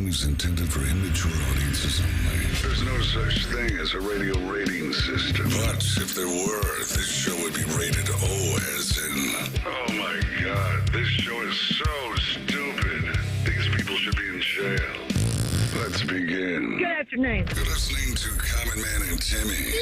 is intended for immature audiences only. There's no such thing as a radio rating system. But if there were, this show would be rated O as in... Oh my God, this show is so stupid. These people should be in jail. Let's begin. Good afternoon. You're listening to Common Man and Timmy.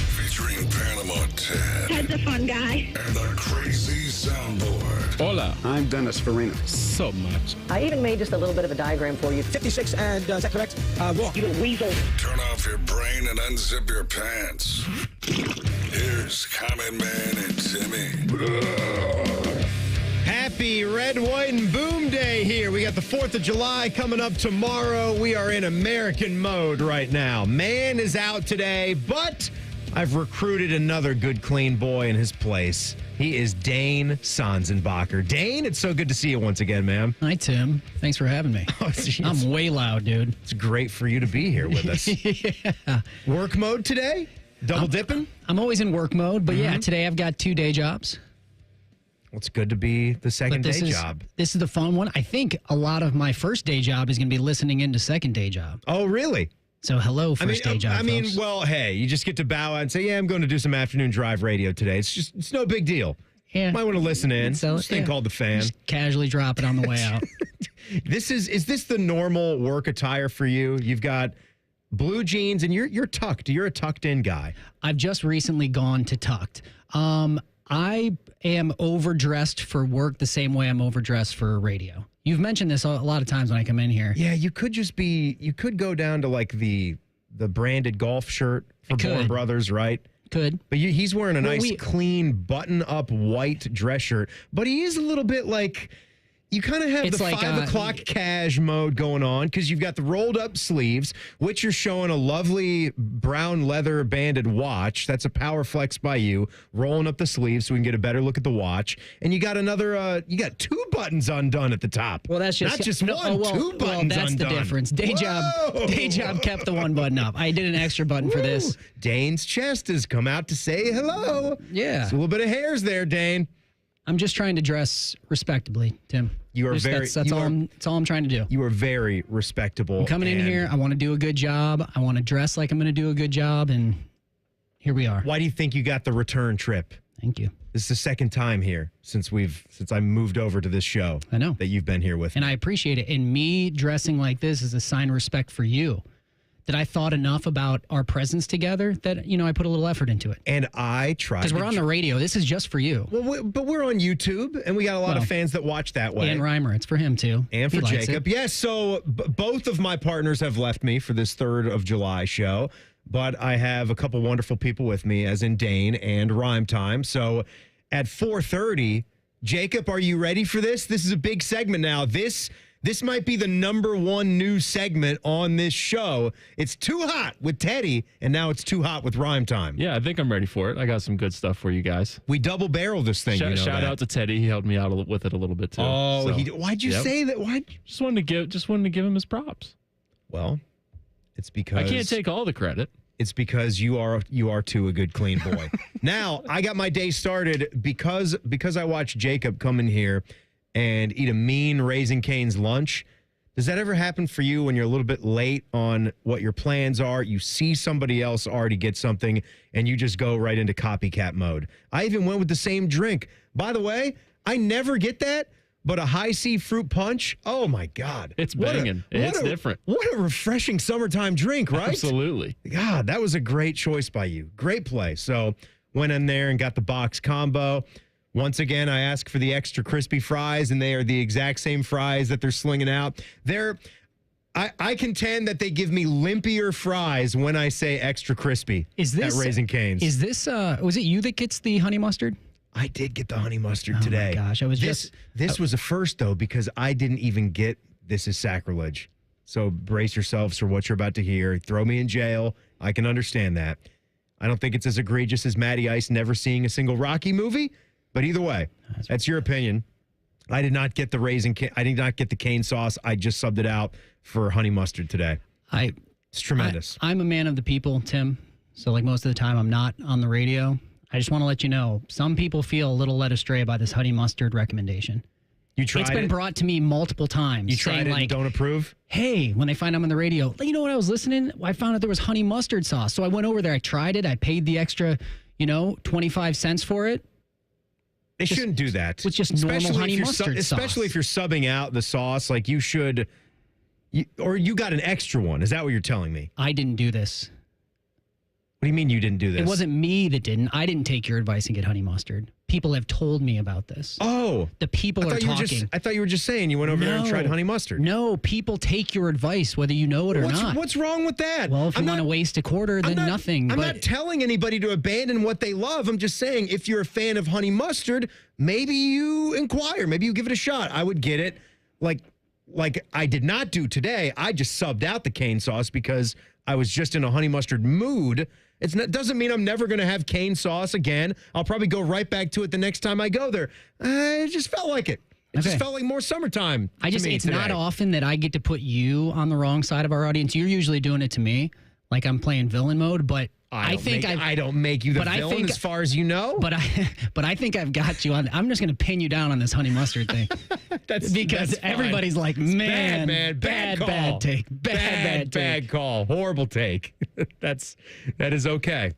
Featuring Panama Ted. Ted's a fun guy. And the crazy soundboard. Hola. I'm Dennis Farina. So much. I even made just a little bit of a diagram for you. 56, and is that correct? Wrong. You little weasel. Turn off your brain and unzip your pants. Here's Common Man and Timmy. Happy Red, White, and Boom Day here. We got the 4th of July coming up tomorrow. We are in American mode right now. Man is out today, but I've recruited another good, clean boy in his place. He is Dane Sanzenbacher. Dane, it's so good to see you once again, man. Hi, Tim. Thanks for having me. Oh, I'm way loud, dude. It's great for you to be here with us. Yeah. Work mode today? Double dipping? I'm always in work mode, but yeah, today I've got 2 day jobs. Well, it's good to be the second day job. This is the fun one. I think a lot of my first day job is going to be listening into second day job. Oh, really? So hello, first day job, folks. Well, hey, you just get to bow out and say, yeah, I'm going to do some afternoon drive radio today. It's no big deal. Yeah. Might want to listen in. This thing called The Fan. Just casually drop it on the way out. Is this the normal work attire for you? You've got blue jeans and you're tucked. You're a tucked in guy. I've just recently gone to tucked. I am overdressed for work the same way I'm overdressed for radio. You've mentioned this a lot of times when I come in here. Yeah, you could go down to like the branded golf shirt for Born Brothers, right? Could. But he's wearing a nice, clean, button-up white dress shirt. But he is a little bit like... You kind of have the 5 o'clock cash mode going on because you've got the rolled-up sleeves, which you're showing a lovely brown leather banded watch. That's a power flex by you, rolling up the sleeves so we can get a better look at the watch. And you got you got 2 buttons undone at the top. Well, that's just... Not just one, 2 buttons undone. That's the difference. Day job kept the 1 button up. I did an extra button for this. Dane's chest has come out to say hello. Yeah. There's a little bit of hairs there, Dane. I'm just trying to dress respectably, Tim. You are that's all I'm trying to do. You are very respectable. I'm coming in here. I want to do a good job. I want to dress like I'm going to do a good job, and here we are. Why do you think you got the return trip? Thank you. This is the second time here since I moved over to this show. I know that you've been here with me. And I appreciate it. And me dressing like this is a sign of respect for you. That I thought enough about our presence together that, I put a little effort into it. And I tried. Because we're on the radio. This is just for you. Well, but we're on YouTube, and we got a lot of fans that watch that way. And Reimer, it's for him, too. And for Jacob. Yes, so both of my partners have left me for this 3rd of July show, but I have a couple wonderful people with me, as in Dane and Rhymetime. So at 4:30, Jacob, are you ready for this? This is a big segment now. This might be the #1 news segment on this show. It's Too Hot with Teddy, and now it's Too Hot with Rhymetime. Yeah, I think I'm ready for it. I got some good stuff for you guys. We double barrel this thing. Shout out to Teddy. He helped me out with it a little bit too. Oh, why'd you say that? Why? Just wanted to give him his props. Well, it's because I can't take all the credit. It's because you are too a good clean boy. Now I got my day started because I watched Jacob come in here and eat a mean Raising Cane's lunch. Does that ever happen for you when you're a little bit late on what your plans are? You see somebody else already get something, and you just go right into copycat mode. I even went with the same drink. By the way, I never get that, but a high C fruit punch, oh my God. It's banging. It's different. What a refreshing summertime drink, right? Absolutely. God, that was a great choice by you. Great play. So went in there and got the box combo. Once again, I asked for the extra crispy fries, and they are the exact same fries that they're slinging out. I contend that they give me limpier fries when I say extra crispy at Raising Cane's. Is this, was it you that gets the honey mustard? I did get the honey mustard today. Oh, my gosh. This was a first, though, because I didn't even get This Is Sacrilege. So brace yourselves for what you're about to hear. Throw me in jail. I can understand that. I don't think it's as egregious as Matty Ice never seeing a single Rocky movie. But either way, that's your opinion. I did not get I did not get the cane sauce. I just subbed it out for honey mustard today. It's tremendous. I'm a man of the people, Tim. So like most of the time, I'm not on the radio. I just want to let you know, some people feel a little led astray by this honey mustard recommendation. You tried It's been it? brought to me multiple times. You tried saying, it like, and don't approve? hey, when they find I'm on the radio, you know what I was listening? I found out there was honey mustard sauce. So I went over there. I tried it. I paid the extra, 25 cents for it. They shouldn't do that. With just normal honey mustard sauce. Especially if you're subbing out the sauce, like you should, or you got an extra one. Is that what you're telling me? I didn't do this. What do you mean you didn't do this? It wasn't me that didn't. I didn't take your advice and get honey mustard. People have told me about this. Oh. The people are talking. I thought you were just saying you went over there and tried honey mustard. No, people take your advice whether you know it or not. What's wrong with that? Well, if you want to waste a quarter, then nothing. I'm not telling anybody to abandon what they love. I'm just saying if you're a fan of honey mustard, maybe you inquire. Maybe you give it a shot. I would get it like I did not do today. I just subbed out the cane sauce because I was just in a honey mustard mood. It doesn't mean I'm never going to have cane sauce again. I'll probably go right back to it the next time I go there. It just felt like it. It just felt like more summertime. It's not often that I get to put you on the wrong side of our audience. You're usually doing it to me, like I'm playing villain mode, but I don't make you the villain as far as you know. But I think I've got you on. I'm just going to pin you down on this honey mustard thing. Because everybody's like, man, bad take. Bad call. Horrible take. That is okay.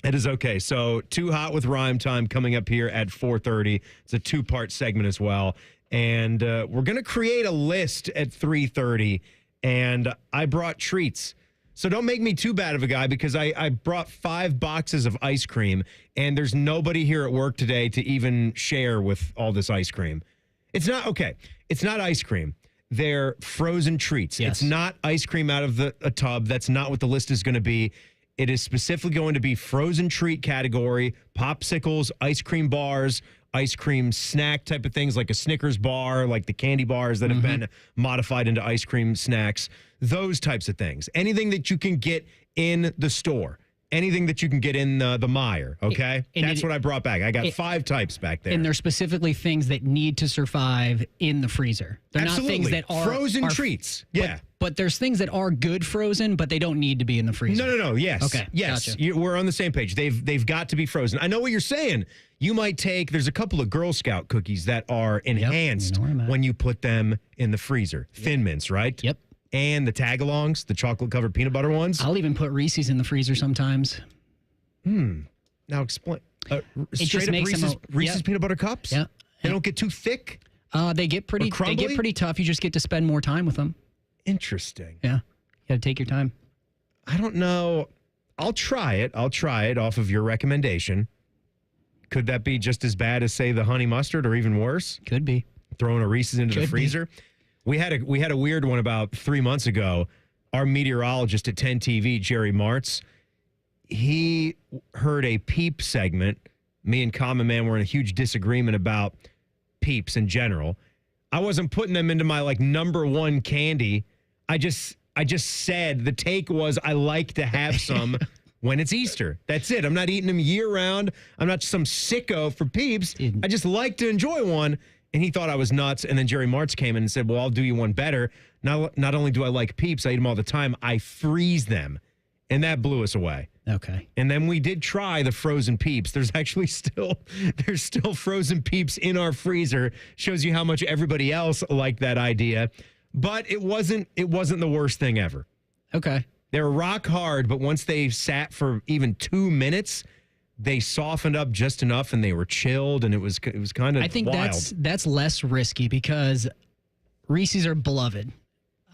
It is okay. So, Too Hot with Rhymetime coming up here at 4:30. It's a 2-part segment as well. And we're going to create a list at 3:30. And I brought treats. So don't make me too bad of a guy because I brought 5 boxes of ice cream and there's nobody here at work today to even share with all this ice cream. It's not ice cream. They're frozen treats. Yes. It's not ice cream out of a tub. That's not what the list is going to be. It is specifically going to be frozen treat category, popsicles, ice cream bars, ice cream snack type of things like a Snickers bar, like the candy bars that have been modified into ice cream snacks, those types of things. Anything that you can get in the store, anything that you can get in the Meijer, okay? That's what I brought back. I got 5 types back there. And they're specifically things that need to survive in the freezer. They're Absolutely. not things that are frozen treats. Yeah. But there's things that are good frozen, but they don't need to be in the freezer. No. Yes. Okay. Yes. Gotcha. We're on the same page. They've got to be frozen. I know what you're saying. You might there's a couple of Girl Scout cookies that are enhanced when you put them in the freezer. Thin Mints, right? Yep. And the Tagalongs, the chocolate-covered peanut butter ones. I'll even put Reese's in the freezer sometimes. Now explain. Straight up Reese's peanut butter cups? Yeah. They don't get too thick? They get pretty tough. You just get to spend more time with them. Interesting. Yeah. You got to take your time. I don't know. I'll try it off of your recommendation. Could that be just as bad as, say, the honey mustard or even worse? Could be. Throwing a Reese's into the freezer? We had a weird one about 3 months ago. Our meteorologist at 10 TV, Jerry Martz, he heard a Peep segment. Me and Common Man were in a huge disagreement about Peeps in general. I wasn't putting them into my number one candy. I just said the take was I like to have some when it's Easter. That's it. I'm not eating them year round. I'm not some sicko for Peeps. I just like to enjoy one. And he thought I was nuts. And then Jerry Martz came in and said, well, I'll do you one better. Not only do I like Peeps, I eat them all the time. I freeze them. And that blew us away. Okay. And then we did try the frozen Peeps. There's actually still frozen Peeps in our freezer. Shows you how much everybody else liked that idea. But it wasn't the worst thing ever. Okay. They were rock hard, but once they sat for even 2 minutes, they softened up just enough and they were chilled, and it was kind of I think wild. that's less risky because Reese's are beloved.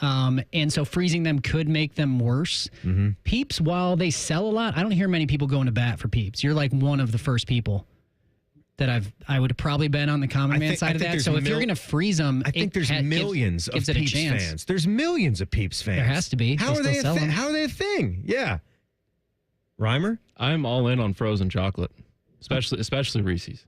And so freezing them could make them worse. Mm-hmm. Peeps, while they sell a lot, I don't hear many people going to bat for Peeps. You're like one of the first people that I would have probably been on the common man side of that. So if you're going to freeze them, I think there's millions of Peeps fans. There's millions of Peeps fans. There has to be. How are they a thing? Yeah. Reimer? I'm all in on frozen chocolate, especially Reese's.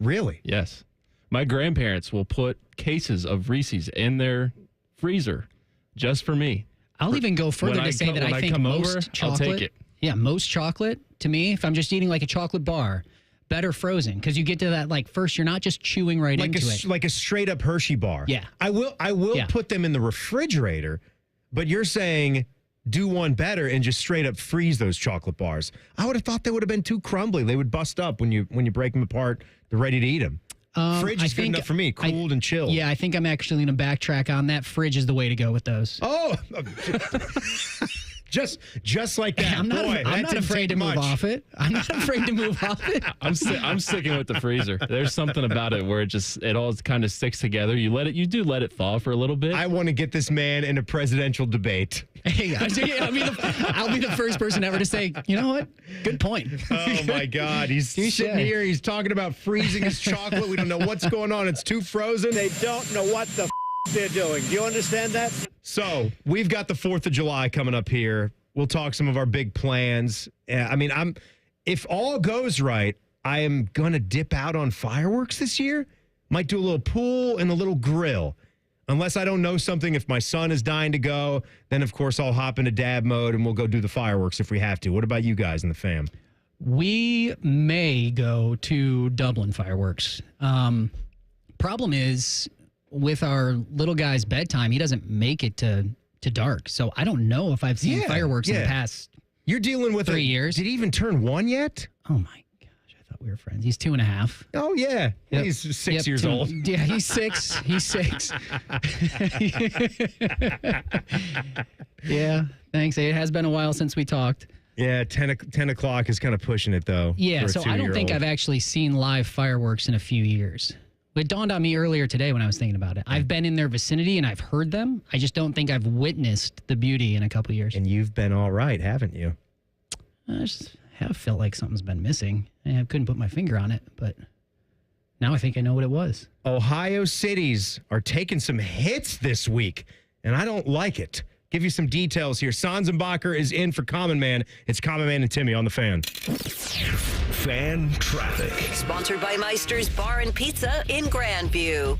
Really? Yes. My grandparents will put cases of Reese's in their freezer just for me. I'll even go further to say that I think most chocolate, I'll take it. Yeah, most chocolate, to me, if I'm just eating like a chocolate bar, better frozen, because you get to that, first, you're not just chewing into it. Like a straight up Hershey bar. Yeah. I will put them in the refrigerator, but you're saying do one better and just straight up freeze those chocolate bars. I would have thought they would have been too crumbly. They would bust up when you break them apart. They're ready to eat them. Fridge is good enough for me, cooled and chilled. Yeah, I think I'm actually going to backtrack on that. Fridge is the way to go with those. Oh, just like that. I'm not afraid to move off it. I'm not afraid to move off it. I'm sticking with the freezer. There's something about it where it all kind of sticks together. You do let it thaw for a little bit. I want to get this man in a presidential debate. Hey, I'll be the first person ever to say, you know what? Good point. Oh my God, he's sitting here. He's talking about freezing his chocolate. We don't know what's going on. It's too frozen. They don't know what the they're doing. Do you understand that? So we've got the 4th of July coming up here. We'll talk some of our big plans. If all goes right, I am going to dip out on fireworks this year. Might do a little pool and a little grill. Unless I don't know something, if my son is dying to go, then of course I'll hop into dad mode and we'll go do the fireworks if we have to. What about you guys in the fam? We may go to Dublin fireworks. Problem is, with our little guy's bedtime, he doesn't make it to dark. So I don't know if I've seen fireworks in the past. You're dealing with 3 years. Did he even turn 1 yet? Oh my gosh, I thought we were friends. He's 2.5. Oh yeah, Yep. He's 6 years old. Yeah, he's 6. He's 6. Yeah, thanks. It has been a while since we talked. Yeah, 10 o'clock is kind of pushing it though. Yeah, so I don't think I've actually seen live fireworks in a few years. It dawned on me earlier today when I was thinking about it. I've been in their vicinity and I've heard them. I just don't think I've witnessed the beauty in a couple years. And you've been all right, haven't you? I just have felt like something's been missing. I couldn't put my finger on it, but now I think I know what it was. Ohio cities are taking some hits this week, and I don't like it. Give you some details here. Sanzenbacher is in for Common Man. It's Common Man and Timmy on the Fan. Fan traffic. Sponsored by Meister's Bar and Pizza in Grandview.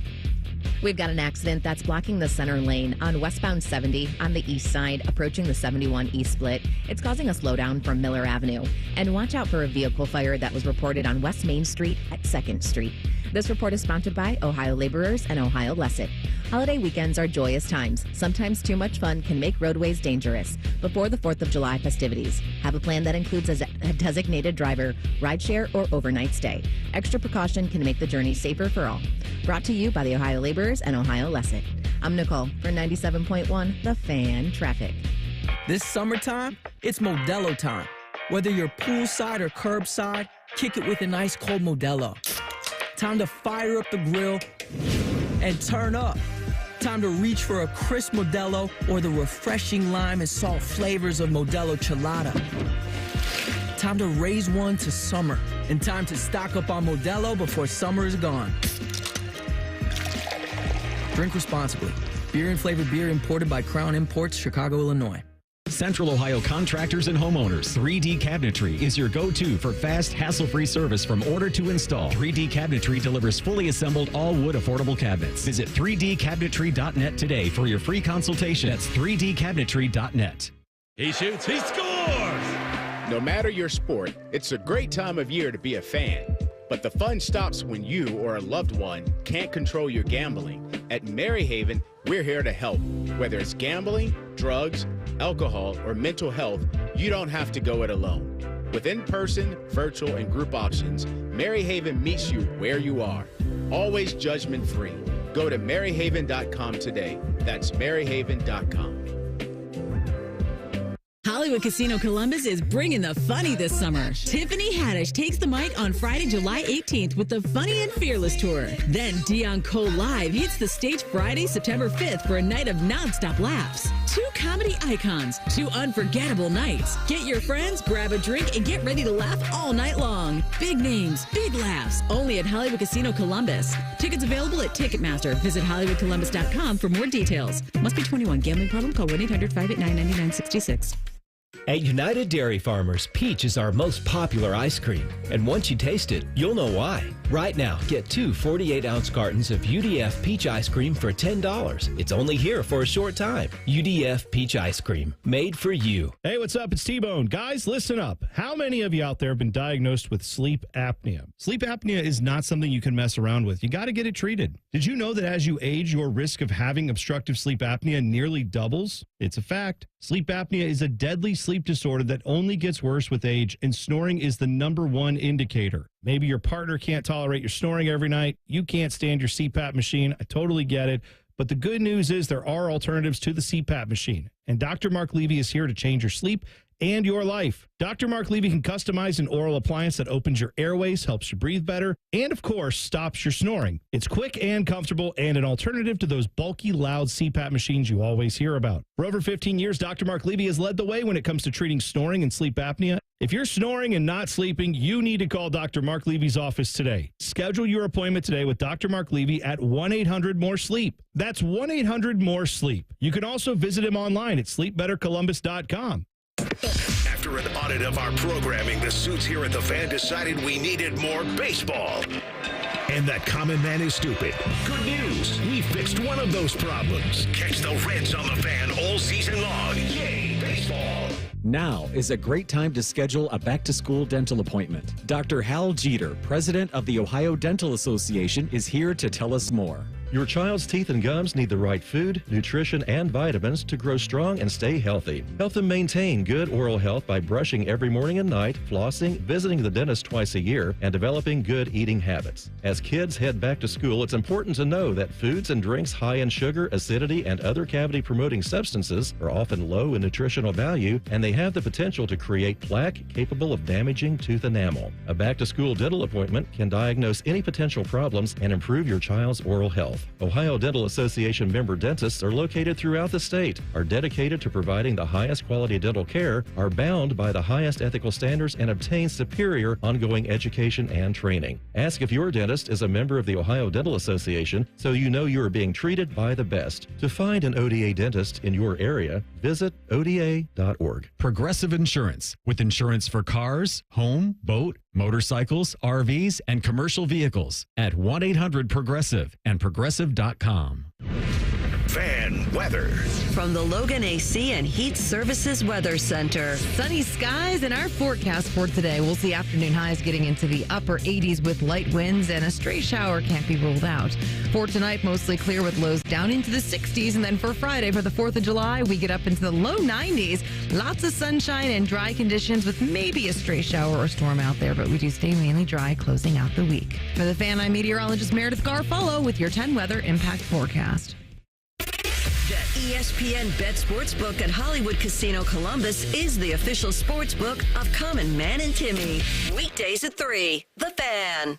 We've got an accident that's blocking the center lane on westbound 70 on the east side, approaching the 71 East split. It's causing a slowdown from Miller Avenue. And watch out for a vehicle fire that was reported on West Main Street at 2nd Street. This report is sponsored by Ohio Laborers and Ohio Lesset. Holiday weekends are joyous times. Sometimes too much fun can make roadways dangerous. Before the 4th of July festivities, have a plan that includes a designated driver, rideshare, or overnight stay. Extra precaution can make the journey safer for all. Brought to you by the Ohio Laborers and Ohio Lesset. I'm Nicole for 97.1 The Fan Traffic. This summertime, it's Modelo time. Whether you're poolside or curbside, kick it with an ice cold Modelo. Time to fire up the grill and turn up. Time to reach for a crisp Modelo or the refreshing lime and salt flavors of Modelo Chelada. Time to raise one to summer, and time to stock up on Modelo before summer is gone. Drink responsibly. Beer and flavored beer imported by Crown Imports, Chicago, Illinois. Central Ohio contractors and homeowners. 3D Cabinetry is your go-to for fast, hassle-free service from order to install. 3D Cabinetry delivers fully assembled all-wood affordable cabinets. Visit 3dcabinetry.net today for your free consultation. That's 3dcabinetry.net. He shoots, he scores! No matter your sport, it's a great time of year to be a fan. But the fun stops when you or a loved one can't control your gambling. At Maryhaven, we're here to help. Whether it's gambling, drugs, alcohol, or mental health, you don't have to go it alone. With in-person, virtual, and group options, Maryhaven meets you where you are. Always judgment-free. Go to maryhaven.com today. That's maryhaven.com. Hollywood Casino Columbus is bringing the funny this summer. Tiffany Haddish takes the mic on Friday, July 18th with the Funny and Fearless Tour. Then Dion Cole Live hits the stage Friday, September 5th for a night of nonstop laughs. 2 comedy icons, 2 unforgettable nights. Get your friends, grab a drink, and get ready to laugh all night long. Big names, big laughs, only at Hollywood Casino Columbus. Tickets available at Ticketmaster. Visit HollywoodColumbus.com for more details. Must be 21. Gambling problem? Call 1-800-589-9966. At United Dairy Farmers, peach is our most popular ice cream. And once you taste it, you'll know why. Right now, get 2 48-ounce cartons of UDF peach ice cream for $10. It's only here for a short time. UDF peach ice cream, made for you. Hey, what's up? It's T-Bone. Guys, listen up. How many of you out there have been diagnosed with sleep apnea? Sleep apnea is not something you can mess around with. You got to get it treated. Did you know that as you age, your risk of having obstructive sleep apnea nearly doubles? It's a fact. Sleep apnea is a deadly sleep disorder that only gets worse with age, and snoring is the number one indicator. Maybe your partner can't tolerate your snoring every night. You can't stand your CPAP machine. I totally get it. But the good news is there are alternatives to the CPAP machine. And Dr. Mark Levy is here to change your sleep and your life. Dr. Mark Levy can customize an oral appliance that opens your airways, helps you breathe better, and of course, stops your snoring. It's quick and comfortable and an alternative to those bulky, loud CPAP machines you always hear about. For over 15 years, Dr. Mark Levy has led the way when it comes to treating snoring and sleep apnea. If you're snoring and not sleeping, you need to call Dr. Mark Levy's office today. Schedule your appointment today with Dr. Mark Levy at 1-800-MORE-SLEEP. That's 1-800-MORE-SLEEP. You can also visit him online at sleepbettercolumbus.com. After an audit of our programming, the suits here at the Fan decided we needed more baseball. And that common man is stupid. Good news, we fixed one of those problems. Catch the Reds on the Fan all season long. Yay, baseball! Now is a great time to schedule a back-to-school dental appointment. Dr. Hal Jeter, president of the Ohio Dental Association, is here to tell us more. Your child's teeth and gums need the right food, nutrition, and vitamins to grow strong and stay healthy. Help them maintain good oral health by brushing every morning and night, flossing, visiting the dentist twice a year, and developing good eating habits. As kids head back to school, it's important to know that foods and drinks high in sugar, acidity, and other cavity-promoting substances are often low in nutritional value, and they have the potential to create plaque capable of damaging tooth enamel. A back-to-school dental appointment can diagnose any potential problems and improve your child's oral health. Ohio Dental Association member dentists are located throughout the state, are dedicated to providing the highest quality dental care, are bound by the highest ethical standards, and obtain superior ongoing education and training. Ask if your dentist is a member of the Ohio Dental Association so you know you are being treated by the best. To find an ODA dentist in your area, visit ODA.org. Progressive Insurance, with insurance for cars, home, boat, motorcycles, RVs, and commercial vehicles at 1-800-PROGRESSIVE and progressive.com. Fan weather. From the Logan AC and Heat Services Weather Center. Sunny skies in our forecast for today. We'll see afternoon highs getting into the upper 80s with light winds, and a stray shower can't be ruled out. For tonight, mostly clear with lows down into the 60s. And then for Friday, for the 4th of July, we get up into the low 90s. Lots of sunshine and dry conditions with maybe a stray shower or storm out there, but we do stay mainly dry closing out the week. For the Fan, I'm meteorologist Meredith Garfolo with your 10 weather impact forecast. The ESPN Bet Sportsbook at Hollywood Casino Columbus is the official sportsbook of Common Man and Timmy. Weekdays at 3. The Fan.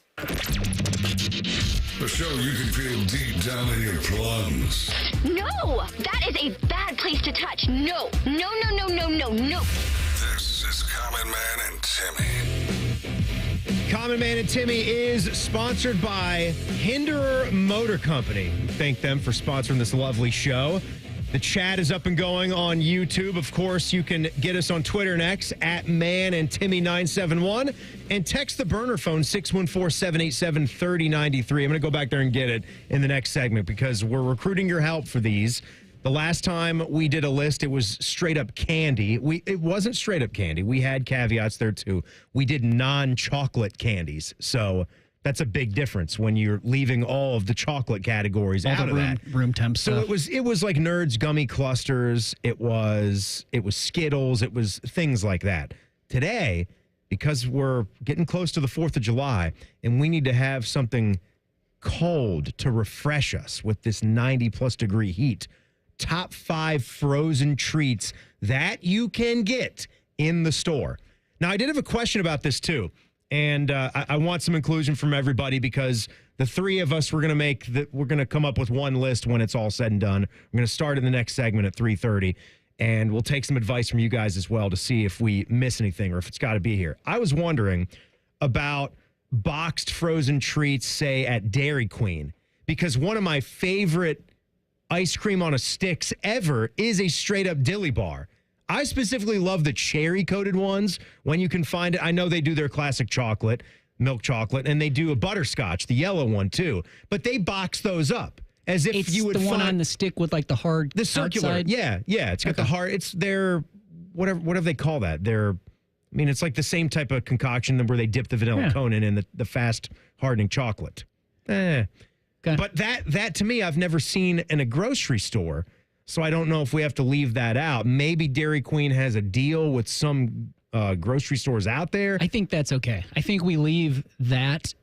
The show you can feel deep down in your plums. No, that is a bad place to touch. No, no, no, no, no, no, no. This is Common Man and Timmy. Common Man and Timmy is sponsored by Hinderer Motor Company. Thank them for sponsoring this lovely show. The chat is up and going on YouTube. Of course, you can get us on Twitter and X at Man and Timmy 971 and text the burner phone 614-787-3093. I'm going to go back there and get it in the next segment because we're recruiting your help for these. The last time we did a list, it was straight up candy. It wasn't straight up candy. We had caveats there too. We did non-chocolate candies. So that's a big difference when you're leaving all of the chocolate categories out of that. Room temp So stuff. it was like Nerds gummy clusters. It was Skittles. It was things like that. Today, because we're getting close to the 4th of July and we need to have something cold to refresh us with this 90+ degree heat, top 5 frozen treats that you can get in the store. Now, I did have a question about this too, and I want some inclusion from everybody because the three of us we're going to come up with one list when it's all said and done. We're going to start in the next segment at 3:30, and we'll take some advice from you guys as well to see if we miss anything or if it's got to be here. I was wondering about boxed frozen treats, say at Dairy Queen, because one of my favorite ice cream on a sticks ever is a straight up dilly bar. I specifically love the cherry coated ones when you can find it. I know they do their classic chocolate, milk chocolate, and they do a butterscotch, the yellow one too, but they box those up as if It's you would the one find on the stick with like the hard the circular. outside? Yeah. It's got the hard, it's their, whatever they call that. It's like the same type of concoction where they dip the vanilla cone in the fast hardening chocolate. But that to me, I've never seen in a grocery store. So I don't know if we have to leave that out. Maybe Dairy Queen has a deal with some grocery stores out there. I think that's okay. I think we leave that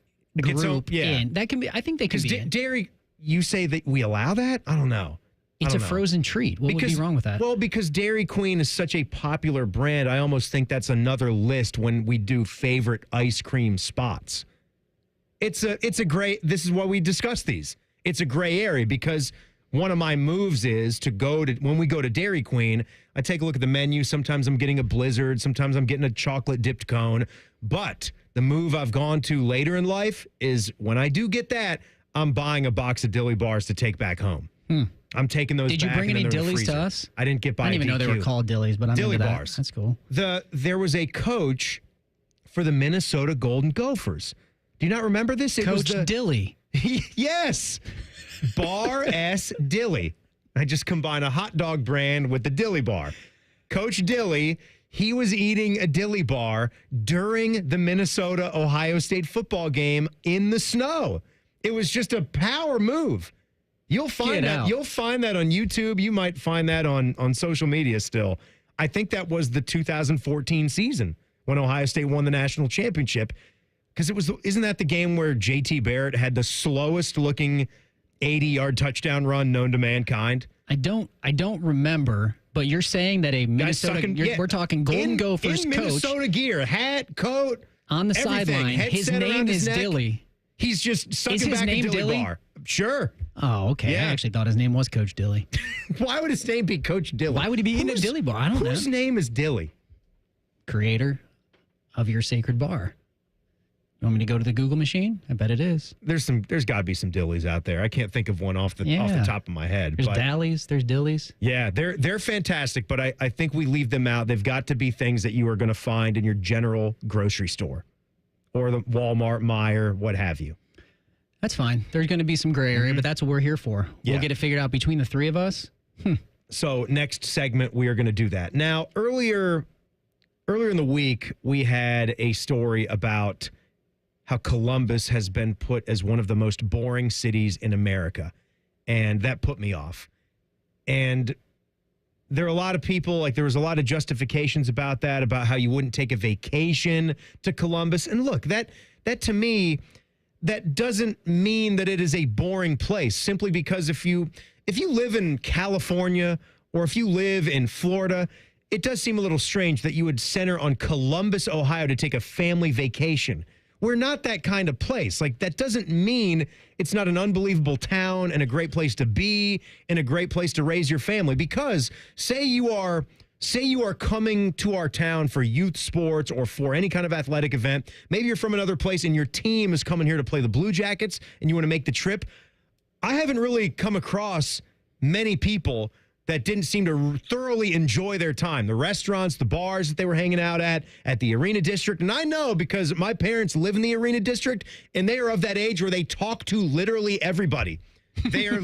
group in. That can be. I think they can be in. Dairy, you say that we allow that? I don't know. It's a frozen treat. What would be wrong with that? Well, because Dairy Queen is such a popular brand, I almost think that's another list when we do favorite ice cream spots. It's a gray. This is why we discuss these. It's a gray area because one of my moves is to when we go to Dairy Queen, I take a look at the menu. Sometimes I'm getting a Blizzard. Sometimes I'm getting a chocolate dipped cone. But the move I've gone to later in life is when I do get that, I'm buying a box of Dilly bars to take back home. I'm taking those. Did you back bring and any then they're in the Dillies to freezer. us? I didn't get by. I didn't even know they were called Dillies, but I'm Dilly into that. bars. That's cool. There was a coach for the Minnesota Golden Gophers. Do you not remember this? It Coach was Dilly. Yes. Bar S Dilly. I just combined a hot dog brand with the Dilly bar. Coach Dilly, he was eating a Dilly bar during the Minnesota-Ohio State football game in the snow. It was just a power move. You'll find that. You'll find that on YouTube. You might find that on social media still. I think that was the 2014 season when Ohio State won the national championship. Because isn't that the game where JT Barrett had the slowest looking 80-yard touchdown run known to mankind? I don't remember, but you're saying that a Minnesota, we're talking Golden Gophers in coach. Minnesota gear, hat, coat, on the sideline. His name is Dilly. He's just sucking back a Dilly bar. Sure. Oh, okay. Yeah. I actually thought his name was Coach Dilly. Why would his name be Coach Dilly? Why would he be in a Dilly bar? I don't know. Whose name is Dilly? Creator of your sacred bar. You want me to go to the Google machine? I bet it is. There's got to be some Dillies out there. I can't think of one off the top of my head. There's Dallies. There's Dillies. Yeah, they're fantastic, but I think we leave them out. They've got to be things that you are going to find in your general grocery store or the Walmart, Meijer, what have you. That's fine. There's going to be some gray area, but that's what we're here for. We'll get it figured out between the three of us. So next segment, we are going to do that. Now, earlier in the week, we had a story about how Columbus has been put as one of the most boring cities in America. And that put me off. And there are a lot of people, there was a lot of justifications about that, about how you wouldn't take a vacation to Columbus. And look, that to me, that doesn't mean that it is a boring place, simply because if you live in California or if you live in Florida, it does seem a little strange that you would center on Columbus, Ohio to take a family vacation. We're not that kind of place. That doesn't mean it's not an unbelievable town and a great place to be and a great place to raise your family. Because say you are coming to our town for youth sports or for any kind of athletic event. Maybe you're from another place and your team is coming here to play the Blue Jackets and you want to make the trip. I haven't really come across many people that didn't seem to thoroughly enjoy their time. The restaurants, the bars that they were hanging out at the Arena District. And I know because my parents live in the Arena District and they are of that age where they talk to literally everybody. They are.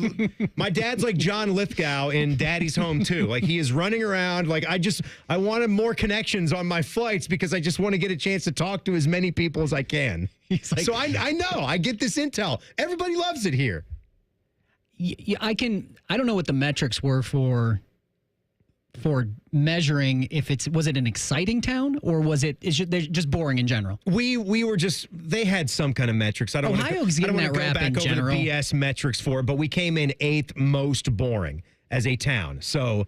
My dad's like John Lithgow in Daddy's Home too. He is running around. I wanted more connections on my flights because I just want to get a chance to talk to as many people as I can. So I know. I get this intel. Everybody loves it here. I don't know what the metrics were for measuring if was it an exciting town or was it just boring in general? We were they had some kind of metrics. I don't want to go back over the BS metrics for it, but we came in 8th most boring as a town. So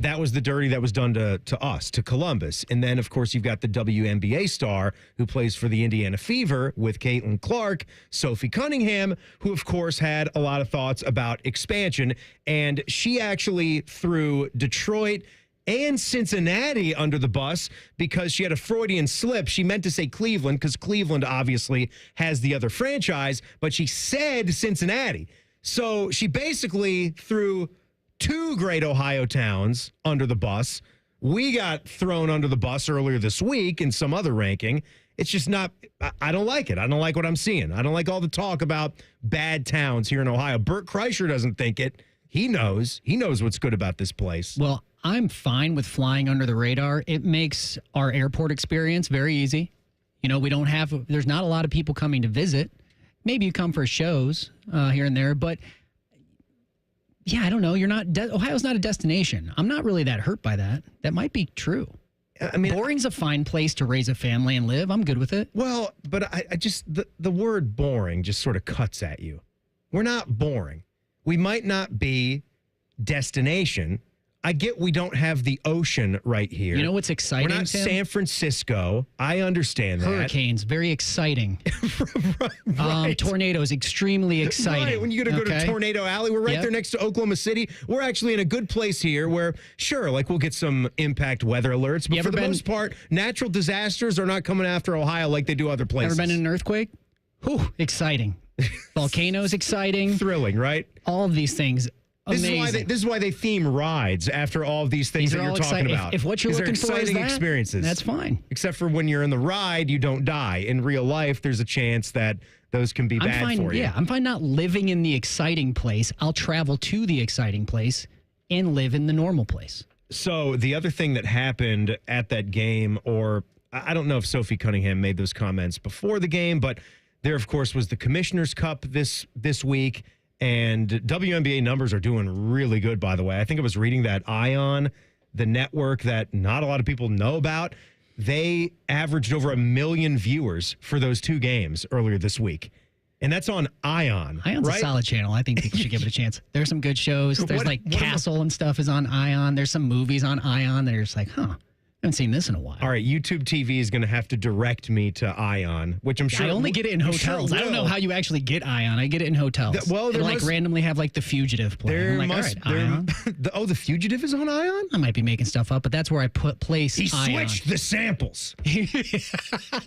that was the dirty that was done to us, to Columbus. And then, of course, you've got the WNBA star who plays for the Indiana Fever with Caitlin Clark, Sophie Cunningham, who, of course, had a lot of thoughts about expansion. And she actually threw Detroit and Cincinnati under the bus because she had a Freudian slip. She meant to say Cleveland because Cleveland obviously has the other franchise, but she said Cincinnati. So she basically threw two great Ohio towns under the bus. We got thrown under the bus earlier this week in some other ranking. It's just not, I don't like it. I don't like what I'm seeing. I don't like all the talk about bad towns here in Ohio. Bert Kreischer doesn't think it. He knows what's good about this place. Well, I'm fine with flying under the radar. It makes our airport experience very easy. There's not a lot of people coming to visit. Maybe you come for shows here and there, but Yeah, I don't know. Ohio's not a destination. I'm not really that hurt by that. That might be true. I mean, boring's a fine place to raise a family and live. I'm good with it. Well, but I just, the word boring just sort of cuts at you. We're not boring. We might not be destination. I get we don't have the ocean right here. You know what's exciting, We're not Tim? San Francisco. I understand that. Hurricanes, very exciting. Right. Tornadoes, extremely exciting. Right, when you go to Tornado Alley, we're right there next to Oklahoma City. We're actually in a good place here where, sure, like we'll get some impact weather alerts, but for the most part, natural disasters are not coming after Ohio like they do other places. Ever been in an earthquake? Whew, exciting. Volcanoes, exciting. Thrilling, right? All of these things. Amazing. This is why they theme rides after all of these things that you're talking about. If what you're looking for is exciting that, experiences, that's fine. Except for when you're in the ride, you don't die. In real life, there's a chance that those can be bad for you. Yeah, I'm fine not living in the exciting place. I'll travel to the exciting place and live in the normal place. So the other thing that happened at that game, or I don't know if Sophie Cunningham made those comments before the game, but there, of course, was the Commissioner's Cup this week. And WNBA numbers are doing really good, by the way. I think I was reading that Ion, the network that not a lot of people know about, they averaged over 1 million viewers for those 2 games earlier this week. And that's on Ion. Ion's a solid channel. I think people should give it a chance. There's some good shows. There's Castle and stuff is on Ion. There's some movies on Ion that are just like, I haven't seen this in a while. All right, YouTube TV is going to have to direct me to Ion, which I'm sure... I only get it in hotels. I don't know how you actually get Ion. I get it in hotels. They randomly have like The Fugitive play. There I'm like, must... all right, Ion. The Fugitive is on Ion? I might be making stuff up, but that's where I place He Ion. switched the samples.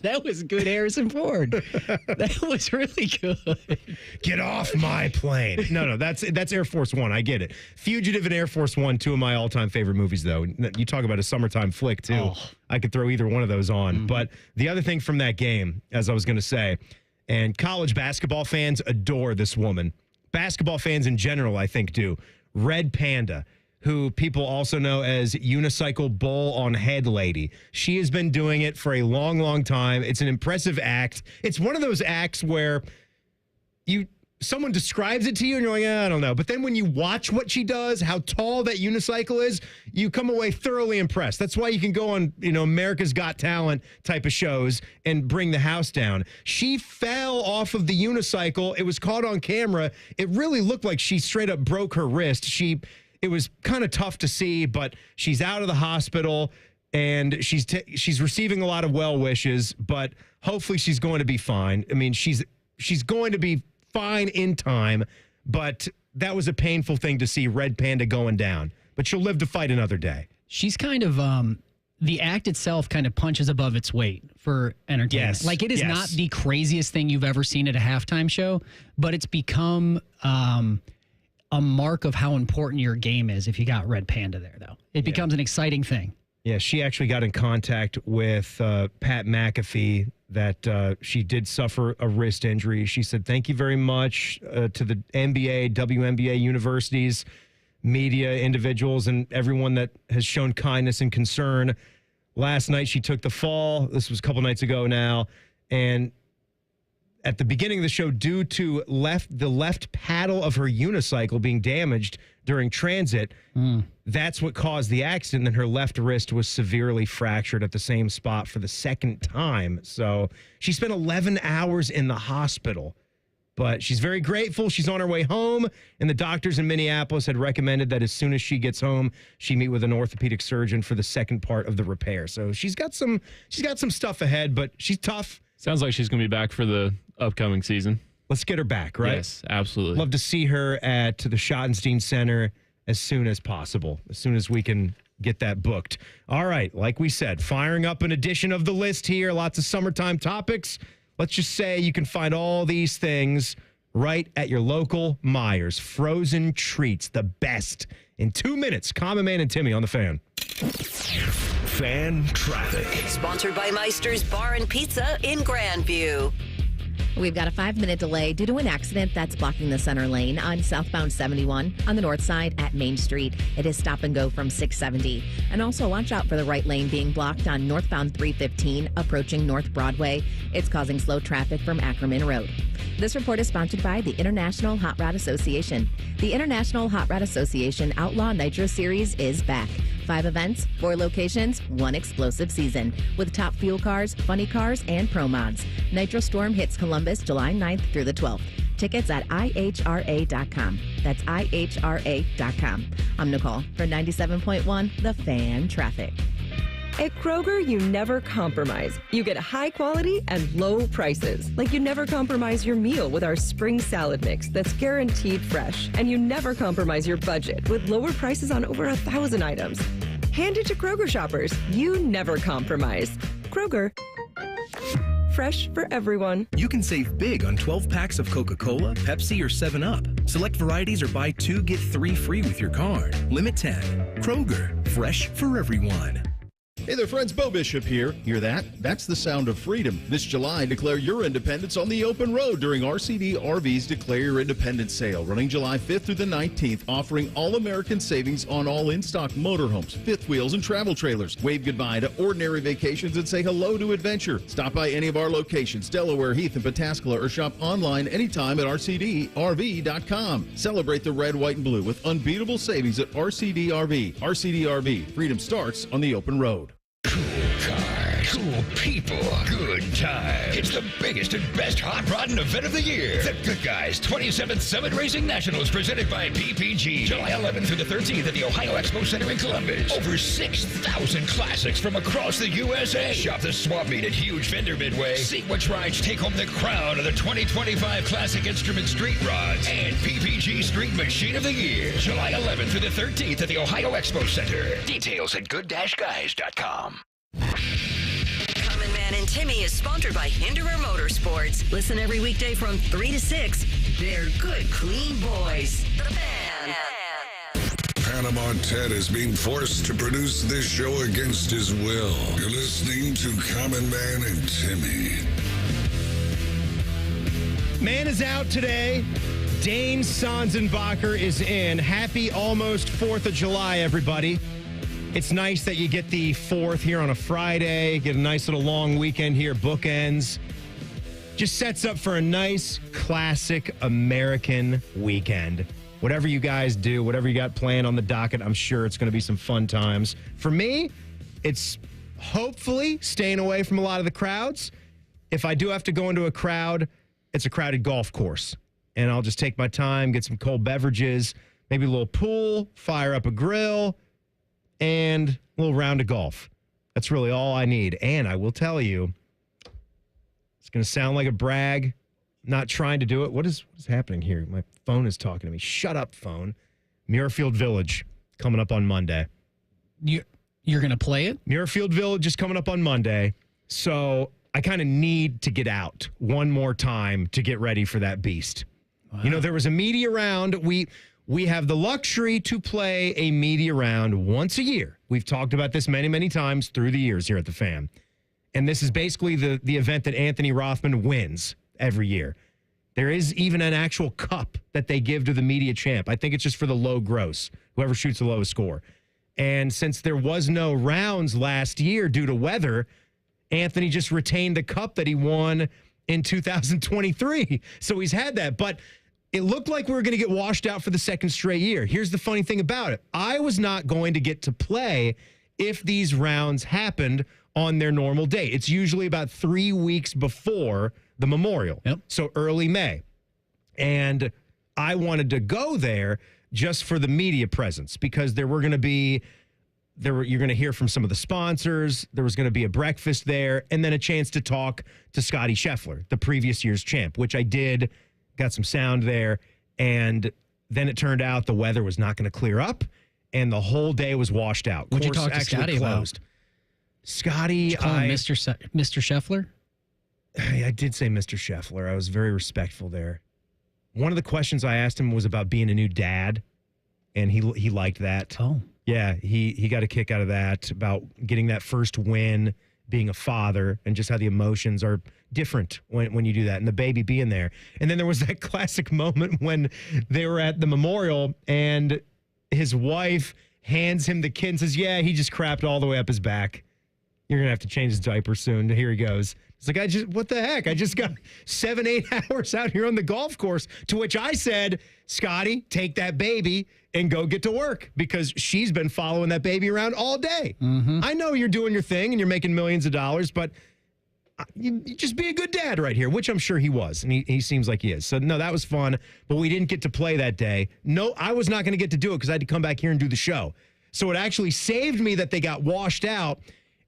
That was good, Harrison Ford. That was really good. Get off my plane. No, that's Air Force One. I get it. Fugitive and Air Force One, 2 of my all-time favorite movies, though. You talk about a summertime flick, too. Oh. I could throw either one of those on. But the other thing from that game, as I was going to say, and college basketball fans adore this woman. Basketball fans in general, I think, do. Red Panda, who people also know as Unicycle Bull on Head Lady. She has been doing it for a long, long time. It's an impressive act. It's one of those acts where someone describes it to you and you're like, I don't know. But then when you watch what she does, how tall that unicycle is, you come away thoroughly impressed. That's why you can go on, America's Got Talent type of shows and bring the house down. She fell off of the unicycle. It was caught on camera. It really looked like she straight up broke her wrist. It was kind of tough to see, but she's out of the hospital and she's receiving a lot of well wishes, but hopefully she's going to be fine. I mean, she's going to be fine in time, but that was a painful thing to see Red Panda going down. But she'll live to fight another day. She's kind of the act itself kind of punches above its weight for entertainment. Yes. Like it is not the craziest thing you've ever seen at a halftime show, but it's become a mark of how important your game is if you got Red Panda there, though. It becomes an exciting thing. Yeah, she actually got in contact with Pat McAfee that she did suffer a wrist injury. She said, thank you very much to the NBA, WNBA universities, media, individuals, and everyone that has shown kindness and concern. Last night, she took the fall. This was a couple nights ago now. And at the beginning of the show, due to the left paddle of her unicycle being damaged during transit, that's what caused the accident. And then her left wrist was severely fractured at the same spot for the second time. So she spent 11 hours in the hospital. But she's very grateful. She's on her way home, and the doctors in Minneapolis had recommended that as soon as she gets home, she meet with an orthopedic surgeon for the second part of the repair. So she's got some stuff ahead, but she's tough. Sounds like she's going to be back for the upcoming season. Let's get her back, right? Yes, absolutely. Love to see her at the Schottenstein Center as soon as possible, as soon as we can get that booked. All right, like we said, firing up an edition of the list here. Lots of summertime topics. Let's just say you can find all these things right at your local Myers. Frozen treats, the best. In 2 minutes, Common Man and Timmy on the Fan. Fan traffic. Sponsored by Meister's Bar and Pizza in Grandview. We've got a 5-minute delay due to an accident that's blocking the center lane on southbound 71 on the north side at Main Street. It is stop and go from 670. And also watch out for the right lane being blocked on northbound 315 approaching North Broadway. It's causing slow traffic from Ackerman Road. This report is sponsored by the International Hot Rod Association. The International Hot Rod Association Outlaw Nitro Series is back. 5 events, 4 locations, 1 explosive season with top fuel cars, funny cars, and pro mods. Nitro Storm hits Columbus July 9th through the 12th. Tickets at IHRA.com. That's IHRA.com. I'm Nicole for 97.1 The Fan Traffic. At Kroger, you never compromise. You get high quality and low prices. Like you never compromise your meal with our spring salad mix that's guaranteed fresh. And you never compromise your budget with lower prices on over 1,000 items. Hand it to Kroger shoppers. You never compromise. Kroger. Fresh for everyone. You can save big on 12 packs of Coca-Cola, Pepsi, or 7-Up. Select varieties or buy 2, get 3 free with your card. Limit 10. Kroger. Fresh for everyone. Hey there, friends. Bo Bishop here. Hear that? That's the sound of freedom. This July, declare your independence on the open road during RCD RV's Declare Your Independence sale, running July 5th through the 19th, offering all-American savings on all in-stock motorhomes, fifth wheels, and travel trailers. Wave goodbye to ordinary vacations and say hello to adventure. Stop by any of our locations, Delaware, Heath, and Pataskala, or shop online anytime at rcdrv.com. Celebrate the red, white, and blue with unbeatable savings at RCD RV. RCD RV. Freedom starts on the open road. Cool people, good time. It's the biggest and best hot rodding event of the year. The Good Guys 27th Summit Racing Nationals presented by PPG. July 11th through the 13th at the Ohio Expo Center in Columbus. Over 6,000 classics from across the USA. Shop the swap meet at Huge Fender Midway. See which rides take home the crown of the 2025 Classic Instrument Street Rods and PPG Street Machine of the Year. July 11th through the 13th at the Ohio Expo Center. Details at good-guys.com. Common Man and Timmy is sponsored by Hinderer Motorsports. Listen every weekday from 3 to 6. They're good, clean boys. The Fan. Panama Ted is being forced to produce this show against his will. You're listening to Common Man and Timmy. Man is out today. Dane Sanzenbacher is in. Happy almost 4th of July, everybody. It's nice that you get the 4th here on a Friday, get a nice little long weekend here, bookends. Just sets up for a nice, classic American weekend. Whatever you guys do, whatever you got planned on the docket, I'm sure it's going to be some fun times. For me, it's hopefully staying away from a lot of the crowds. If I do have to go into a crowd, it's a crowded golf course. And I'll just take my time, get some cold beverages, maybe a little pool, fire up a grill, and a little round of golf. That's really all I need. And I will tell you, it's going to sound like a brag. Not trying to do it. What is happening here? My phone is talking to me. Shut up, phone. Muirfield Village coming up on Monday. You're going to play it? Muirfield Village is coming up on Monday. So I kind of need to get out one more time to get ready for that beast. Wow. You know, there was a media round. We have the luxury to play a media round once a year. We've talked about this many, many times through the years here at the Fan. And this is basically the event that Anthony Rothman wins every year. There is even an actual cup that they give to the media champ. I think it's just for the low gross, whoever shoots the lowest score. And since there was no rounds last year due to weather, Anthony just retained the cup that he won in 2023. So he's had that. But it looked like we were going to get washed out for the second straight year. Here's the funny thing about it. I was not going to get to play if these rounds happened on their normal date. It's usually about 3 weeks before the Memorial. Yep. So early May. And I wanted to go there just for the media presence because you're going to hear from some of the sponsors. There was going to be a breakfast there and then a chance to talk to Scotty Scheffler, the previous year's champ, which I did. Got some sound there, and then it turned out the weather was not going to clear up, and the whole day was washed out. What'd you talk to Scotty about? Scotty, Did you call him Mr. Scheffler? I did say Mr. Scheffler. I was very respectful there. One of the questions I asked him was about being a new dad, and he liked that. Oh. Yeah, he got a kick out of that, about getting that first win, being a father, and just how the emotions are different when you do that, and the baby being there. And then there was that classic moment when they were at the memorial and his wife hands him the kid and says, yeah, he just crapped all the way up his back. You're going to have to change his diaper soon. Here he goes. It's like, what the heck? I just got 7-8 hours out here on the golf course, to which I said, Scotty, take that baby and go get to work, because she's been following that baby around all day. I know you're doing your thing and you're making millions of dollars, but you just be a good dad right here, which I'm sure he was, and he seems like he is. So, no, that was fun, but we didn't get to play that day. No, I was not going to get to do it because I had to come back here and do the show. So it actually saved me that they got washed out,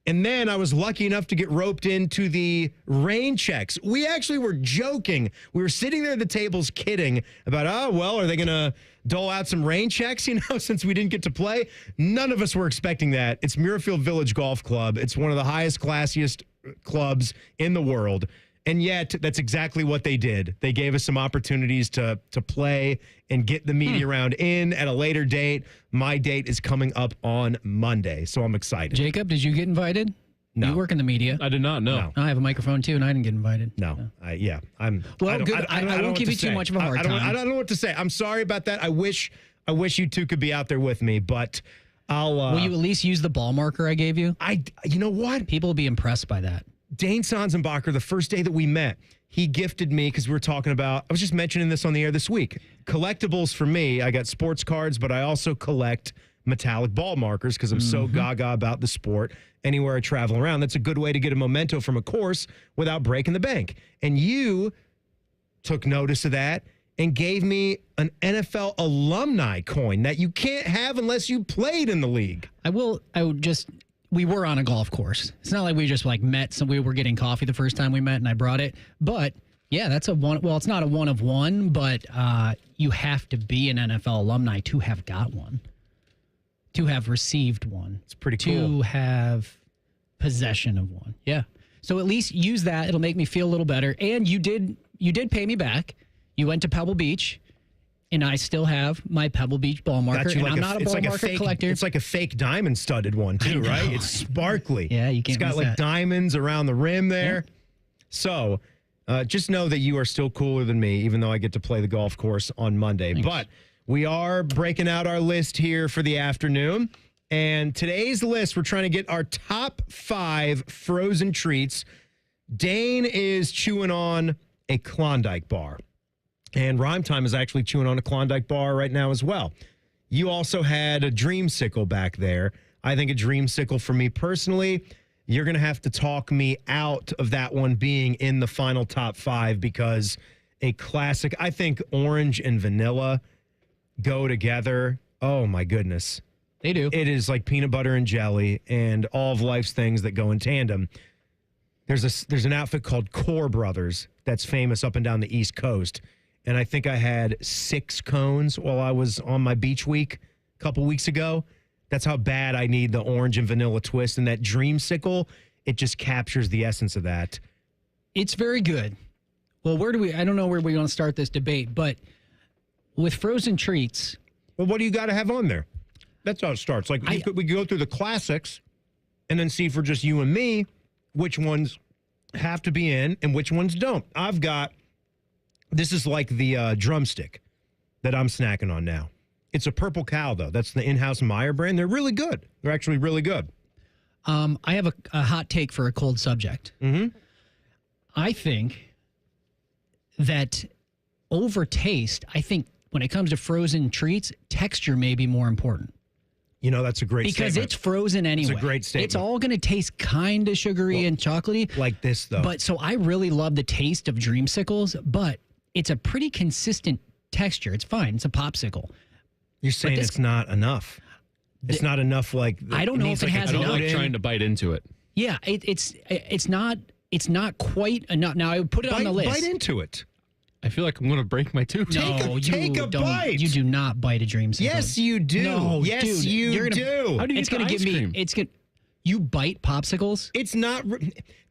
and then I was lucky enough to get roped into the rain checks. We actually were joking. We were sitting there at the tables kidding about, are they going to dole out some rain checks, since we didn't get to play? None of us were expecting that. It's Muirfield Village Golf Club. It's one of the highest, classiest clubs in the world, and yet that's exactly what they did. They gave us some opportunities to play and get the media round in at a later date. My date is coming up on Monday, so I'm excited. Jacob, did you get invited? No. You work in the media. I did not know. I have a microphone too, and I didn't get invited. No. I'm well. Good. I won't give you too much of a hard time. I don't know what to say. I'm sorry about that. I wish you two could be out there with me, but I'll. Will you at least use the ball marker I gave you? You know what? People will be impressed by that. Dane Sanzenbacher, the first day that we met, he gifted me, because we were talking about, I was just mentioning this on the air this week, collectibles for me. I got sports cards, but I also collect metallic ball markers because I'm so gaga about the sport. Anywhere I travel around, that's a good way to get a memento from a course without breaking the bank. And you took notice of that and gave me an NFL alumni coin that you can't have unless you played in the league. We were on a golf course. It's not like we just met. So we were getting coffee the first time we met and I brought it. But yeah, that's a one. Well, it's not a one of one, but you have to be an NFL alumni to have got one, to have received one. It's pretty cool. To have possession of one. Yeah. So at least use that. It'll make me feel a little better. And you did pay me back. You went to Pebble Beach. And I still have my Pebble Beach ball marker, and I'm not a ball marker collector. It's like a fake diamond-studded one, too, right? It's sparkly. Yeah, you can't It's got diamonds around the rim there. Yeah. So just know that you are still cooler than me, even though I get to play the golf course on Monday. Thanks. But we are breaking out our list here for the afternoon. And today's list, we're trying to get our top 5 frozen treats. Dane is chewing on a Klondike bar. And Rhymetime is actually chewing on a Klondike bar right now as well. You also had a Dreamsicle back there. I think a Dreamsicle for me personally, you're going to have to talk me out of that one being in the final top 5 because a classic, I think orange and vanilla go together. Oh, my goodness. They do. It is like peanut butter and jelly and all of life's things that go in tandem. There's an outfit called Core Brothers that's famous up and down the East Coast. And I think I had 6 cones while I was on my beach week a couple weeks ago. That's how bad I need the orange and vanilla twist. And that Dreamsicle, it just captures the essence of that. It's very good. Well, I don't know where we want to start this debate, but with frozen treats. Well, what do you got to have on there? That's how it starts. We could go through the classics and then see for just you and me which ones have to be in and which ones don't. This is like the drumstick that I'm snacking on now. It's a Purple Cow, though. That's the in-house Meyer brand. They're really good. They're actually really good. I have a hot take for a cold subject. Mm-hmm. I think that over taste, when it comes to frozen treats, texture may be more important. That's a great statement. Because it's frozen anyway. It's a great statement. It's all going to taste kind of sugary and chocolatey. Like this, though. But so I really love the taste of Dreamsicles, but it's a pretty consistent texture. It's fine. It's a popsicle. You're saying it's not enough. It's not enough. I don't know if it has enough. I don't like trying to bite into it. Yeah, it's not quite enough. Now I would put it on the list. Bite into it. I feel like I'm going to break my tooth. Take a bite. You do not bite a Dreamsicle. Yes, you do. No, yes, dude, you do. How do you it's get going to give cream? me. You bite popsicles. It's not.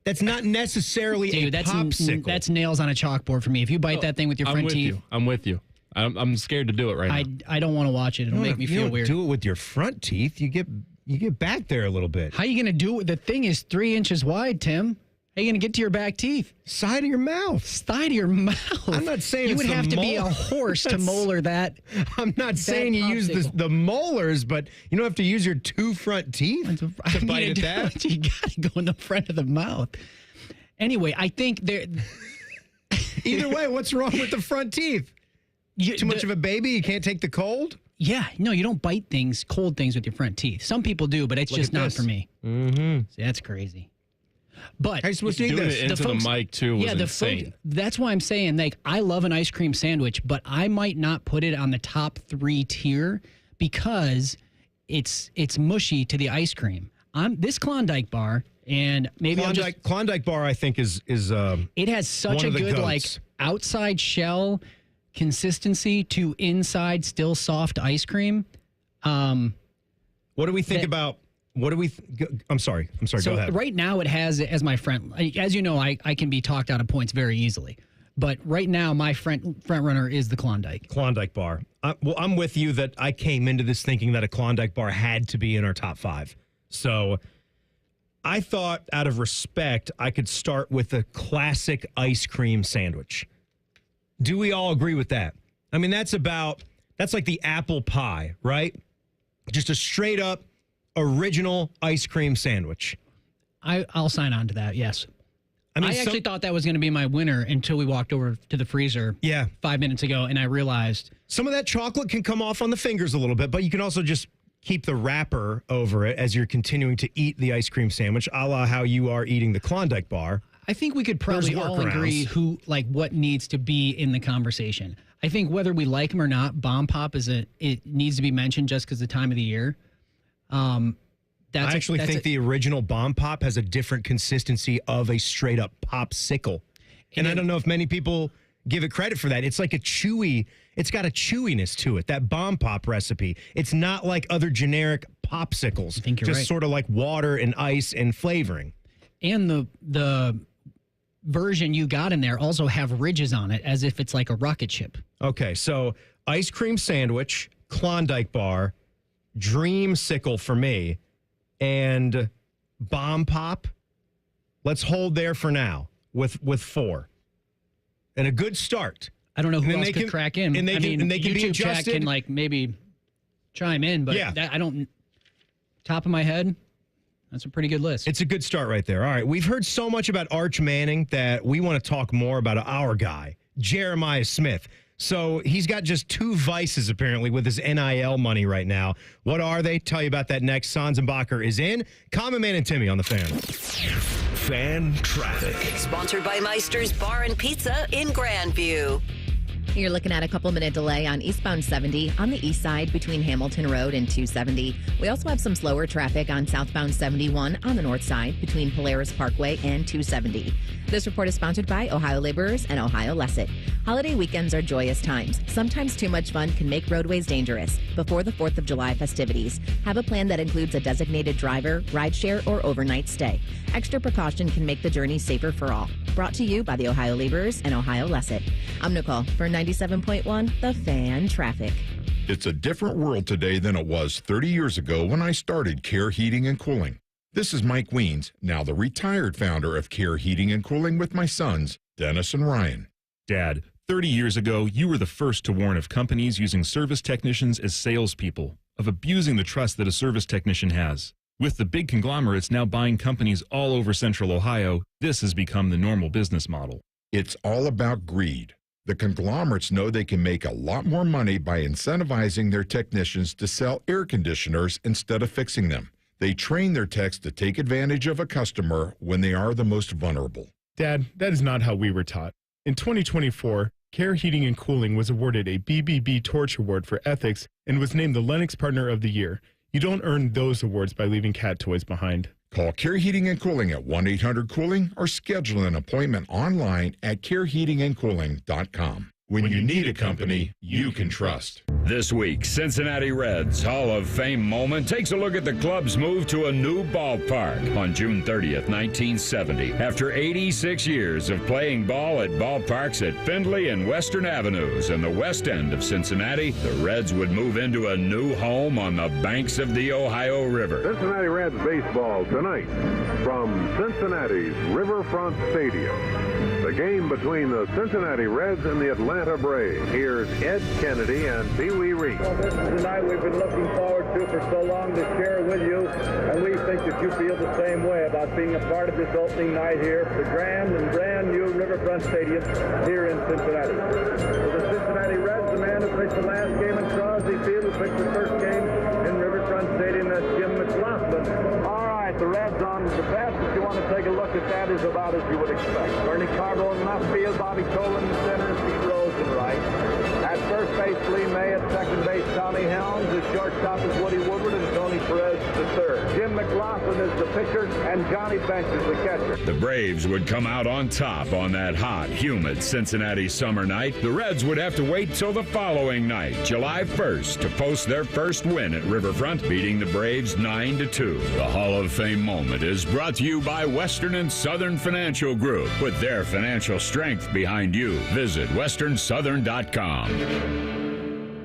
That's not necessarily a popsicle. That's nails on a chalkboard for me. If you bite that thing with your front teeth, I'm with you. I'm scared to do it right now. I don't want to watch it. It'll make me feel weird. Do it with your front teeth. You get back there a little bit. How are you going to do it? The thing is 3 inches wide, Tim. How are you going to get to your back teeth? Side of your mouth. Side of your mouth. I'm not saying you it's would the have to be a horse to molar that. I'm not saying you use the molars, but you don't have to use your 2 front teeth to bite at that. You got to go in the front of the mouth. Anyway, I think there. Either way, what's wrong with the front teeth? Too much of a baby? You can't take the cold? Yeah, no, you don't bite cold things with your front teeth. Some people do, but it's just not for me. Mm-hmm. See, that's crazy. But doing it into the mic too was insane. That's why I'm saying, like, I love an ice cream sandwich, but I might not put it on the top 3 tier because it's mushy to the ice cream. This Klondike bar, and maybe Klondike bar, I think is it has such a good like outside shell consistency to inside still soft ice cream. What do we think about? What do we? I'm sorry. So go ahead. Right now, it has as my friend. As you know, I can be talked out of points very easily. But right now, my front runner is the Klondike. Klondike bar. Well, I'm with you that I came into this thinking that a Klondike bar had to be in our top 5. So I thought, out of respect, I could start with a classic ice cream sandwich. Do we all agree with that? I mean, that's like the apple pie, right? Just a straight up original ice cream sandwich. I'll sign on to that, yes. I mean, I actually thought that was going to be my winner until we walked over to the freezer 5 minutes ago, and I realized some of that chocolate can come off on the fingers a little bit, but you can also just keep the wrapper over it as you're continuing to eat the ice cream sandwich, a la how you are eating the Klondike bar. I think we could probably all agree what needs to be in the conversation. I think whether we like them or not, Bomb Pop it needs to be mentioned just because the time of the year. I actually think the original Bomb Pop has a different consistency of a straight up popsicle. And I don't know if many people give it credit for that. It's like it's got a chewiness to it, that Bomb Pop recipe. It's not like other generic popsicles. I think you're just sort of like water and ice and flavoring. And the version you got in there also have ridges on it as if it's like a rocket ship. Okay, so ice cream sandwich, Klondike bar, Dreamsicle for me, and Bomb Pop. Let's hold there for now with 4. And a good start. I don't know who else could crack in. And they can be YouTube adjusted. Chat can maybe chime in, but I don't. Top of my head, that's a pretty good list. It's a good start right there. All right, we've heard so much about Arch Manning that we want to talk more about our guy, Jeremiah Smith. So he's got just 2 vices, apparently, with his NIL money right now. What are they? Tell you about that next. Sanzenbacher is in. Common Man and Timmy on the Fan. Fan Traffic. Sponsored by Meister's Bar and Pizza in Grandview. You're looking at a couple-minute delay on eastbound 70 on the east side between Hamilton Road and 270. We also have some slower traffic on southbound 71 on the north side between Polaris Parkway and 270. This report is sponsored by Ohio Laborers and Ohio Lesset. Holiday weekends are joyous times. Sometimes too much fun can make roadways dangerous. Before the 4th of July festivities, have a plan that includes a designated driver, rideshare, or overnight stay. Extra precaution can make the journey safer for all. Brought to you by the Ohio Laborers and Ohio Lesset. I'm Nicole for 97.1 The Fan Traffic. It's a different world today than it was 30 years ago when I started Care Heating and Cooling. This is Mike Weens, now the retired founder of Care Heating and Cooling with my sons, Dennis and Ryan. Dad, 30 years ago, you were the first to warn of companies using service technicians as salespeople, of abusing the trust that a service technician has. With the big conglomerates now buying companies all over Central Ohio, this has become the normal business model. It's all about greed. The conglomerates know they can make a lot more money by incentivizing their technicians to sell air conditioners instead of fixing them. They train their techs to take advantage of a customer when they are the most vulnerable. Dad, that is not how we were taught. In 2024, Care Heating and Cooling was awarded a BBB Torch Award for ethics and was named the Lennox Partner of the Year. You don't earn those awards by leaving cat toys behind. Call Care Heating and Cooling at 1-800-COOLING or schedule an appointment online at careheatingandcooling.com. When you need a company you can trust. This week, Cincinnati Reds Hall of Fame moment takes a look at the club's move to a new ballpark on June 30th, 1970. After 86 years of playing ball at ballparks at Findlay and Western Avenues in the west end of Cincinnati, the Reds would move into a new home on the banks of the Ohio River. Cincinnati Reds baseball tonight from Cincinnati's Riverfront Stadium. The game between the Cincinnati Reds and the Atlanta Braves. Here's Ed Kennedy and Pee Wee Reed. Well, this is the night we've been looking forward to for so long to share with you, and we think that you feel the same way about being a part of this opening night here at the grand and brand new Riverfront Stadium here in Cincinnati. For the Cincinnati Reds, the man who pitched the last game in Crosby Field, who pitched the first game in Riverfront Stadium, that's Jim McLaughlin. All right, the Reds on the best. If you want to take a look at that, is about as you would expect. Bernie Carbo in left field, Bobby Cole in the center, Pete Rose in right. At first base, Lee May. At second base, Tommy Helms. At shortstop is Woody Woodward and Tony Perez the third. Jim McLaughlin is the pitcher, and Johnny Bench is the catcher. The Braves would come out on top on that hot, humid Cincinnati summer night. The Reds would have to wait till the following night, July 1st, to post their first win at Riverfront, beating the Braves 9-2. The Hall of Fame moment is brought to you by Western and Southern Financial Group. Put their financial strength behind you. Visit westernsouthern.com.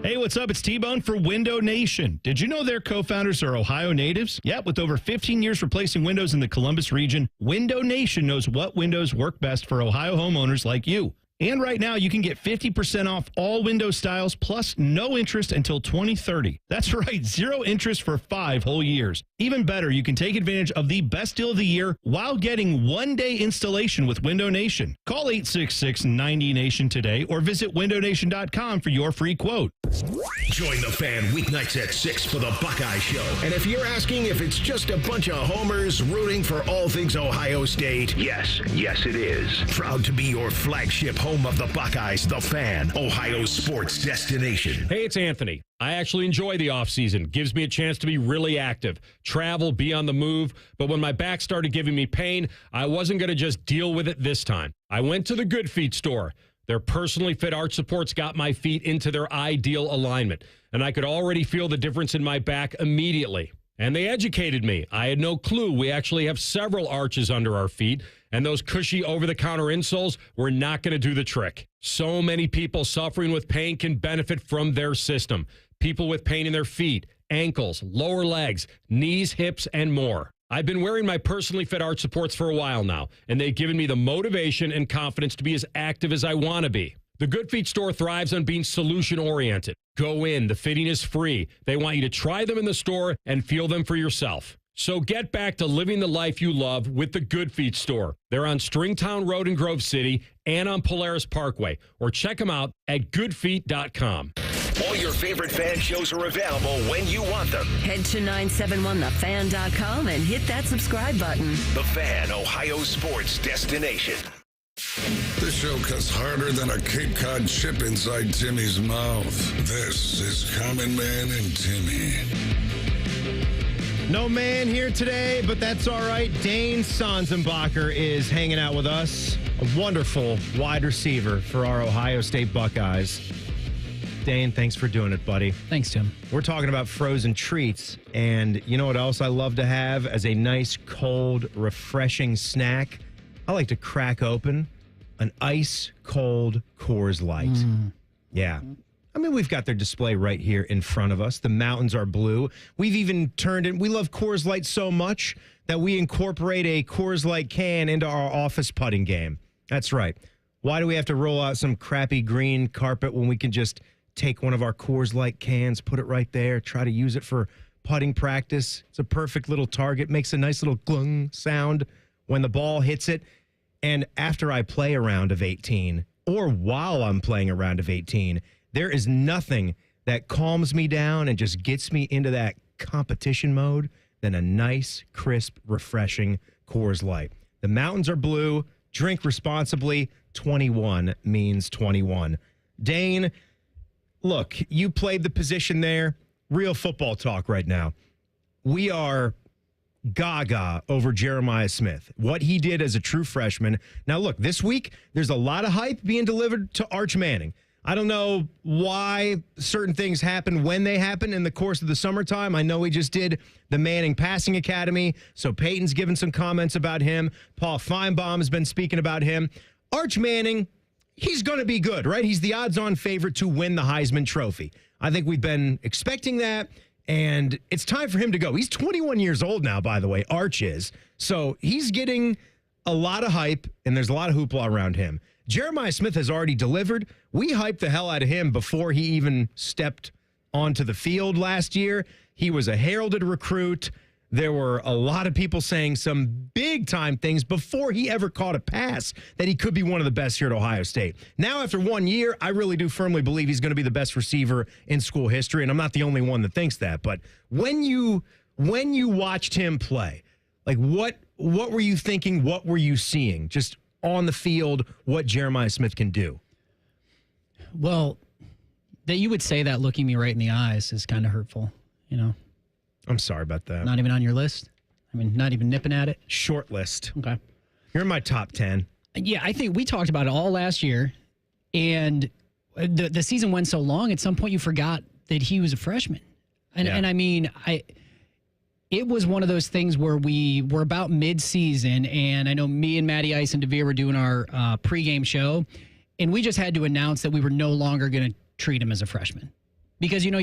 Hey, what's up? It's T-Bone for Window Nation. Did you know their co-founders are Ohio natives? Yeah, with over 15 years replacing windows in the Columbus region, Window Nation knows what windows work best for Ohio homeowners like you. And right now, you can get 50% off all window styles, plus no interest until 2030. That's right, 0 interest for 5 whole years. Even better, you can take advantage of the best deal of the year while getting one-day installation with Window Nation. Call 866-90-NATION today or visit windownation.com for your free quote. Join the Fan weeknights at 6 for the Buckeye Show. And if you're asking if it's just a bunch of homers rooting for all things Ohio State, yes it is. Proud to be your flagship home of the Buckeyes, the Fan, Ohio sports destination. Hey, it's Anthony. I actually enjoy the offseason. Gives me a chance to be really active, travel, be on the move. But when my back started giving me pain, I wasn't going to just deal with it this time. I went to the Good Feet store. Their personally fit arch supports got my feet into their ideal alignment, and I could already feel the difference in my back immediately. And they educated me. I had no clue we actually have several arches under our feet, and those cushy over-the-counter insoles were not going to do the trick. So many people suffering with pain can benefit from their system. People with pain in their feet, ankles, lower legs, knees, hips, and more. I've been wearing my personally fit arch supports for a while now, and they've given me the motivation and confidence to be as active as I want to be. The Good Feet store thrives on being solution-oriented. Go in. The fitting is free. They want you to try them in the store and feel them for yourself. So get back to living the life you love with the Good Feet store. They're on Stringtown Road in Grove City and on Polaris Parkway. Or check them out at goodfeet.com. All your favorite Fan shows are available when you want them. Head to 971thefan.com and hit that subscribe button. The Fan, Ohio sports destination. This show cuts harder than a Cape Cod chip inside Timmy's mouth. This is Common Man and Timmy. No man here today, but that's all right. Dane Sanzenbacher is hanging out with us, a wonderful wide receiver for our Ohio State Buckeyes. Dane, thanks for doing it, buddy. Thanks, Tim. We're talking about frozen treats, and you know what else I love to have as a nice, cold, refreshing snack? I like to crack open an ice-cold Coors Light. Yeah. I mean, we've got their display right here in front of us. The mountains are blue. We've even turned it. We love Coors Light so much that we incorporate a Coors Light can into our office putting game. That's right. Why do we have to roll out some crappy green carpet when we can just take one of our Coors Light cans, put it right there, try to use it for putting practice? It's a perfect little target. Makes a nice little glung sound when the ball hits it. And after I play a round of 18, or while I'm playing a round of 18, there is nothing that calms me down and just gets me into that competition mode than a nice, crisp, refreshing Coors Light. The mountains are blue. Drink responsibly. 21 means 21. Dane, look, you played the position there. Real football talk right now. We are gaga over Jeremiah Smith, what he did as a true freshman. Now, look, this week, there's a lot of hype being delivered to Arch Manning. I don't know why certain things happen when they happen in the course of the summertime. I know we just did the Manning Passing Academy, so Peyton's given some comments about him. Paul Feinbaum has been speaking about him. Arch Manning, he's going to be good, right? He's the odds-on favorite to win the Heisman Trophy. I think we've been expecting that, and it's time for him to go. He's 21 years old now, by the way, Arch is. So he's getting a lot of hype, and there's a lot of hoopla around him. Jeremiah Smith has already delivered. We hyped the hell out of him before he even stepped onto the field last year. He was a heralded recruit. There were a lot of people saying some big-time things before he ever caught a pass that he could be one of the best here at Ohio State. Now, after 1 year, I really do firmly believe he's going to be the best receiver in school history, and I'm not the only one that thinks that. But when you watched him play, like what were you thinking? What were you seeing? Just on the field, what Jeremiah Smith can do. Well, that you would say that looking me right in the eyes is kind of hurtful, you know. I'm sorry about that. Not even on your list? I mean, not even nipping at it? Short list. Okay. You're in my top 10. Yeah, I think we talked about it all last year, and the season went so long, at some point you forgot that he was a freshman. And I mean, it was one of those things where we were about mid-season, and I know me and Matty Ice and DeVere were doing our pregame show, and we just had to announce that we were no longer going to treat him as a freshman. Because, you know,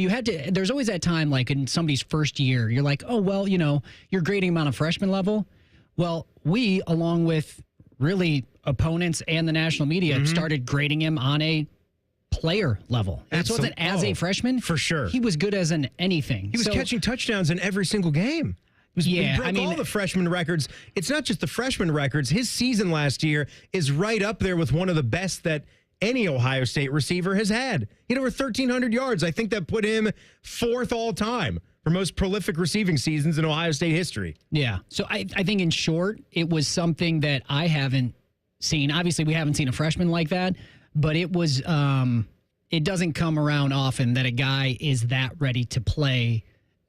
there's always that time, like in somebody's first year, you're like, oh, well, you know, you're grading him on a freshman level. Well, we, along with really opponents and the national media, started grading him on a player level. It wasn't as a freshman. For sure. He was good as an anything. He was catching touchdowns in every single game. He broke all the freshman records. It's not just the freshman records. His season last year is right up there with one of the best that any Ohio State receiver has had. He had over 1,300 yards. I think that put him fourth all time for most prolific receiving seasons in Ohio State history. Yeah. So I think in short, it was something that I haven't seen. Obviously, we haven't seen a freshman like that, but it was it doesn't come around often that a guy is that ready to play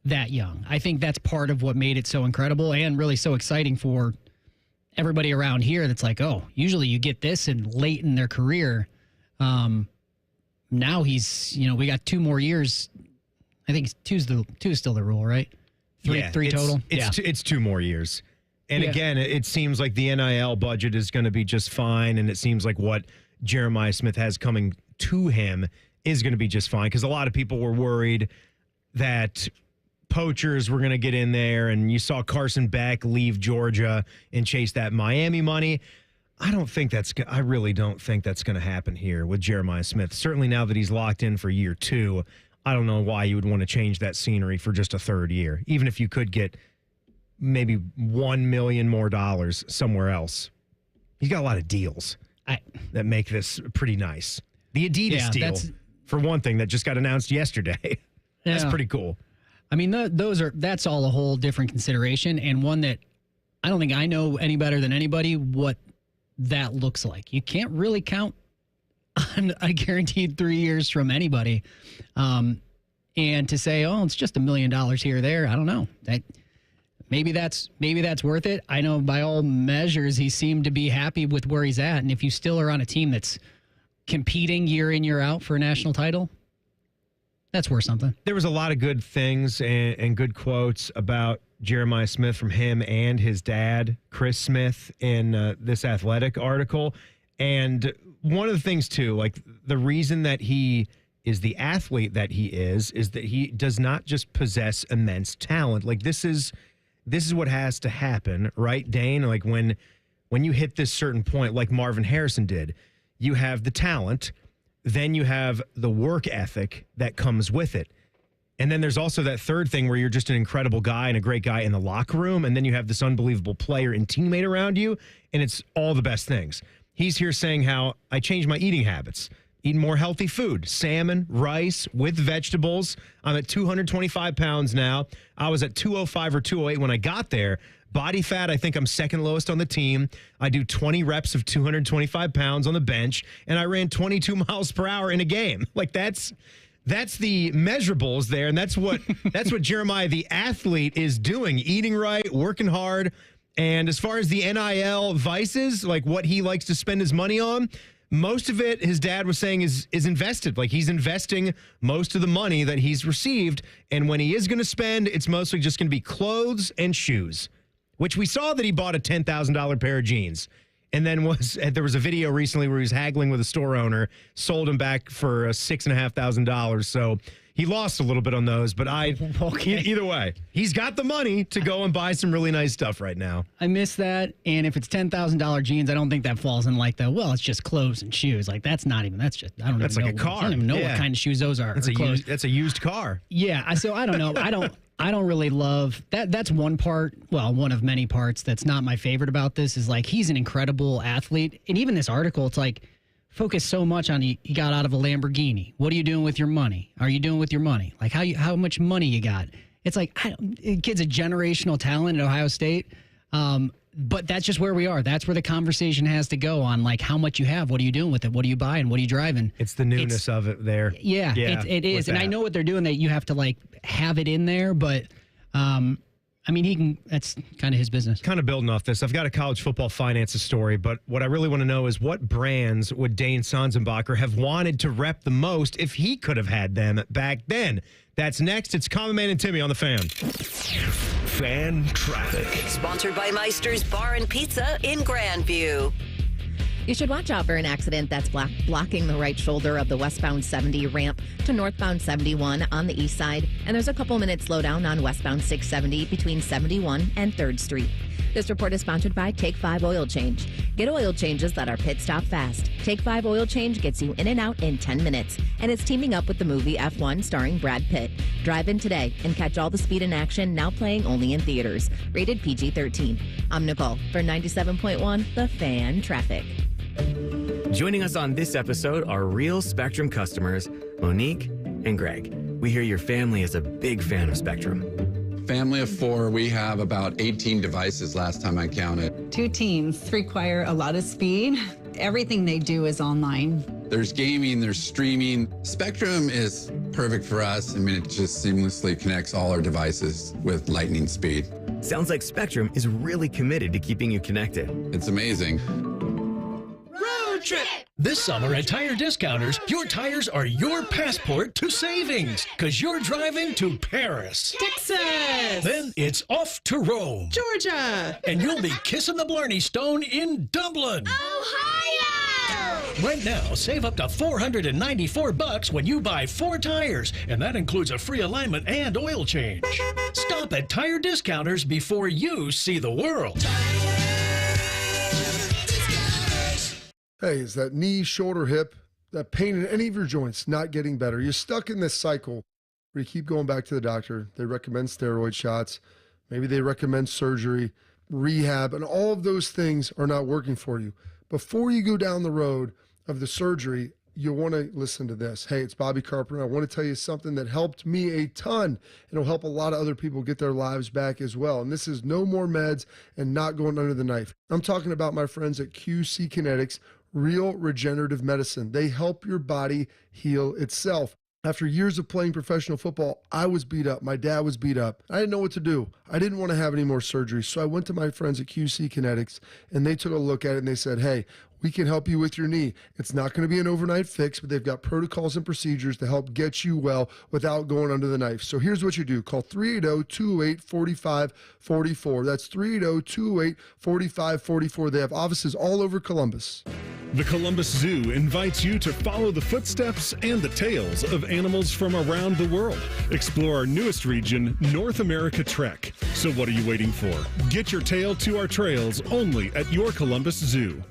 that young. I think that's part of what made it so incredible and really so exciting for everybody around here. That's like, oh, usually you get this in late in their career. Now he's, you know, we got 2 more years. I think two is still the rule, right? Three total. It's 2 more years. And again, it seems like the NIL budget is going to be just fine. And it seems like what Jeremiah Smith has coming to him is going to be just fine. Because a lot of people were worried that poachers were going to get in there. And you saw Carson Beck leave Georgia and chase that Miami money. I really don't think that's going to happen here with Jeremiah Smith. Certainly now that he's locked in for year 2, I don't know why you would want to change that scenery for just a third year, even if you could get maybe $1 million more somewhere else. He's got a lot of deals that make this pretty nice. The Adidas deal, for one thing, that just got announced yesterday. That's pretty cool. I mean, that's all a whole different consideration, and one that I don't think I know any better than anybody what that looks like. You can't really count on a guaranteed 3 years from anybody. And to say, oh, it's just $1 million here or there, I don't know. Maybe that's worth it. I know by all measures he seemed to be happy with where he's at. And if you still are on a team that's competing year in, year out for a national title, that's worth something. There was a lot of good things and good quotes about Jeremiah Smith from him and his dad, Chris Smith, in this Athletic article. And one of the things, too, like the reason that he is the athlete that he is that he does not just possess immense talent. Like this is what has to happen, right, Dane? Like when you hit this certain point, like Marvin Harrison did, you have the talent, then you have the work ethic that comes with it. And then there's also that third thing where you're just an incredible guy and a great guy in the locker room, and then you have this unbelievable player and teammate around you, and it's all the best things. He's here saying how I changed my eating habits, eating more healthy food, salmon, rice with vegetables. I'm at 225 pounds now. I was at 205 or 208 when I got there. Body fat, I think I'm second lowest on the team. I do 20 reps of 225 pounds on the bench, and I ran 22 miles per hour in a game. Like that's the measurables there, and that's what Jeremiah the athlete is doing, eating right, working hard. And as far as the NIL vices, like what he likes to spend his money on, most of it, his dad was saying, is invested. Like, he's investing most of the money that he's received. And when he is going to spend, it's mostly just going to be clothes and shoes, which we saw that he bought a $10,000 pair of jeans. And then there was a video recently where he was haggling with a store owner, sold him back for $6,500. So he lost a little bit on those, but either way, he's got the money to go and buy some really nice stuff right now. I miss that. And if it's $10,000 jeans, I don't think that falls in like it's just clothes and shoes. Like, that's like a car. I don't even know what kind of shoes those are. That's a used car. Yeah. So I don't know. I don't really love that. That's one part. Well, one of many parts that's not my favorite about this is like, he's an incredible athlete. And even this article, it's like, focus so much on he got out of a Lamborghini. What are you doing with your money? Are you doing with your money? Like, how much money you got? It's like, kid's a generational talent at Ohio State. But that's just where we are. That's where the conversation has to go on, like, how much you have. What are you doing with it? What are you buying? What are you driving? It's the newness of it there. Yeah, it is. And I know what they're doing, that you have to, like, have it in there. But, I mean, that's kind of his business. Kind of building off this, I've got a college football finances story, but what I really want to know is, what brands would Dane Sanzenbacher have wanted to rep the most if he could have had them back then? That's next. It's Common Man and Timmy on the Fan. Fan Traffic. Sponsored by Meister's Bar and Pizza in Grandview. You should watch out for an accident that's blocking the right shoulder of the westbound 70 ramp to northbound 71 on the east side. And there's a couple minutes slowdown on westbound 670 between 71 and 3rd Street. This report is sponsored by Take 5 Oil Change. Get oil changes that are pit stop fast. Take 5 Oil Change gets you in and out in 10 minutes. And it's teaming up with the movie F1 starring Brad Pitt. Drive in today and catch all the speed and action, now playing only in theaters. Rated PG-13. I'm Nicole for 97.1 The Fan Traffic. Joining us on this episode are real Spectrum customers, Monique and Greg. We hear your family is a big fan of Spectrum. Family of 4, we have about 18 devices last time I counted. 2 teams require a lot of speed. Everything they do is online. There's gaming, there's streaming. Spectrum is perfect for us. I mean, it just seamlessly connects all our devices with lightning speed. Sounds like Spectrum is really committed to keeping you connected. It's amazing. Road trip! This summer at Tire Discounters, your tires are your passport to savings, because you're driving to Paris, Texas, then it's off to Rome, Georgia, and you'll be kissing the Blarney Stone in Dublin, Ohio. Right now, save up to $494 when you buy 4 tires, and that includes a free alignment and oil change. Stop at Tire Discounters before you see the world. Hey, is that knee, shoulder, hip, that pain in any of your joints not getting better? You're stuck in this cycle where you keep going back to the doctor. They recommend steroid shots. Maybe they recommend surgery, rehab, and all of those things are not working for you. Before you go down the road of the surgery, you want to listen to this. Hey, it's Bobby Carpenter. I want to tell you something that helped me a ton, and it'll help a lot of other people get their lives back as well. And this is no more meds and not going under the knife. I'm talking about my friends at QC Kinetics, Real Regenerative Medicine. They help your body heal itself. After years of playing professional football, I was beat up. My dad was beat up. I didn't know what to do. I didn't want to have any more surgery. So I went to my friends at QC Kinetics, and they took a look at it, and they said, hey, we can help you with your knee. It's not going to be an overnight fix, but they've got protocols and procedures to help get you well without going under the knife. So here's what you do. Call 380-208-4544. That's 380-208-4544. They have offices all over Columbus. The Columbus Zoo invites you to follow the footsteps and the tails of animals from around the world. Explore our newest region, North America Trek. So what are you waiting for? Get your tail to our trails only at your Columbus Zoo.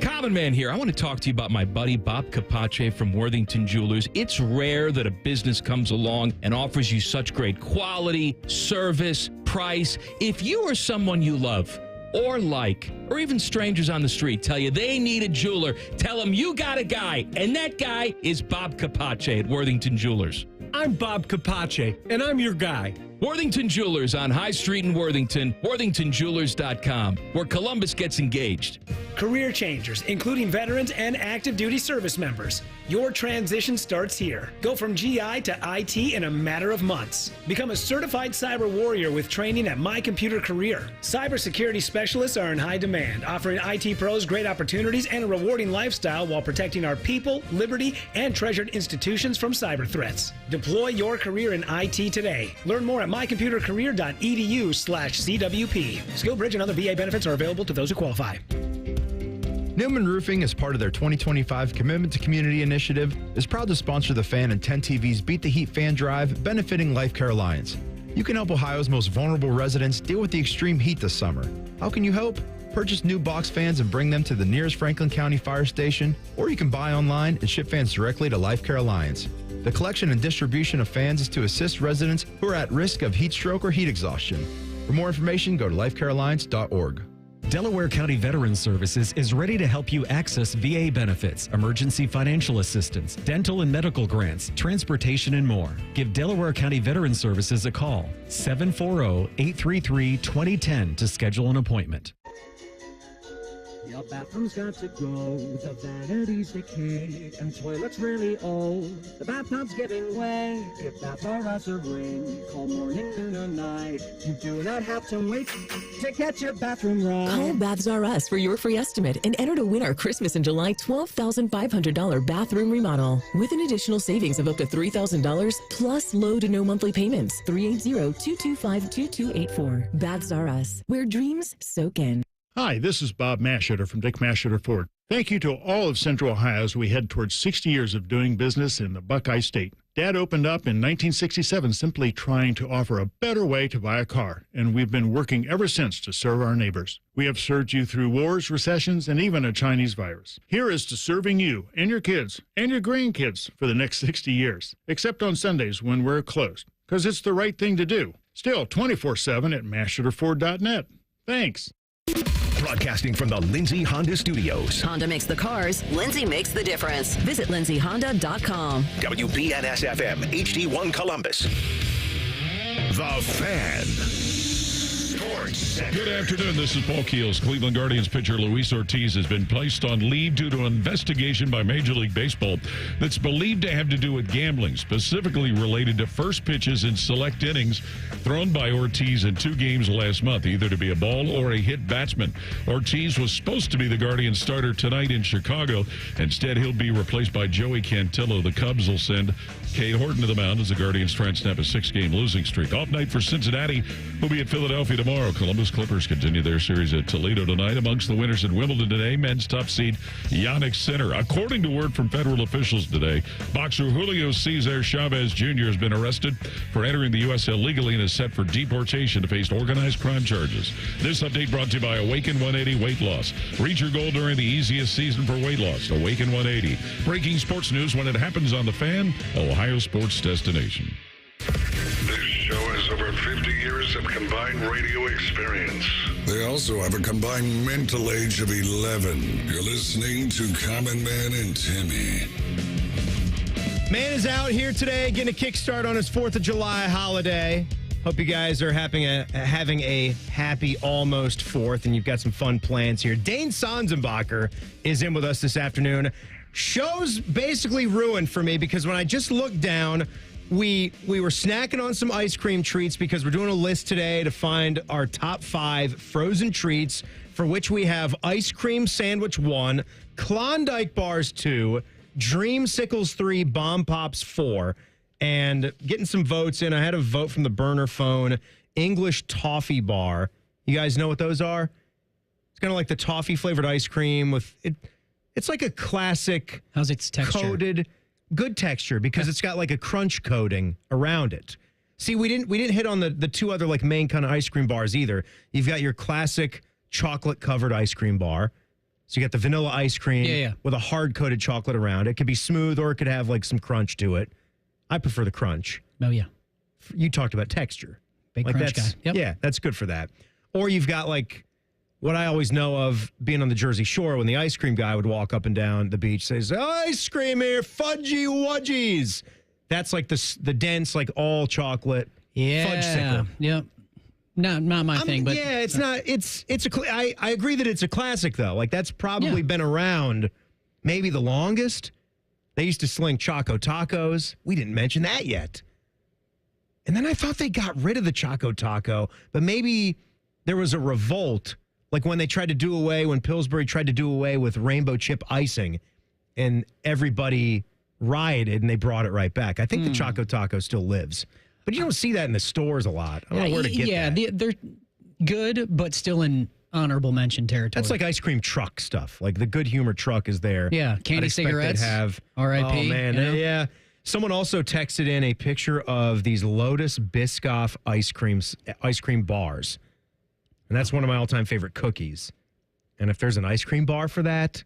Common Man here. I want to talk to you about my buddy Bob Capace from Worthington Jewelers. It's rare that a business comes along and offers you such great quality, service, price. If you or someone you love or like, or even strangers on the street tell you they need a jeweler, tell them you got a guy, and that guy is Bob Capace at Worthington Jewelers. I'm Bob Capace, and I'm your guy. Worthington Jewelers on High Street in Worthington, worthingtonjewelers.com, where Columbus gets engaged. Career changers, including veterans and active duty service members. Your transition starts here. Go from GI to IT in a matter of months. Become a certified cyber warrior with training at My Computer Career. Cybersecurity specialists are in high demand, offering IT pros great opportunities and a rewarding lifestyle while protecting our people, liberty, and treasured institutions from cyber threats. Deploy your career in IT today. Learn more at mycomputercareer.edu/CWP. SkillBridge and other VA benefits are available to those who qualify. Newman Roofing, as part of their 2025 Commitment to Community initiative, is proud to sponsor the Fan and 10 TV's Beat the Heat Fan Drive, benefiting Life Care Alliance. You can help Ohio's most vulnerable residents deal with the extreme heat this summer. How can you help? Purchase new box fans and bring them to the nearest Franklin County Fire Station, or you can buy online and ship fans directly to Life Care Alliance. The collection and distribution of fans is to assist residents who are at risk of heat stroke or heat exhaustion. For more information, go to lifecarealliance.org. Delaware County Veterans Services is ready to help you access VA benefits, emergency financial assistance, dental and medical grants, transportation, and more. Give Delaware County Veterans Services a call, 740-833-2010 to schedule an appointment. Your bathroom's got to go, the vanity's decayed, and toilet's really old. The bathtub's giving way, give Baths R Us a ring. Call morning, noon, or night. You do not have to wait to get your bathroom right. Call Baths R Us for your free estimate and enter to win our Christmas in July $12,500 bathroom remodel with an additional savings of up to $3,000 plus low to no monthly payments. 380-225-2284. Baths R Us, where dreams soak in. Hi, this is Bob Mashetter from Dick Mashetter Ford. Thank you to all of Central Ohio as we head towards 60 years of doing business in the Buckeye State. Dad opened up in 1967 simply trying to offer a better way to buy a car, and we've been working ever since to serve our neighbors. We have served you through wars, recessions, and even a Chinese virus. Here is to serving you and your kids and your grandkids for the next 60 years, except on Sundays when we're closed, because it's the right thing to do. Still 24/7 at mashetterford.net. Thanks. Broadcasting from the Lindsay Honda Studios. Honda makes the cars. Lindsay makes the difference. Visit lindsayhonda.com. WBNS-FM, HD1 Columbus. The Fan. Sports Center. Good afternoon. This is Paul Keels. Cleveland Guardians pitcher Luis Ortiz has been placed on leave due to an investigation by Major League Baseball that's believed to have to do with gambling, specifically related to first pitches in select innings thrown by Ortiz in 2 games last month, either to be a ball or a hit batsman. Ortiz was supposed to be the Guardians starter tonight in Chicago. Instead, he'll be replaced by Joey Cantillo. The Cubs will send Cade Horton to the mound as the Guardians try and snap a 6-game losing streak. Off night for Cincinnati, who'll be at Philadelphia tomorrow. Columbus Clippers continue their series at Toledo tonight. Amongst the winners at Wimbledon today, men's top seed Jannik Sinner. According to word from federal officials today, boxer Julio Cesar Chavez Jr. has been arrested for entering the U.S. illegally and is set for deportation to face organized crime charges. This update brought to you by Awaken 180 Weight Loss. Reach your goal during the easiest season for weight loss. Awaken 180. Breaking sports news when it happens on The Fan, Ohio sports destination. This show has over 50 years of combined radio experience. They also have a combined mental age of 11. You're listening to Common Man and Timmy. Man is out here today getting a kickstart on his 4th of July holiday. Hope you guys are having a happy almost 4th and you've got some fun plans here. Dane Sanzenbacher is in with us this afternoon. Show's basically ruined for me because when I just looked down, we were snacking on some ice cream treats because we're doing a list today to find our top 5 frozen treats, for which we have ice cream sandwich 1, Klondike bars 2, Dreamsicles 3, Bomb Pops 4, and getting some votes in. I had a vote from the burner phone, English toffee bar. You guys know what those are? It's kind of like the toffee flavored ice cream with it. It's like a classic. How's its texture? Coated. Good texture because it's got like a crunch coating around it. See, we didn't hit on the 2 other like main kind of ice cream bars either. You've got your classic chocolate covered ice cream bar. So you got the vanilla ice cream with a hard coated chocolate around it. It could be smooth or it could have like some crunch to it. I prefer the crunch. Oh yeah. You talked about texture. Big like crunch guy. Yep. Yeah, that's good for that. Or you've got like what I always know of being on the Jersey Shore when the ice cream guy would walk up and down the beach, says, ice cream here, fudgy wudgies. That's like the dense, like all chocolate Fudgesicle. Yep. Not my thing, but yeah, it's not. I agree that it's a classic though. Like that's probably been around maybe the longest. They used to sling Choco Tacos. We didn't mention that yet. And then I thought they got rid of the Choco Taco, but maybe there was a revolt, like when Pillsbury tried to do away with rainbow chip icing, and everybody rioted and they brought it right back. I think the Choco Taco still lives. But you don't see that in the stores a lot. I don't know where to get that. Yeah, they're good, but still in honorable mention territory. That's like ice cream truck stuff. Like the Good Humor truck is there. Yeah, candy cigarettes. Have R.I.P. Oh man, you know? yeah. Someone also texted in a picture of these Lotus Biscoff ice cream bars, and that's one of my all-time favorite cookies. And if there's an ice cream bar for that,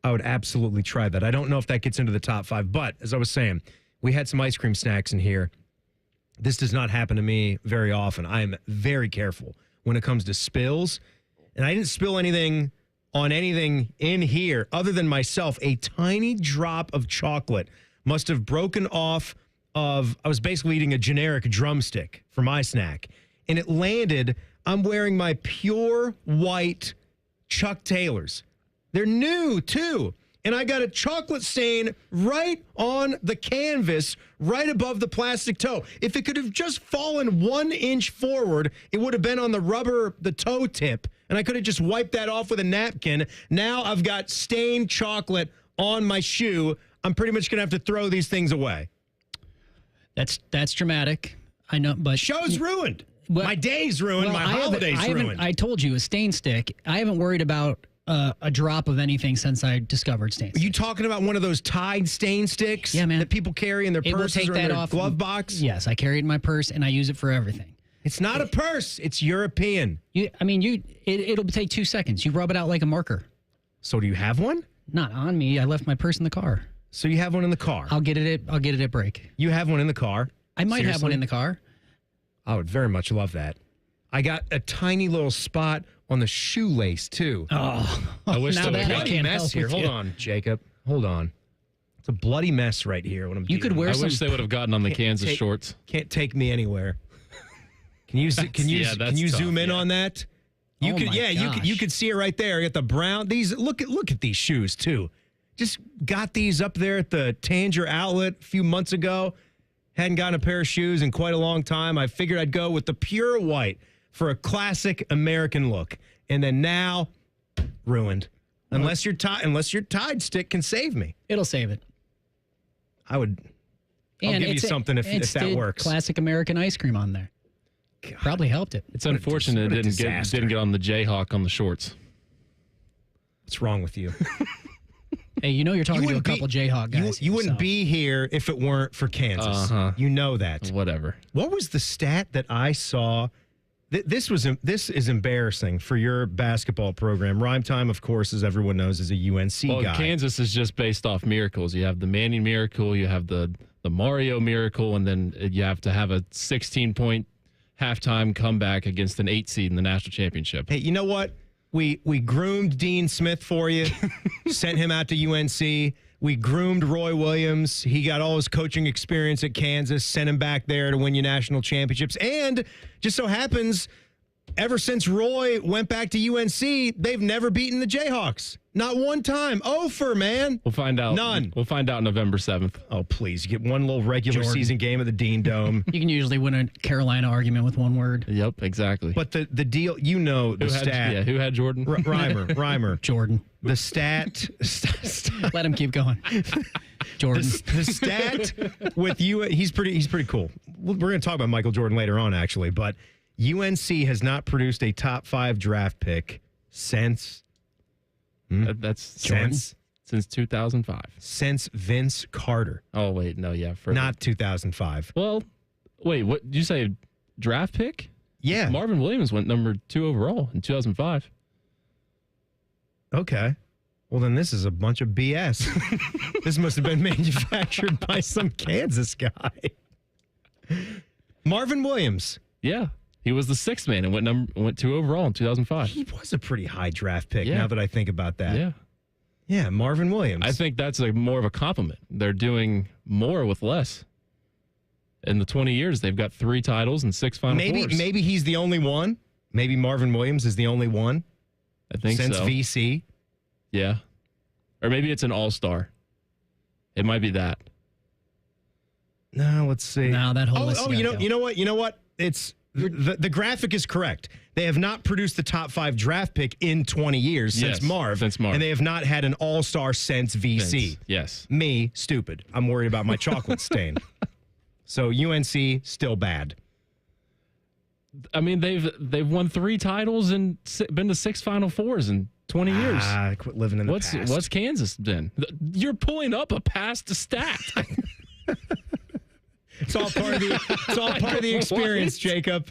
I would absolutely try that. I don't know if that gets into the top 5, but as I was saying, we had some ice cream snacks in here. This does not happen to me very often. I am very careful when it comes to spills. And I didn't spill anything on anything in here other than myself. A tiny drop of chocolate must have broken off I was basically eating a generic drumstick for my snack. And it landed, I'm wearing my pure white Chuck Taylors. They're new too. And I got a chocolate stain right on the canvas, right above the plastic toe. If it could have just fallen 1 inch forward, it would have been on the toe tip, and I could have just wiped that off with a napkin. Now I've got stained chocolate on my shoe. I'm pretty much going to have to throw these things away. That's dramatic. I know, but show's ruined. My day's ruined. My holiday's ruined. I told you, a stain stick. I haven't worried about a drop of anything since I discovered stain sticks. Are you talking about one of those Tide stain sticks? Yeah, man. That people carry in their purses or in their glove box? Yes, I carry it in my purse, and I use it for everything. It's not a purse. It's European. It'll take 2 seconds. You rub it out like a marker. So do you have one? Not on me. I left my purse in the car. So you have one in the car? I'll get it at break. You have one in the car? I might have one in the car. I would very much love that. I got a tiny little spot on the shoelace, too. Oh, I wish now there was that a I bloody can't mess help here. with Hold you. on, Jacob. Hold on. It's a bloody mess right here. When I'm You could wear I some. wish they would have gotten on the Kansas shorts. Can't take me anywhere. Can you zoom in on that? You could, you could see it right there. You got the brown. These look at these shoes too. Just got these up there at the Tanger outlet a few months ago. Hadn't gotten a pair of shoes in quite a long time. I figured I'd go with the pure white for a classic American look. And then now, ruined. Unless your Tide stick can save me. It'll save it. I'll give you something if that works. Classic American ice cream on there. God, probably helped it. It's unfortunate it didn't get on the Jayhawk on the shorts. What's wrong with you? Hey, you're talking to a couple Jayhawk guys. You wouldn't be here if it weren't for Kansas. You know that. Whatever. What was the stat that I saw? This is embarrassing for your basketball program. Rhymetime, of course, as everyone knows, is a UNC guy. Kansas is just based off miracles. You have the Manning miracle, you have the Mario miracle, and then you have to have a 16-point halftime comeback against an 8 seed in the national championship. Hey, you know what? We groomed Dean Smith for you, sent him out to UNC. We groomed Roy Williams. He got all his coaching experience at Kansas, sent him back there to win you national championships. And just so happens, ever since Roy went back to UNC, they've never beaten the Jayhawks. Not one time. Ofer, man. We'll find out. None. We'll find out November 7th. Oh, please. You get one little regular season game at the Dean Dome. You can usually win a Carolina argument with one word. Yep, exactly. But the deal, the stat. Who had Jordan? Rhymer. Jordan. The stat. Let him keep going. Jordan. The stat with you, he's pretty cool. We're going to talk about Michael Jordan later on, actually. But UNC has not produced a top 5 draft pick since... That's since 2005. Since Vince Carter. Oh, wait. No, yeah. Not 2005. Well, wait. What did you say? Draft pick? Yeah. Marvin Williams went number 2 overall in 2005. Okay. Well, then this is a bunch of BS. This must have been manufactured by some Kansas guy. Marvin Williams. Yeah. He was the 6th man and went 2 overall in 2005. He was a pretty high draft pick now that I think about that. Yeah. Yeah, Marvin Williams. I think that's more of a compliment. They're doing more with less. In the 20 years, they've got 3 titles and 6 Final Fours. Maybe he's the only one. Maybe Marvin Williams is the only one. I think since so. VC. Yeah. Or maybe it's an all-star. It might be that. No, let's see. No, that whole list. You know what? It's the graphic is correct. They have not produced the top 5 draft pick in 20 years since Marv. And they have not had an all-star since VC. Yes. Me, stupid. I'm worried about my chocolate stain. So UNC, still bad. I mean, they've won 3 titles and been to 6 Final Fours in 20 years. Quit living in the past. What's Kansas been? You're pulling up a past stat. It's all part of the experience, Jacob.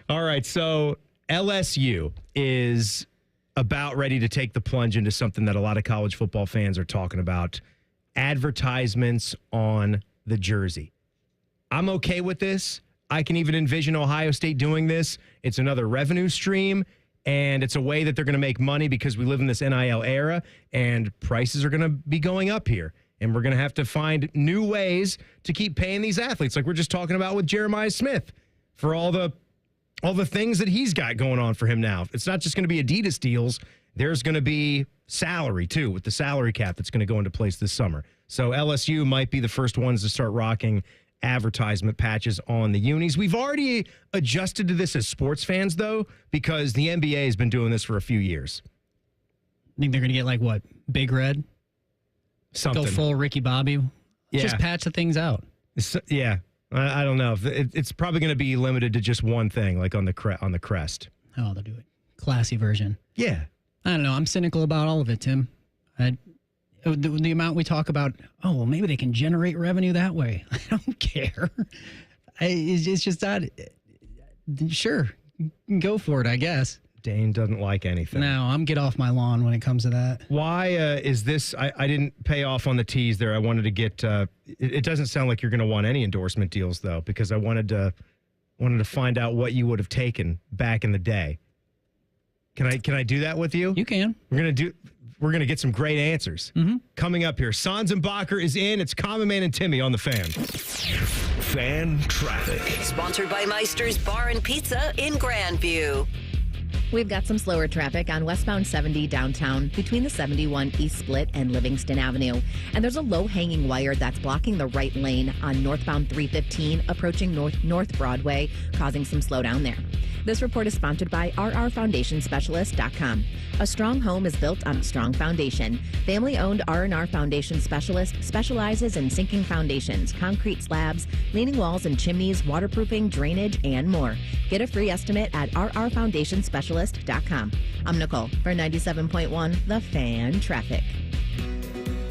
All right, so LSU is about ready to take the plunge into something that a lot of college football fans are talking about: advertisements on the jersey. I'm okay with this. I can even envision Ohio State doing this. It's another revenue stream, and it's a way that they're going to make money because we live in this NIL era, and prices are going to be going up here. And we're going to have to find new ways to keep paying these athletes, like we're just talking about with Jeremiah Smith, for all the things that he's got going on for him now. It's not just going to be Adidas deals. There's going to be salary, too, with the salary cap that's going to go into place this summer. So LSU might be the first ones to start rocking advertisement patches on the unis. We've already adjusted to this as sports fans, though, because the NBA has been doing this for a few years. I think they're going to get, like, what, Big Red? Something. Go full Ricky Bobby. Just patch the things out. Yeah. I don't know. It's probably going to be limited to just one thing, like on the crest. Oh, they'll do it. Classy version. Yeah. I don't know. I'm cynical about all of it, Tim. The amount we talk about, oh, well, maybe they can generate revenue that way. I don't care. It's just not. Sure. Go for it, I guess. Dane doesn't like anything. No, I'm get off my lawn when it comes to that. Why is this? I didn't pay off on the tease there. I wanted to get. It doesn't sound like you're going to want any endorsement deals though, because I wanted to find out what you would have taken back in the day. Can I do that with you? You can. We're gonna get some great answers coming up here. Sanzenbacher is in. It's Common Man and Timmy on the Fan. Fan Traffic. Sponsored by Meister's Bar and Pizza in Grandview. We've got some slower traffic on westbound 70 downtown between the 71 East Split and Livingston Avenue. And there's a low-hanging wire that's blocking the right lane on northbound 315 approaching North Broadway, causing some slowdown there. This report is sponsored by rrfoundationspecialist.com. A strong home is built on a strong foundation. Family-owned R&R Foundation Specialist specializes in sinking foundations, concrete slabs, leaning walls and chimneys, waterproofing, drainage, and more. Get a free estimate at rrfoundationspecialist.com. I'm Nicole for 97.1 The Fan Traffic.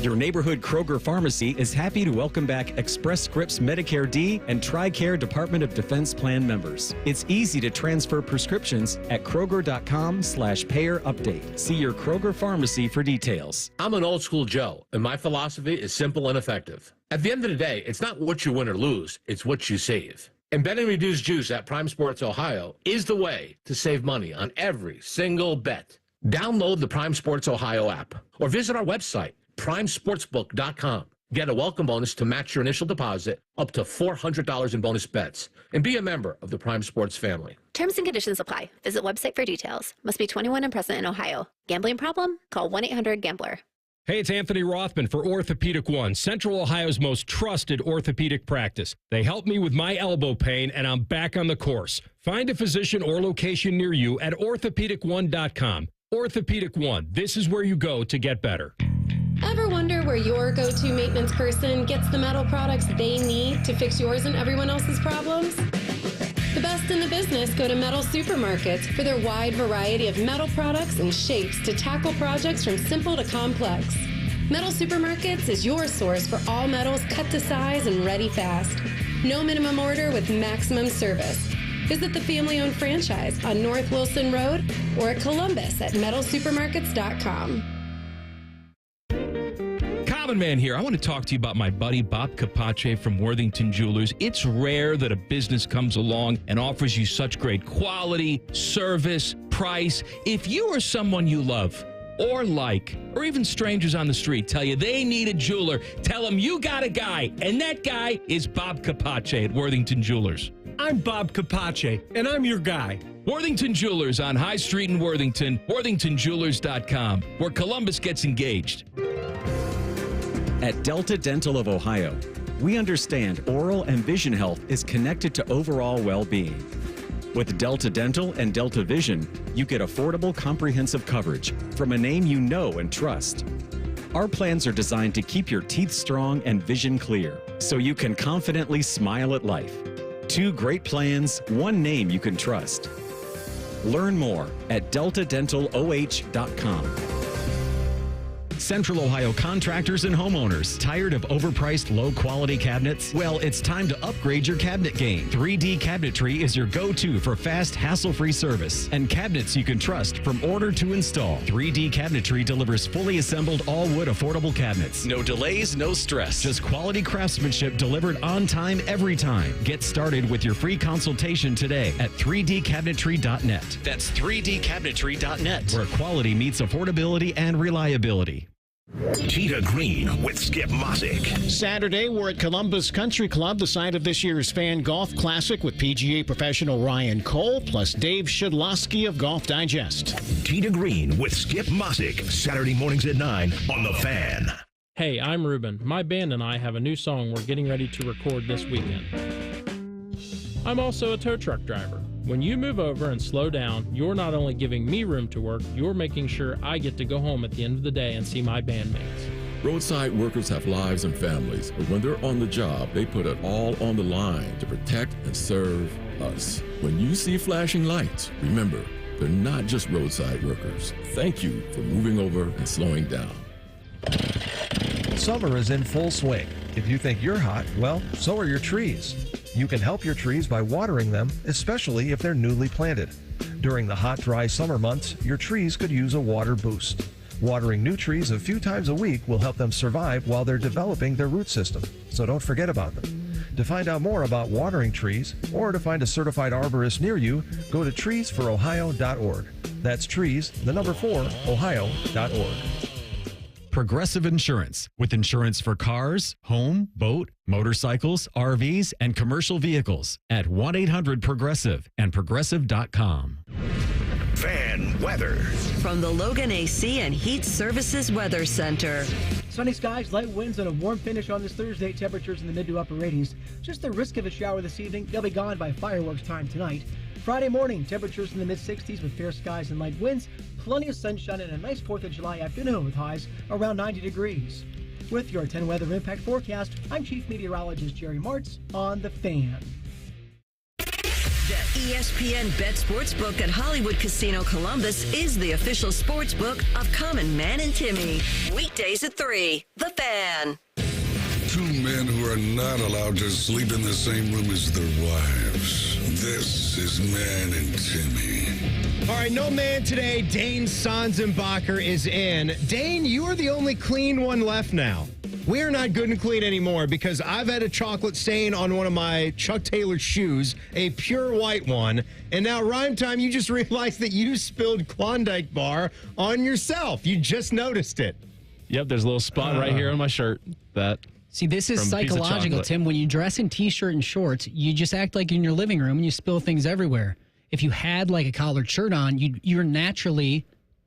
Your neighborhood Kroger Pharmacy is happy to welcome back Express Scripts Medicare D and TRICARE Department of Defense Plan members. It's easy to transfer prescriptions at Kroger.com/payer update. See your Kroger Pharmacy for details. I'm an old school Joe, and my philosophy is simple and effective. At the end of the day, it's not what you win or lose, it's what you save. And Bet and Reduce Juice at Prime Sports Ohio is the way to save money on every single bet. Download the Prime Sports Ohio app or visit our website, primesportsbook.com. Get a welcome bonus to match your initial deposit up to $400 in bonus bets. And be a member of the Prime Sports family. Terms and conditions apply. Visit website for details. Must be 21 and present in Ohio. Gambling problem? Call 1-800-GAMBLER. Hey, it's Anthony Rothman for Orthopedic One, Central Ohio's most trusted orthopedic practice. They helped me with my elbow pain, and I'm back on the course. Find a physician or location near you at orthopedic1.com. Orthopedic One, this is where you go to get better. Ever wonder where your go-to maintenance person gets the metal products they need to fix yours and everyone else's problems? The best in the business go to Metal Supermarkets for their wide variety of metal products and shapes to tackle projects from simple to complex. Metal Supermarkets is your source for all metals cut to size and ready fast. No minimum order with maximum service. Visit the family-owned franchise on North Wilson Road or at Columbus at metalsupermarkets.com. Common Man here. I want to talk to you about my buddy Bob Capace from Worthington Jewelers. It's rare that a business comes along and offers you such great quality, service, price. If you or someone you love or like, or even strangers on the street tell you they need a jeweler, tell them you got a guy, and that guy is Bob Capace at Worthington Jewelers. I'm Bob Capace, and I'm your guy. Worthington Jewelers on High Street in Worthington, worthingtonjewelers.com, where Columbus gets engaged. At Delta Dental of Ohio, we understand oral and vision health is connected to overall well-being. With Delta Dental and Delta Vision, you get affordable, comprehensive coverage from a name you know and trust. Our plans are designed to keep your teeth strong and vision clear, so you can confidently smile at life. 2 great plans, 1 name you can trust. Learn more at deltadentaloh.com. Central Ohio contractors and homeowners. Tired of overpriced, low-quality cabinets? Well, it's time to upgrade your cabinet game. 3D Cabinetry is your go-to for fast, hassle-free service and cabinets you can trust from order to install. 3D Cabinetry delivers fully assembled all-wood affordable cabinets. No delays, no stress. Just quality craftsmanship delivered on time every time. Get started with your free consultation today at 3dcabinetry.net. That's 3dcabinetry.net, where quality meets affordability and reliability. Tee to Green with Skip Mosick. Saturday, we're at Columbus Country Club, the site of this year's Fan Golf Classic, with PGA professional Ryan Cole, plus Dave Shedlowski of Golf Digest. Tee to Green with Skip Mosick, Saturday mornings at 9 on The Fan. Hey, I'm Ruben. My band and I have a new song we're getting ready to record this weekend. I'm also a tow truck driver. When you move over and slow down, you're not only giving me room to work, you're making sure I get to go home at the end of the day and see my bandmates. Roadside workers have lives and families, but when they're on the job, they put it all on the line to protect and serve us. When you see flashing lights, remember, they're not just roadside workers. Thank you for moving over and slowing down. Summer is in full swing. If you think you're hot, well, so are your trees. You can help your trees by watering them, especially if they're newly planted. During the hot, dry summer months, your trees could use a water boost. Watering new trees a few times a week will help them survive while they're developing their root system, so don't forget about them. To find out more about watering trees or to find a certified arborist near you, go to treesforohio.org. That's trees, the number 4, ohio.org. Progressive Insurance, with insurance for cars, home, boat, motorcycles, RVs, and commercial vehicles at 1-800-PROGRESSIVE and progressive.com. Fan weather. From the Logan AC and Heat Services Weather Center. Sunny skies, light winds, and a warm finish on this Thursday. Temperatures in the mid to upper 80s. Just the risk of a shower this evening. They'll be gone by fireworks time tonight. Friday morning, temperatures in the mid-60s with fair skies and light winds. Plenty of sunshine and a nice 4th of July afternoon with highs around 90 degrees. With your 10 weather impact forecast, I'm Chief Meteorologist Jerry Martz on The Fan. The ESPN Bet Sportsbook at Hollywood Casino Columbus is the official sportsbook of Common Man and Timmy. Weekdays at 3. The Fan. 2 men who are not allowed to sleep in the same room as their wives. This is Man and Timmy. All right, no man today. Dane Sanzenbacher is in. Dane, you are the only clean one left now. We are not good and clean anymore because I've had a chocolate stain on one of my Chuck Taylor shoes, a pure white one. And now, Rhymetime, you just realized that you spilled Klondike bar on yourself. You just noticed it. Yep, there's a little spot right here on my shirt. See, this is psychological, Tim. When you dress in T-shirt and shorts, you just act like you're in your living room and you spill things everywhere. If you had like a collared shirt on, you're naturally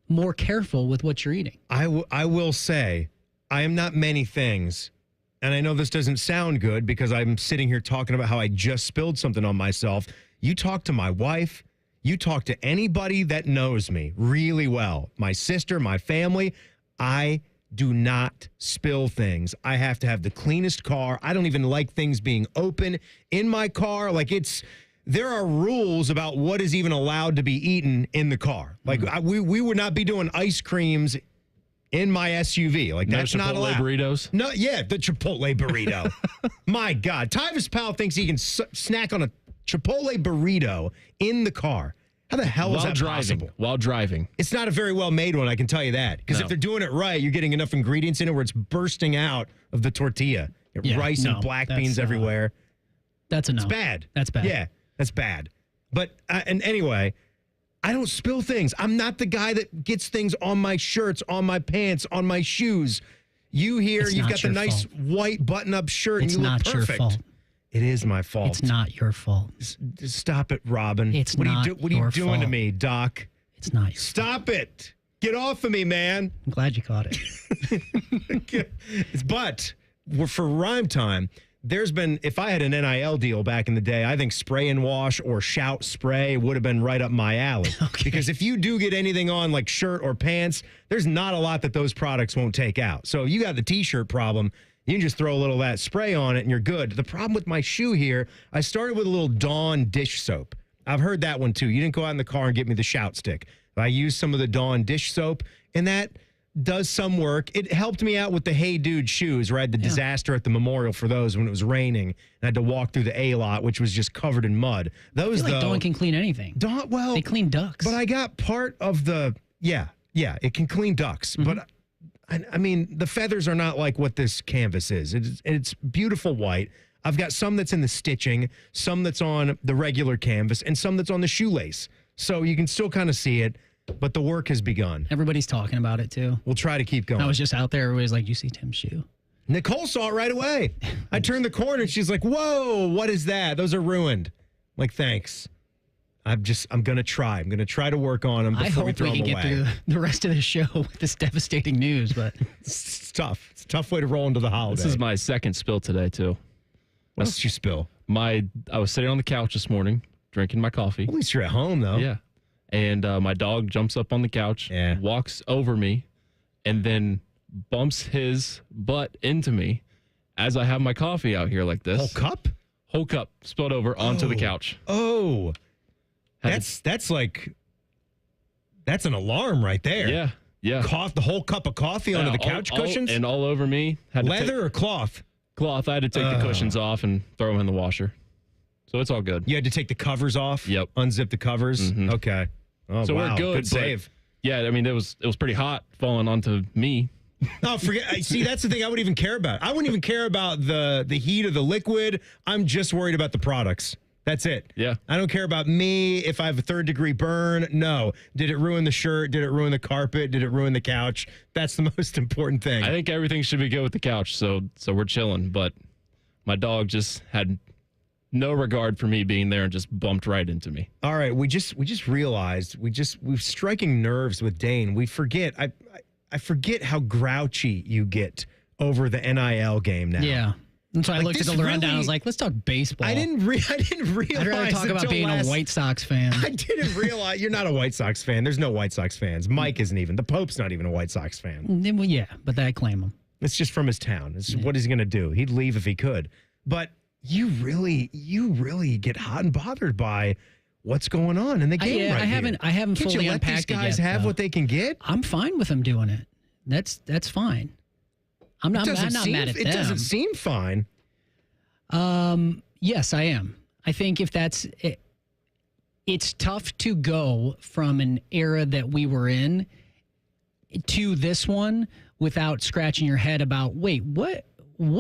more careful with what you're eating. I will say, I am not many things, and I know this doesn't sound good because I'm sitting here talking about how I just spilled something on myself. You talk to my wife, you talk to anybody that knows me really well, my sister, my family, I do not spill things. I have to have the cleanest car. I don't even like things being open in my car. There are rules about what is even allowed to be eaten in the car. We would not be doing ice creams in my SUV. That's not allowed. Burritos? No, yeah, the Chipotle burrito. My God. Tyvis Powell thinks he can snack on a Chipotle burrito in the car. How the hell is that possible? While driving. It's not a very well-made one, I can tell you that. Because if they're doing it right, you're getting enough ingredients in it where it's bursting out of the tortilla. Rice and black beans everywhere. That's a no. It's bad. That's bad. Yeah, that's bad. But, and anyway, I don't spill things. I'm not the guy that gets things on my shirts, on my pants, on my shoes. You here, you've got the nice white button-up shirt, and you look perfect. It's not your fault. It is my fault. It's not your fault. Stop it, Robin. It's what not What are you doing to me, Doc? It's not your Stop it. Get off of me, man. I'm glad you caught it. But for Rhymetime, there's been, if I had an NIL deal back in the day, I think spray and wash or shout spray would have been right up my alley. Because if you do get anything on like shirt or pants, there's not a lot that those products won't take out. So you got the t-shirt problem. You can just throw a little of that spray on it and you're good. The problem with my shoe here, I started with a little Dawn dish soap. I've heard that one too. You didn't go out in the car and get me the shout stick. I used some of the Dawn dish soap, and that does some work. It helped me out with the Hey Dude shoes, right? The disaster at the memorial for those when it was raining. And I had to walk through the A-lot, which was just covered in mud. Those, I feel like Dawn can clean anything. Dawn, well, they clean ducks. But I got part of the, yeah, it can clean ducks. But I mean, the feathers are not like what this canvas is. It's beautiful white. I've got some that's in the stitching, some that's on the regular canvas, and some that's on the shoelace. So you can still kind of see it, but the work has begun. Everybody's talking about it, too. We'll try to keep going. I was just out there. Everybody's like, you see Tim's shoe? Nicole saw it right away. I turned the corner, and she's like, whoa, what is that? Those are ruined. I'm like, thanks. I'm going to try. I'm going to try to work on them before we throw them away. I hope we can get through the rest of the show with this devastating news, but it's tough. It's a tough way to roll into the holiday. This is my second spill today, too. What else did you spill? I was sitting on the couch this morning, drinking my coffee. At least you're at home, though. Yeah. And my dog jumps up on the couch, walks over me, and then bumps his butt into me as I have my coffee out here like this. Whole cup? Whole cup spilled over onto the couch. Oh. That's an alarm right there. Yeah. Yeah. The whole cup of coffee onto the couch cushions? And all over me. Leather or cloth? Cloth. I had to take the cushions off and throw them in the washer. So it's all good. You had to take the covers off? Yep. Unzip the covers? Mm-hmm. Okay. Oh, so wow. we're good. Good save. Yeah, I mean, it was pretty hot falling onto me. Oh, forget. See, that's the thing I wouldn't even care about. I wouldn't even care about the heat of the liquid. I'm just worried about the products. That's it. Yeah. I don't care about me if I have a third-degree burn. No. Did it ruin the shirt? Did it ruin the carpet? Did it ruin the couch? That's the most important thing. I think everything should be good with the couch, so we're chilling. But my dog just had no regard for me being there and just bumped right into me. All right, we just realized we're striking nerves with Dane. We forget. I forget how grouchy you get over the NIL game now. Yeah. And so I looked at the rundown. I was like, let's talk baseball. I didn't realize. I'd rather talk about being a White Sox fan. I didn't realize. You're not a White Sox fan. There's no White Sox fans. Mike isn't even. The Pope's not even a White Sox fan. Well, yeah, but I claim him. It's just from his town. What is he going to do? He'd leave if he could. But you really get hot and bothered by what's going on in the game right here. I haven't Can't fully you let unpacked these guys it yet, have though. what they can get? I'm fine with them doing it. That's fine. I'm not mad at them. It doesn't seem fine. Yes, I am. I think if that's it, it's tough to go from an era that we were in to this one without scratching your head about, wait, what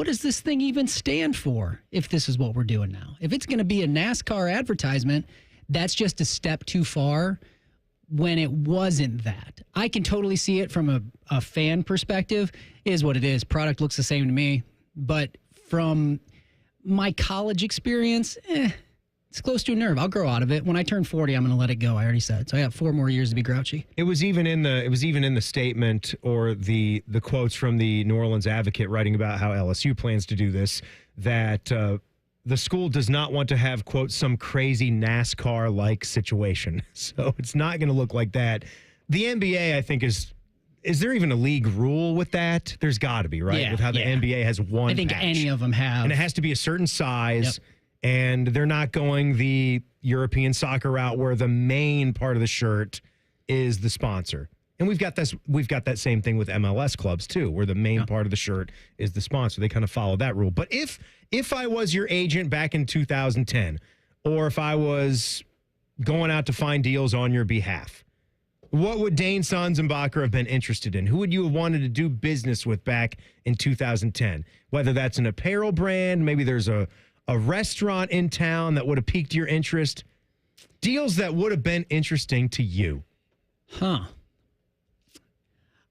does this thing even stand for if this is what we're doing now? If it's going to be a NASCAR advertisement, that's just a step too far when it wasn't that. I can totally see it from a fan perspective. It is what it is. Product looks the same to me. But from my college experience, it's close to a nerve. I'll grow out of it. When I turn 40, I'm going to let it go. I already said. So I got 4 more years to be grouchy. It was even in the statement or the quotes from the New Orleans Advocate writing about how LSU plans to do this, that the school does not want to have, quote, some crazy NASCAR-like situation. So it's not going to look like that. The NBA, I think, is there even a league rule with that? There's got to be, right? Yeah, with how the NBA has one I think patch. any of them have. And it has to be a certain size. Yep. And they're not going the European soccer route where the main part of the shirt is the sponsor. And we've got that same thing with MLS clubs too, where the main part of the shirt is the sponsor. They kind of follow that rule. But if I was your agent back in 2010, or if I was going out to find deals on your behalf, what would Dane Sanzenbacher have been interested in? Who would you have wanted to do business with back in 2010? Whether that's an apparel brand, maybe there's a restaurant in town that would have piqued your interest. Deals that would have been interesting to you. Huh.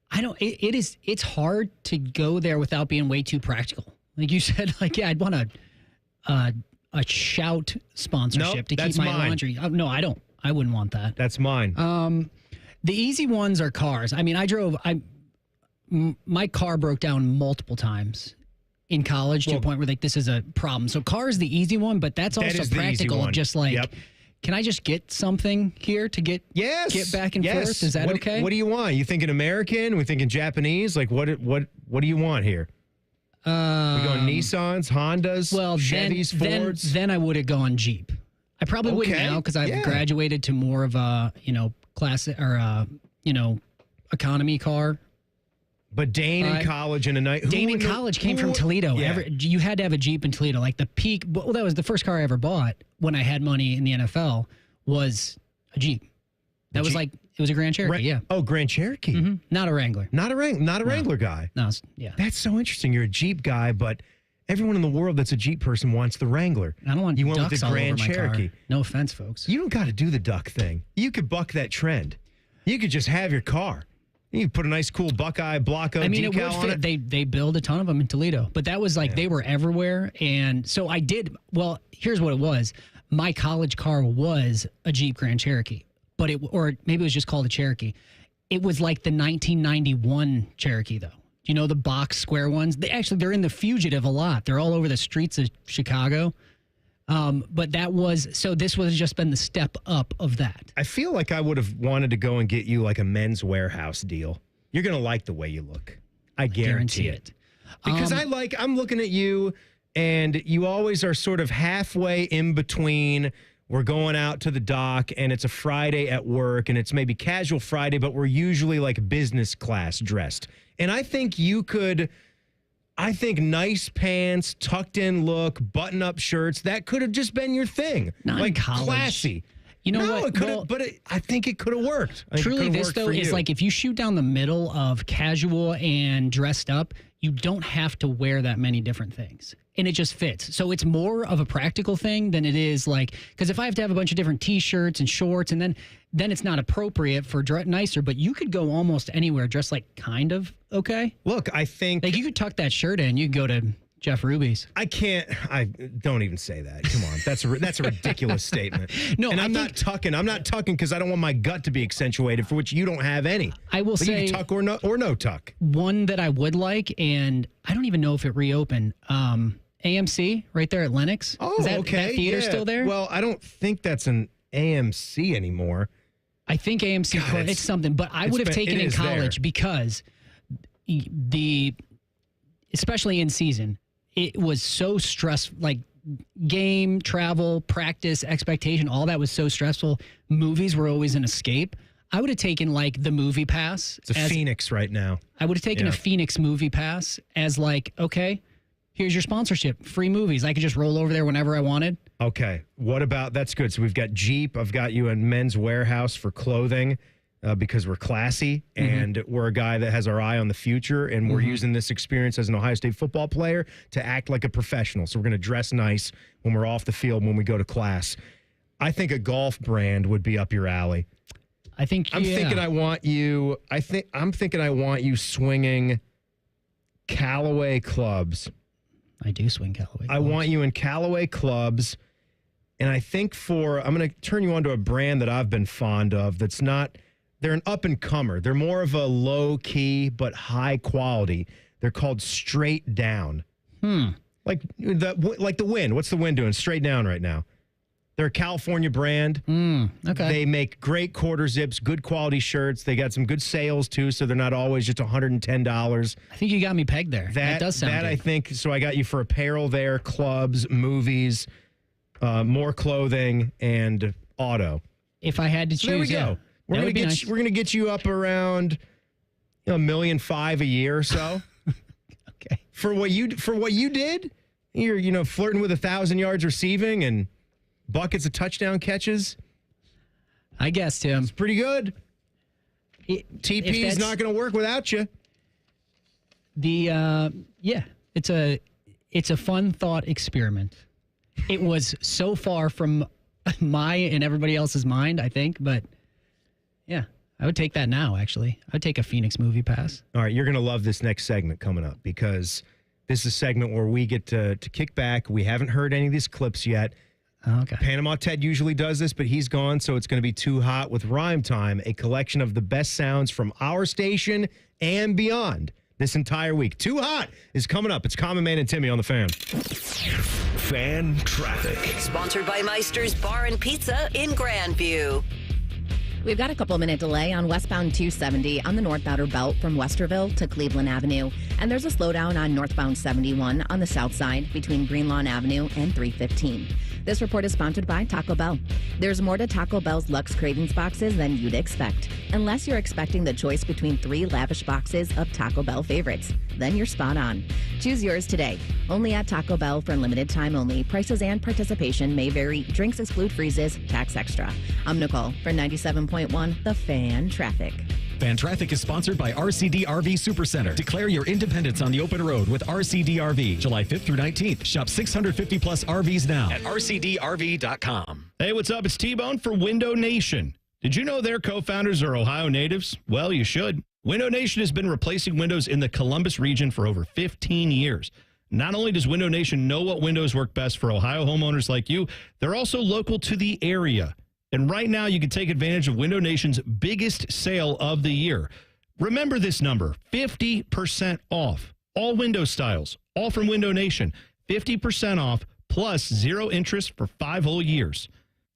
I don't, it's hard to go there without being way too practical. Like you said, like, yeah, I'd want a Shout sponsorship to keep my laundry. No, I don't. I wouldn't want that. That's mine. The easy ones are cars. I mean, my car broke down multiple times in college to a point where like this is a problem. So car is the easy one, but that's also practical of just like, can I just get something here to get back and forth? Is that okay? What do you want? You thinking American? We thinking Japanese? Like what do you want here? We going Nissans, Hondas, Chevys, Fords? Then I would have gone Jeep. I probably wouldn't now because I've graduated to more of a, classic or economy car. But Dane in college and a night. Dane in college came from Toledo. Yeah. You had to have a Jeep in Toledo. Like the peak. Well, that was the first car I ever bought when I had money in the NFL was a Jeep. That was like it was a Grand Cherokee. Yeah. Oh, Grand Cherokee. Mm-hmm. Not a Wrangler. Not a Wrangler guy. No. Yeah. That's so interesting. You're a Jeep guy, but everyone in the world that's a Jeep person wants the Wrangler. I don't want you went ducks with the all Grand over my Cherokee. Car. No offense, folks. You don't got to do the duck thing. You could buck that trend. You could just have your car. You put a nice, cool Buckeye Blanco decal on it. They build a ton of them in Toledo, but that was like they were everywhere, and so I did. Well, here's what it was: my college car was a Jeep Grand Cherokee, but or maybe it was just called a Cherokee. It was like the 1991 Cherokee, though. You know the box square ones? They're in the Fugitive a lot. They're all over the streets of Chicago. But this was just been the step up of that. I feel like I would have wanted to go and get you like a Men's Warehouse deal. You're going to like the way you look. I guarantee it. Because I'm looking at you and you always are sort of halfway in between. We're going out to the dock and it's a Friday at work and it's maybe casual Friday, but we're usually like business class dressed. And I think nice pants, tucked in look, button up shirts, that could have just been your thing. Not like in college. Classy. You know what? It could have, I think it could have worked. Truly, this though is like if you shoot down the middle of casual and dressed up, you don't have to wear that many different things. And it just fits. So it's more of a practical thing than it is like, because if I have to have a bunch of different T-shirts and shorts, and then it's not appropriate for nicer, but you could go almost anywhere dressed like kind of okay. Look, I think. Like you could tuck that shirt in, you could go to Jeff Ruby's. I don't even say that. Come on. That's a ridiculous statement. No, and I'm not tucking because I don't want my gut to be accentuated, for which you don't have any. I will say you can tuck or no tuck. One that I would like, and I don't even know if it reopened. AMC right there at Lenox. Oh, is that theater yeah. still there? Well, I don't think that's an AMC anymore. I think AMC, it's something, but I would have taken in college because especially in season, it was so stressful, like game, travel, practice, expectation, all that was so stressful. Movies were always an escape. I would have taken like the movie pass. It's a Phoenix right now. I would have taken a Phoenix movie pass as like, okay, here's your sponsorship, free movies. I could just roll over there whenever I wanted. Okay. What about, that's good. So we've got Jeep. I've got you in Men's Warehouse for clothing because we're classy and we're a guy that has our eye on the future, and we're using this experience as an Ohio State football player to act like a professional. So we're going to dress nice when we're off the field, when we go to class. I think a golf brand would be up your alley. I'm thinking I want you swinging Callaway clubs. I do swing Callaway clubs. I want you in Callaway clubs. And I think I'm going to turn you on to a brand that I've been fond of that's not, they're an up and comer. They're more of a low key, but high quality. They're called Straight Down. Like the Wind. What's the Wind doing? Straight Down right now. They're a California brand. Okay. They make great quarter zips, good quality shirts. They got some good sales too, so they're not always just $110. I think you got me pegged there. That does sound good. I think, so I got you for apparel there, clubs, movies, more clothing, and auto. If I had to choose, there we go. We're gonna get you up around $1.5 million a year or so. Okay. For what you did, you're flirting with 1,000 yards receiving and buckets of touchdown catches. I guess, Tim. It's pretty good. TP is not going to work without you. It's a fun thought experiment. It was so far from my and everybody else's mind, I think. But yeah, I would take that now, actually. I'd take a Phoenix movie pass. All right, you're going to love this next segment coming up because this is a segment where we get to kick back. We haven't heard any of these clips yet. Okay. Panama Ted usually does this, but he's gone, so it's going to be Too Hot with Rhymetime, a collection of the best sounds from our station and beyond this entire week. Too Hot is coming up. It's Common Man and Timmy on the Fan. Fan Traffic. Sponsored by Meister's Bar and Pizza in Grandview. We've got a couple-minute delay on westbound 270 on the north outer belt from Westerville to Cleveland Avenue. And there's a slowdown on northbound 71 on the south side between Greenlawn Avenue and 315. This report is sponsored by Taco Bell. There's more to Taco Bell's Lux Cravings boxes than you'd expect. Unless you're expecting the choice between 3 lavish boxes of Taco Bell favorites. Then you're spot on. Choose yours today. Only at Taco Bell for limited time only. Prices and participation may vary. Drinks exclude freezes. Tax extra. I'm Nicole for 97.1 The Fan Traffic. Fan Traffic is sponsored by RCD RV Supercenter. Declare your independence on the open road with RCD RV. July 5th through 19th. Shop 650 plus RVs now at rcdrv.com. Hey, what's up? It's T-Bone for Window Nation. Did you know their co-founders are Ohio natives? Well, you should. Window Nation has been replacing windows in the Columbus region for over 15 years. Not only does Window Nation know what windows work best for Ohio homeowners like you, they're also local to the area. And right now, you can take advantage of Window Nation's biggest sale of the year. Remember this number, 50% off. All window styles, all from Window Nation. 50% off plus 0 interest for 5 whole years.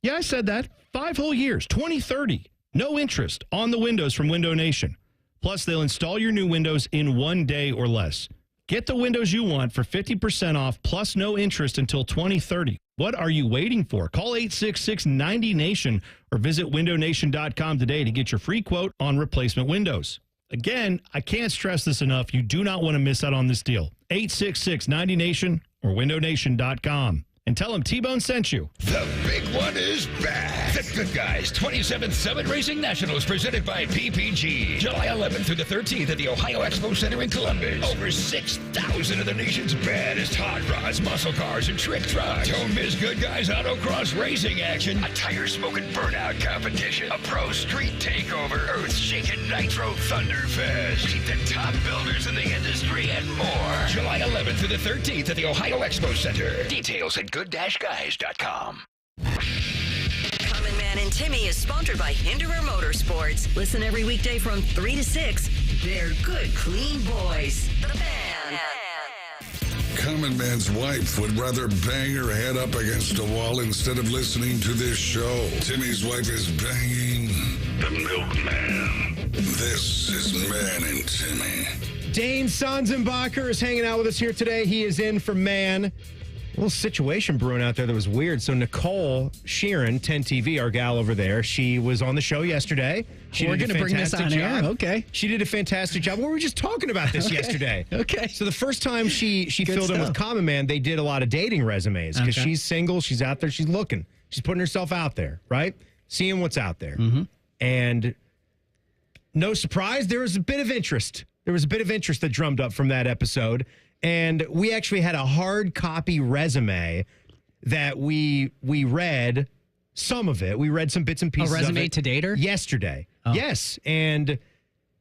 Yeah, I said that. 5 whole years, 2030. No interest on the windows from Window Nation. Plus, they'll install your new windows in 1 day or less. Get the windows you want for 50% off plus no interest until 2030. What are you waiting for? Call 866-90-NATION or visit windownation.com today to get your free quote on replacement windows. Again, I can't stress this enough. You do not want to miss out on this deal. 866-90-NATION or windownation.com. And tell them T-Bone sent you. The big one is back. The Good Guys 27th Summit Racing Nationals presented by PPG. July 11th through the 13th at the Ohio Expo Center in Columbus. Over 6,000 of the nation's baddest hot rods, muscle cars, and trick trucks. Don't miss Good Guys autocross racing action. A tire-smoking burnout competition. A pro street takeover. Earth-shaking nitro thunderfest. Meet the top builders in the industry and more. July 11th through the 13th at the Ohio Expo Center. Details at good-guys.com. Common Man and Timmy is sponsored by Hinderer Motorsports. Listen every weekday from 3 to 6. They're good, clean boys. The Fan. Common Man's wife would rather bang her head up against a wall instead of listening to this show. Timmy's wife is banging the milkman. This is Man and Timmy. Dane Sanzenbacher is hanging out with us here today. He is in for Man. A little situation brewing out there that was weird. So Nicole Sheeran, 10TV, our gal over there, she was on the show yesterday. We're going to bring this on air? Okay. She did a fantastic job. We were just talking about this yesterday. Okay. So the first time she filled in with Common Man, they did a lot of dating resumes because she's single, she's out there, she's looking. She's putting herself out there, right? Seeing what's out there. Mm-hmm. And no surprise, there was a bit of interest. There was a bit of interest that drummed up from that episode. And we actually had a hard copy resume that we read some of it. We read some bits and pieces of it. A resume to date her? Yesterday. Oh. Yes. And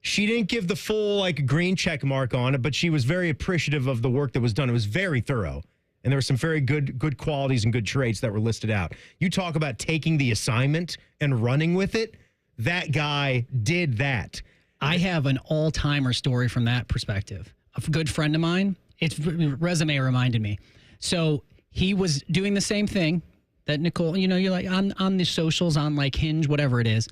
she didn't give the full green check mark on it, but she was very appreciative of the work that was done. It was very thorough. And there were some very good qualities and good traits that were listed out. You talk about taking the assignment and running with it. That guy did that. I have an all-timer story from that perspective. A good friend of mine, its resume reminded me. So he was doing the same thing that Nicole, you're like on the socials, on Hinge, whatever it is.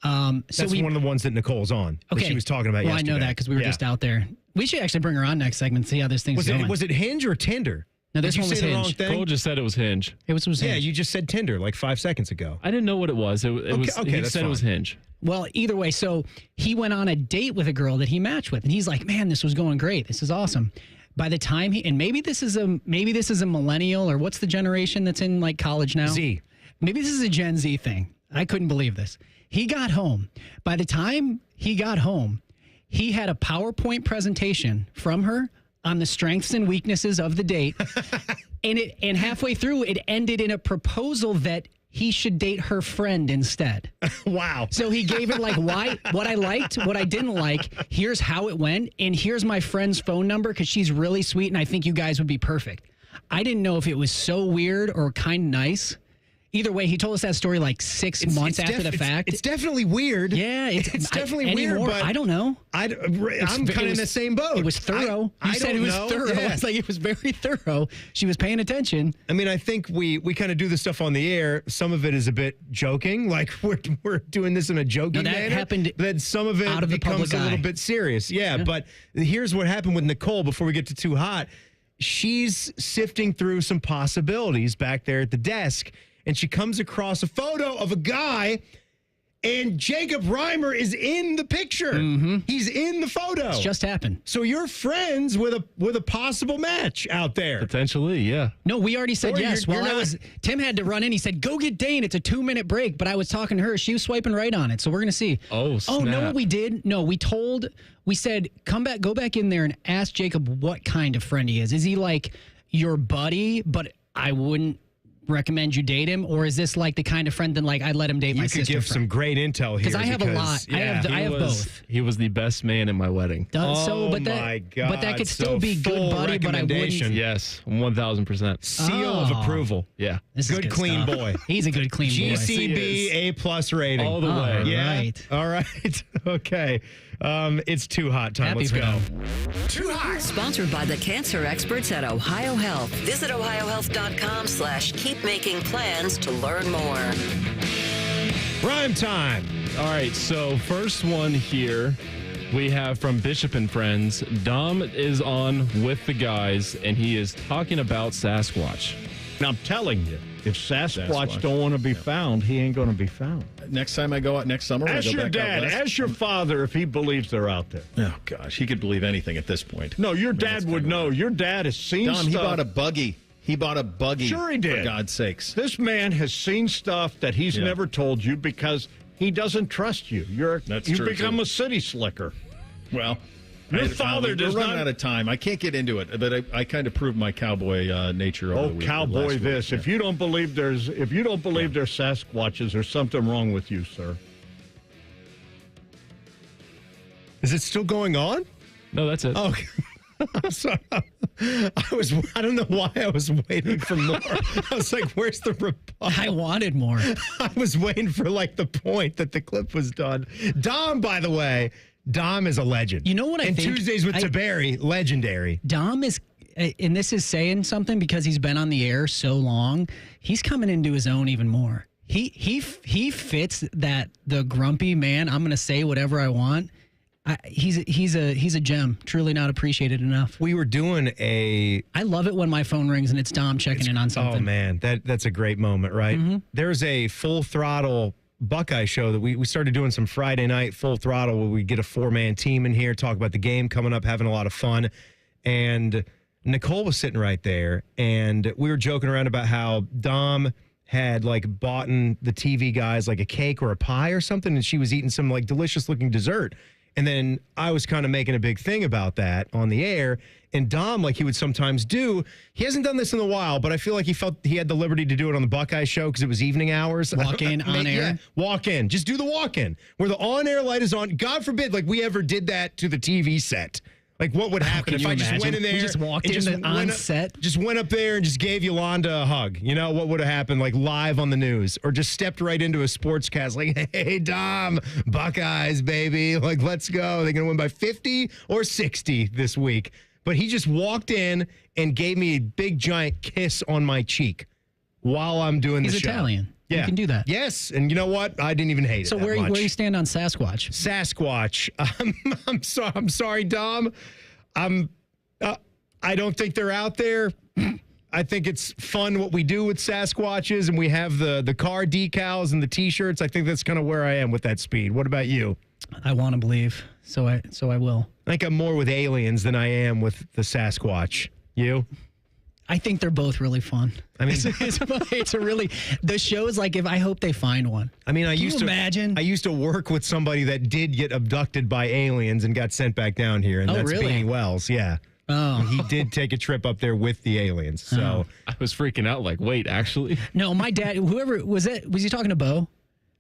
That's one of the ones that Nicole's on. Okay. That she was talking about yesterday. I know that because we were just out there. We should actually bring her on next segment and see how this thing's going. Was it Hinge or Tinder? No, this Did you one was say the Hinge. wrong thing? Cole just said it was Hinge. It was Hinge. Yeah, you just said Tinder 5 seconds ago. I didn't know what it was. He that's said it was fine. Hinge. Well, either way, so he went on a date with a girl that he matched with, and he's like, "Man, this was going great. This is awesome." By the time maybe this is a millennial, or what's the generation that's in college now? Z. Maybe this is a Gen Z thing. I couldn't believe this. He got home. By the time he got home, he had a PowerPoint presentation from her on the strengths and weaknesses of the date. And halfway through, it ended in a proposal that he should date her friend instead. Wow. So he gave it like what I liked, what I didn't like. Here's how it went. And here's my friend's phone number because she's really sweet and I think you guys would be perfect. I didn't know if it was so weird or kind of nice. Either way, he told us that story like 6 months after the fact. It's definitely weird. Yeah, it's definitely weird, but I don't know. I'm kind of in the same boat. It was thorough. You said it was thorough. Yeah. It's like it was very thorough. She was paying attention. I mean, I think we kind of do this stuff on the air. Some of it is a bit joking, like we're doing this in a joking manner. Happened. Then some of it out of the becomes a public little eye. bit serious. Yeah, but here's what happened with Nicole before we get to Too Hot. She's sifting through some possibilities back there at the desk, and she comes across a photo of a guy, and Jacob Reimer is in the picture. Mm-hmm. He's in the photo. It's just happened. So you're friends with a possible match out there. Potentially, yeah. No, we already said Or yes. you're Well, not- Tim had to run in. He said, "Go get Dane. It's a 2-minute break." But I was talking to her. She was swiping right on it. So we're gonna see. Oh, Oh, no, snap. we did. No, we said, go back in there and ask Jacob what kind of friend he is. Is he like your buddy, but I wouldn't recommend you date him, or is this like the kind of friend that like I'd let him date my You could sister? give some great intel here. Because I have a lot. I have both. He was the best man in my wedding. But that could still be good buddy, but I wouldn't. Yes, 1,000%. Seal of approval. Yeah. This is Good clean stuff. boy. He's a good clean boy. GCB A+ rating. All the way. Yeah. Right. All right. Okay. It's Too Hot time. Happy Let's for go. them. Too Hot. Sponsored by the cancer experts at Ohio Health. Visit ohiohealth.com/keep making plans to learn more. Rhyme time. All right, so first one here we have from Bishop and Friends. Dom is on with the guys, and he is talking about Sasquatch. And I'm telling you, if Sasquatch don't want to be found, he ain't going to be found. Next time I go out next summer, Ask I go your back out dad, west. ask your father if he believes they're out there. Oh, gosh, he could believe anything at this point. No, your dad would know. Your dad has seen Dom, stuff. he bought a buggy. He bought a buggy. Sure he did. For God's sakes. This man has seen stuff that he's Yeah. never told you because he doesn't trust you. That's you true, become too. a city slicker. Well, Your father does We're not. running out of time. I can't get into it, but I kind of proved my cowboy nature over the week. Cowboy, last this. week. If you don't believe there's Sasquatches, there's something wrong with you, sir. Is it still going on? No, that's it. Oh, I'm sorry. I don't know why I was waiting for more. I was like, where's the rebuttal? I wanted more. I was waiting for like the point that the clip was done. Dom, by the way, Dom is a legend. You know what I and think? Tuesdays with Taberi, legendary. Dom is, and this is saying something because he's been on the air so long. He's coming into his own even more. He fits that the grumpy man. I'm going to say whatever I want. He's a gem. Truly not appreciated enough. We were doing I love it when my phone rings and it's Dom checking in on something. Oh man, that's a great moment, right? Mm-hmm. There's a Full Throttle Buckeye show that we started doing some Friday night Full Throttle where we get a 4-man team in here, talk about the game coming up, having a lot of fun. And Nicole was sitting right there, and we were joking around about how Dom had like bought the TV guys like a cake or a pie or something, and she was eating some like delicious looking dessert. And then I was kind of making a big thing about that on the air. And Dom, like he would sometimes do, he hasn't done this in a while, but I feel like he felt he had the liberty to do it on the Buckeye show because it was evening hours. Walk in on air. Yeah, walk in. Just do the walk in where the on air light is on. God forbid, like we ever did that to the TV set. Like what would happen if I just went in there? You just walked and in on set? Just went up there and just gave Yolanda a hug. You know, what would have happened like live on the news? Or just stepped right into a sportscast like, hey, Dom, Buckeyes, baby. Like, let's go. They're going to win by 50 or 60 this week. But he just walked in and gave me a big, giant kiss on my cheek while I'm doing the show. He's Italian. Yeah. You can do that. Yes. And you know what? I didn't even hate So it that where much. you stand on Sasquatch? Sasquatch. I'm sorry, Dom. I don't think they're out there. I think it's fun what we do with Sasquatches, and we have the car decals and the T-shirts. I think that's kind of where I am with that speed. What about you? I want to believe, so I will. I think I'm more with aliens than I am with the Sasquatch. You? I think they're both really fun. I mean, it's a really the show's like if I hope they find one. I mean, I used to work with somebody that did get abducted by aliens and got sent back down here, and Oh, that's really? Beanie Wells. Yeah. Oh. He did take a trip up there with the aliens. So I was freaking out like, wait, actually? No, my dad, whoever, was he talking to Bo?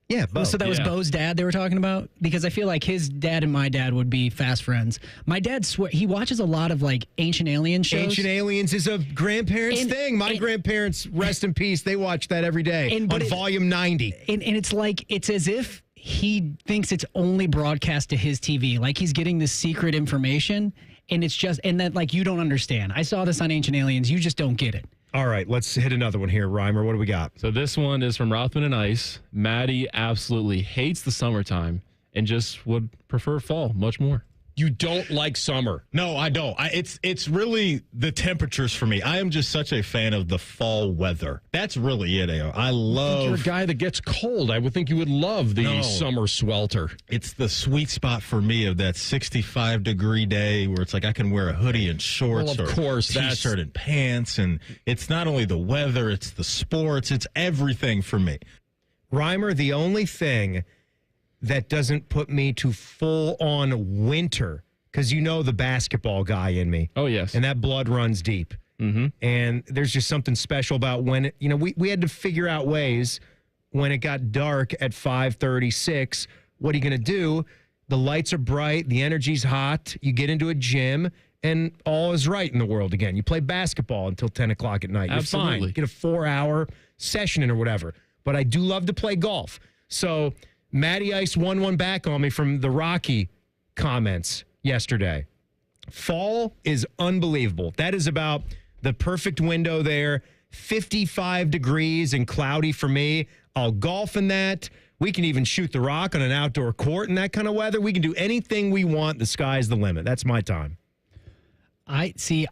Yeah, Bo. So that was Bo's dad they were talking about? Because I feel like his dad and my dad would be fast friends. My dad, he watches a lot of like Ancient Alien shows. Ancient Aliens is a grandparents' thing. My grandparents, rest in peace, they watch that every day on volume 90. And it's like, it's as if he thinks it's only broadcast to his TV. Like he's getting this secret information, and it's just, and that like you don't understand. I saw this on Ancient Aliens. You just don't get it. All right, let's hit another one here, Reimer. What do we got? So this one is from Rothman and Ice. Maddie absolutely hates the summertime and just would prefer fall much more. You don't like summer. No, I don't. It's really the temperatures for me. I am just such a fan of the fall weather. That's really it. I love. You're a guy that gets cold. I would think you would love the summer swelter. It's the sweet spot for me of that 65-degree day where it's like I can wear a hoodie and shorts, well, of course, t-shirt and pants, and it's not only the weather, it's the sports, it's everything for me. Reimer, the only thing that doesn't put me to full-on winter, because you know the basketball guy in me. Oh, yes. And that blood runs deep. Mm-hmm. And there's just something special about when, we had to figure out ways when it got dark at 5:36, what are you going to do? The lights are bright, the energy's hot, you get into a gym, and all is right in the world again. You play basketball until 10 o'clock at night. Absolutely. You're fine. Get a 4-hour session in or whatever. But I do love to play golf. So Matty Ice won one back on me from the Rocky comments yesterday. Fall is unbelievable. That is about the perfect window there. 55 degrees and cloudy for me. I'll golf in that. We can even shoot the rock on an outdoor court in that kind of weather. We can do anything we want. The sky's the limit. That's my time. I see.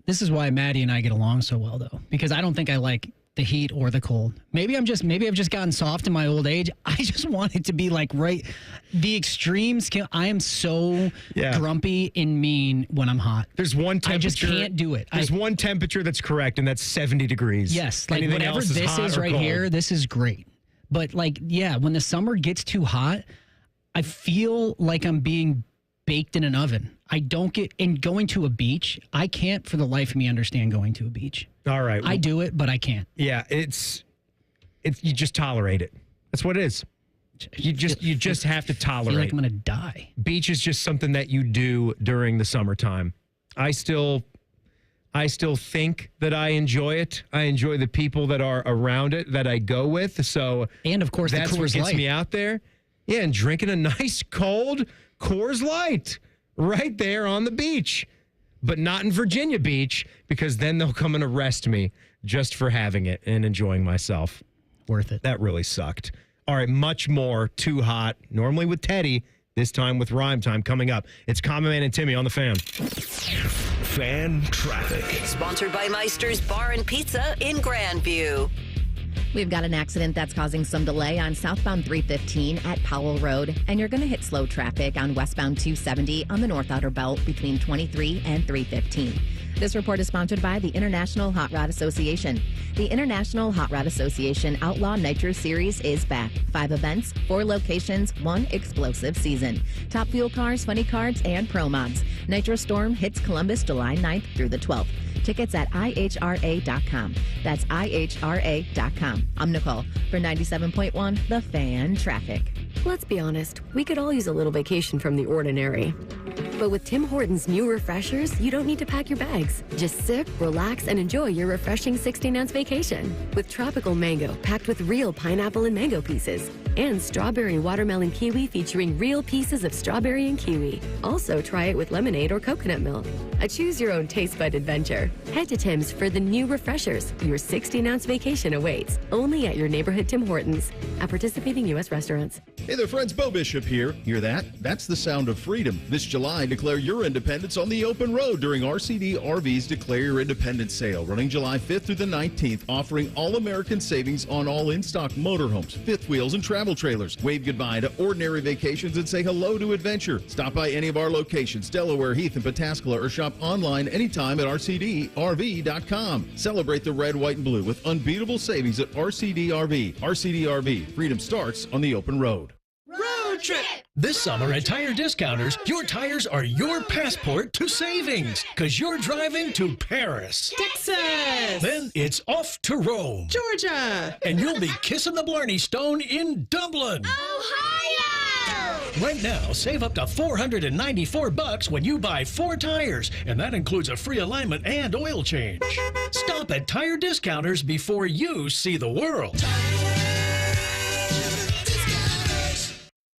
This is why Maddie and I get along so well, though, because I don't think I like the heat or the cold. Maybe I've just gotten soft in my old age. I just want it to be like the extremes. I am so grumpy and mean when I'm hot. There's one temperature. I just can't do it. There's one temperature that's correct, and that's 70 degrees. Yes, like Anything whatever else this is right cold. here, this is great. But when the summer gets too hot, I feel like I'm being baked in an oven. I don't get, and going to a beach, I can't for the life of me understand going to a beach. All right. I do it, but I can't. Yeah, it's you just tolerate it. That's what it is. You just have to tolerate. I feel like I'm going to die. Beach is just something that you do during the summertime. I still think that I enjoy it. I enjoy the people that are around it that I go with. So, and of course, that's what gets me out there. Yeah, and drinking a nice cold Coors Light right there on the beach, but not in Virginia Beach, because then they'll come and arrest me just for having it and enjoying myself. Worth it. That really sucked. All right, much more Too Hot. Normally with Teddy, this time with Rhymetime coming up. It's Common Man and Timmy on the Fan. Fan Traffic. Sponsored by Meister's Bar and Pizza in Grandview. We've got an accident that's causing some delay on southbound 315 at Powell Road, and you're going to hit slow traffic on westbound 270 on the North Outer Belt between 23 and 315. This report is sponsored by the International Hot Rod Association. The International Hot Rod Association Outlaw Nitro Series is back. 5 events, 4 locations, 1 explosive season. Top fuel cars, funny cards, and pro mods. Nitro Storm hits Columbus July 9th through the 12th. Tickets at IHRA.com. That's IHRA.com. I'm Nicole for 97.1 The Fan Traffic. Let's be honest, we could all use a little vacation from the ordinary. But with Tim Hortons' new refreshers, you don't need to pack your bags. Just sip, relax, and enjoy your refreshing 16-ounce vacation. With tropical mango packed with real pineapple and mango pieces. And strawberry watermelon kiwi featuring real pieces of strawberry and kiwi. Also, try it with lemonade or coconut milk. A choose-your-own taste bud adventure. Head to Tim's for the new refreshers. Your 16-ounce vacation awaits. Only at your neighborhood Tim Hortons. At participating U.S. restaurants. Hey there, friends. Bo Bishop here. Hear that? That's the sound of freedom. This July, declare your independence on the open road during RCD RV's Declare Your Independence sale, running July 5th through the 19th, offering all-American savings on all in-stock motorhomes, fifth wheels, and travel trailers. Wave goodbye to ordinary vacations and say hello to adventure. Stop by any of our locations, Delaware, Heath, and Pataskala, or shop online anytime at rcdrv.com. Celebrate the red, white, and blue with unbeatable savings at RCD RV. RCD RV. Freedom starts on the open road. Road trip. This summer at Tire Discounters, your tires are your passport to savings because you're driving to Paris, Texas. Then it's off to Rome, Georgia. And you'll be kissing the Blarney Stone in Dublin, Ohio. Right now, save up to $494 when you buy 4 tires, and that includes a free alignment and oil change. Stop at Tire Discounters before you see the world.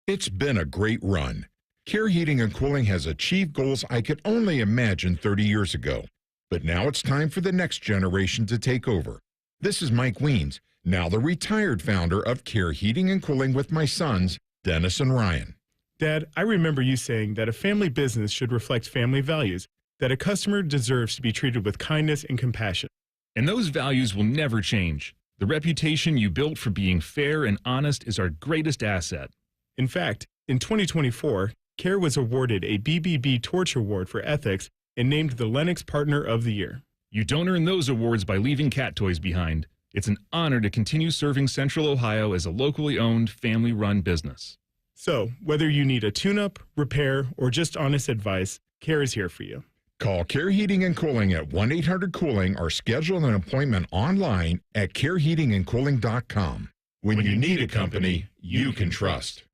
It's been a great run. Care Heating and Cooling has achieved goals I could only imagine 30 years ago. But now it's time for the next generation to take over. This is Mike Weens, now the retired founder of Care Heating and Cooling with my sons, Dennis and Ryan. Dad, I remember you saying that a family business should reflect family values, that a customer deserves to be treated with kindness and compassion. And those values will never change. The reputation you built for being fair and honest is our greatest asset. In fact, in 2024, Care was awarded a BBB Torch Award for Ethics and named the Lennox Partner of the Year. You don't earn those awards by leaving cat toys behind. It's an honor to continue serving Central Ohio as a locally owned, family-run business. So, whether you need a tune-up, repair, or just honest advice, Care is here for you. Call Care Heating and Cooling at 1-800-COOLING or schedule an appointment online at careheatingandcooling.com. When you need a company you can trust.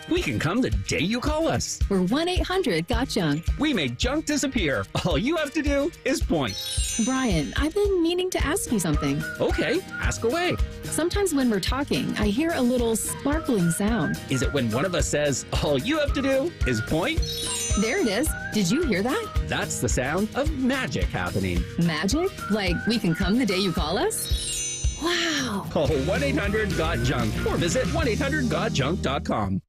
We can come the day you call us. We're 1-800-GOT-JUNK. We make junk disappear. All you have to do is point. Brian, I've been meaning to ask you something. Okay, ask away. Sometimes when we're talking, I hear a little sparkling sound. Is it when one of us says, all you have to do is point? There it is. Did you hear that? That's the sound of magic happening. Magic? Like we can come the day you call us? Wow. Call 1-800-GOT-JUNK or visit 1-800-GOT-JUNK.com.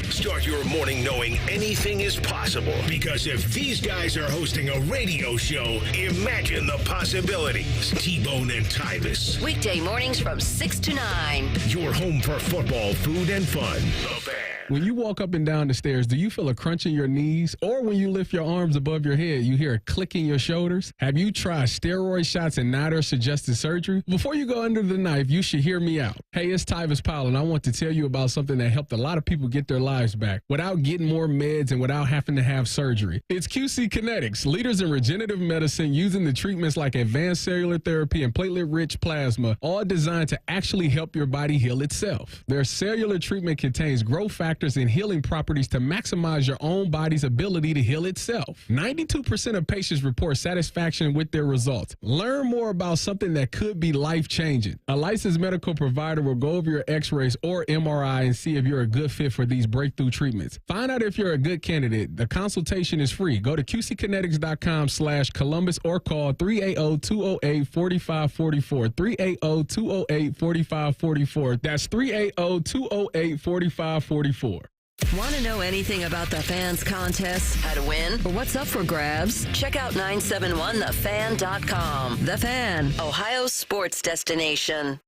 Start your morning knowing anything is possible, because if these guys are hosting a radio show, imagine the possibilities. T-Bone and Tyvis. Weekday mornings from 6 to 9. Your home for football, food, and fun. The Fan. When you walk up and down the stairs, do you feel a crunch in your knees? Or when you lift your arms above your head, you hear a click in your shoulders? Have you tried steroid shots and neither suggested surgery? Before you go under the knife, you should hear me out. Hey, it's Tyvis Powell, and I want to tell you about something that helped a lot of people get their lives back without getting more meds and without having to have surgery. It's QC Kinetics, leaders in regenerative medicine, using the treatments like advanced cellular therapy and platelet-rich plasma, all designed to actually help your body heal itself. Their cellular treatment contains growth factors and healing properties to maximize your own body's ability to heal itself. 92% of patients report satisfaction with their results. Learn more about something that could be life-changing. A licensed medical provider will go over your x-rays or MRI and see if you're a good fit for these breakthrough treatments. Find out if you're a good candidate. The consultation is free. Go to qckinetics.com/Columbus or call 380-208-4544. 380-208-4544. That's 380-208-4544. Want to know anything about the Fan's contests, how to win, or what's up for grabs? Check out 971thefan.com. The Fan, Ohio's sports destination.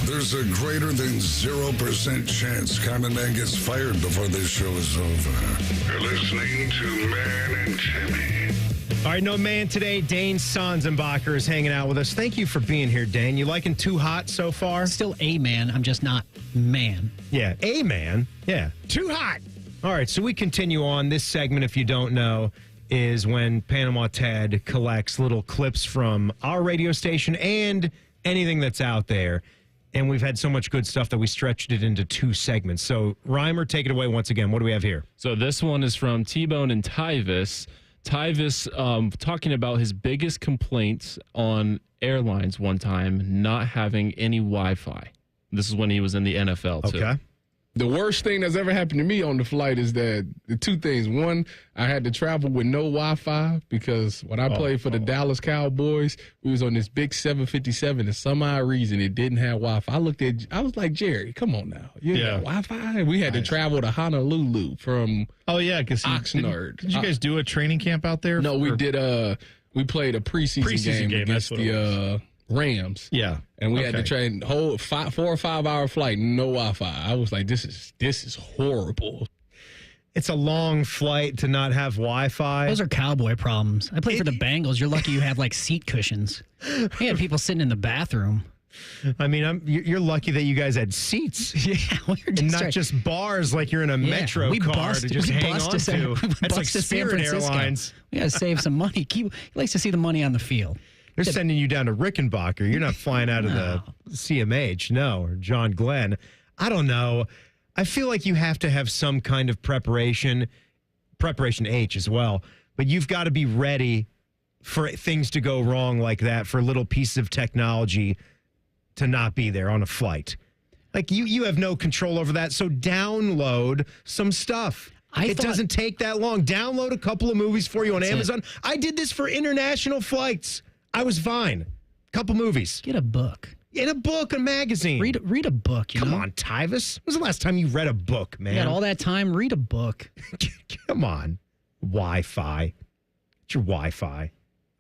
There's a greater than 0% chance Common Man gets fired before this show is over. You're listening to Man and Timmy. All right, no man today. Dane Sanzenbacher is hanging out with us. Thank you for being here, Dane. You liking Too Hot so far? Still a man. I'm just not man. Yeah, a man. Yeah. Too Hot. All right, so we continue on. This segment, if you don't know, is when Panama Ted collects little clips from our radio station and anything that's out there. And we've had so much good stuff that we stretched it into 2 segments. So, Rhymer, take it away once again. What do we have here? So this one is from T-Bone and Tyvis. Tyvis talking about his biggest complaints on airlines one time, not having any Wi-Fi. This is when he was in the NFL, too. Okay. The worst thing that's ever happened to me on the flight is that the 2 things. One, I had to travel with no Wi-Fi because when I played for the Dallas Cowboys, we was on this big 757 and some odd reason it didn't have Wi-Fi. I was like, Jerry, come on now. You got Wi-Fi? We had to travel to Honolulu from Oxnard. Did you guys do a training camp out there? No, we did. We played a preseason game against the Rams. Yeah. And we had to train whole 4 or 5 hour flight, no Wi-Fi. I was like, this is horrible. It's a long flight to not have Wi-Fi. Those are cowboy problems. I played for the Bengals. You're lucky you have like seat cushions. We had people sitting in the bathroom. I mean, you're lucky that you guys had seats. Yeah, and not just bars like you're in a metro car to just hang on to. That's like Spirit Airlines. We got to save some money. He likes to see the money on the field. They're sending you down to Rickenbacker. You're not flying out of the CMH, no, or John Glenn. I don't know. I feel like you have to have some kind of preparation H as well, but you've got to be ready for things to go wrong like that, for little pieces of technology to not be there on a flight. Like you have no control over that, so download some stuff. It doesn't take that long. Download a couple of movies for you on Amazon. I did this for international flights. I was fine. Couple movies. Get a book. In a book, a magazine. Read a book. Come on, Tyvis. When was the last time you read a book, man? You got all that time. Read a book. Come on. Wi-Fi. It's your Wi-Fi.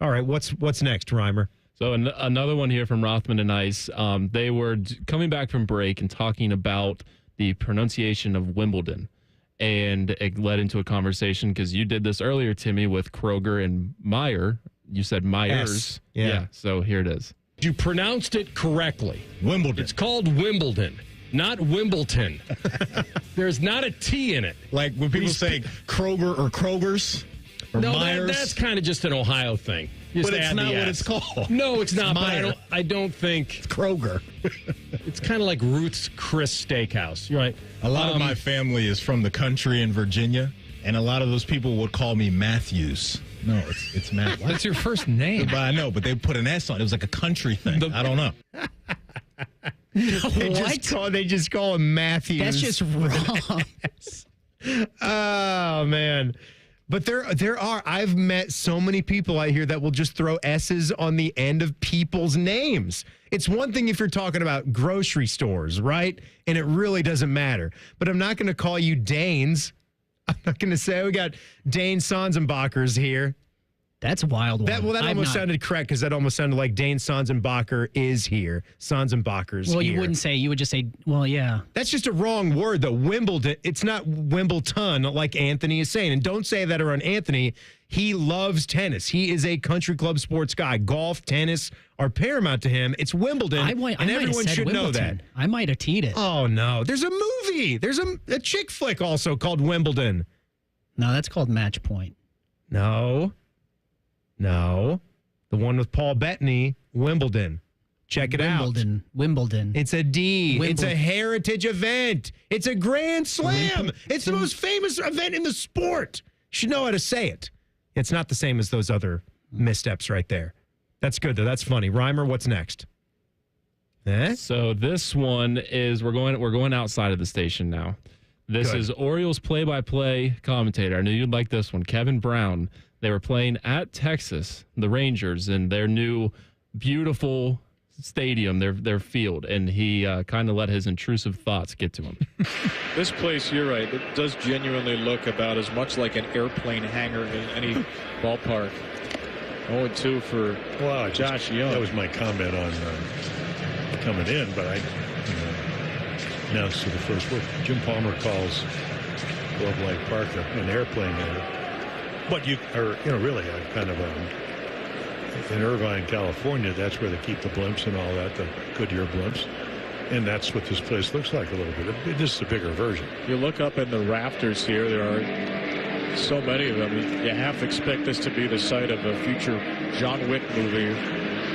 All right, what's next, Rhymer? So another one here from Rothman and Ice. They were coming back from break and talking about the pronunciation of Wimbledon. And it led into a conversation because you did this earlier, Timmy, with Kroger and Meyer. You said Myers. Yeah. So here it is. You pronounced it correctly. Wimbledon. It's called Wimbledon, not Wimbledon. There's not a T in it. Like when people say Kroger or Kroger's or Myers. That's kind of just an Ohio thing. Just but it's not what it's called. No, it's not. Meyer. But I don't think it's Kroger. It's kind of like Ruth's Chris Steakhouse. You're right. A lot of my family is from the country in Virginia, and a lot of those people would call me Matthews. No, it's Matt. That's your first name. But I know, but they put an S on it. It was like a country thing. I don't know. They just call him Matthews. That's just wrong. Oh, man. But there are. I've met so many people out here that will just throw S's on the end of people's names. It's one thing if you're talking about grocery stores, right? And it really doesn't matter. But I'm not going to call you Danes. I'm not going to say we got Dane Sanzenbacher's here. That's a wild one. That almost sounded correct because that almost sounded like Dane Sanzenbacher is here. Sanzenbacher's here. Well, you wouldn't say. You would just say, well, yeah. That's just a wrong word, though. Wimbledon. It's not Wimbledon like Anthony is saying. And don't say that around Anthony. He loves tennis. He is a country club sports guy. Golf, tennis are paramount to him. It's Wimbledon, and everyone should know that. I might have teed it. Oh, no. There's a movie. There's a chick flick also called Wimbledon. No, that's called Match Point. No. The one with Paul Bettany, Wimbledon. Check it out. Wimbledon. It's a D. It's a heritage event. It's a grand slam. It's the most famous event in the sport. You should know how to say it. It's not the same as those other missteps right there. That's good, though. That's funny. Rhymer, what's next? So this one is we're going outside of the station now. This is Orioles play-by-play commentator. I knew you'd like this one. Kevin Brown. They were playing at Texas, the Rangers, in their new beautiful stadium, their field, and he kind of let his intrusive thoughts get to him. This place, you're right, it does genuinely look about as much like an airplane hangar in any ballpark. 0-2 for Josh Young. That was my comment on coming in, but I announced to the first word. Jim Palmer calls Globe Light Park an airplane hangar. But really, kind of in Irvine, California, that's where they keep the blimps and all that, the Goodyear blimps. And that's what this place looks like a little bit. This is a bigger version. You look up in the rafters here, there are so many of them. You have to expect this to be the site of a future John Wick movie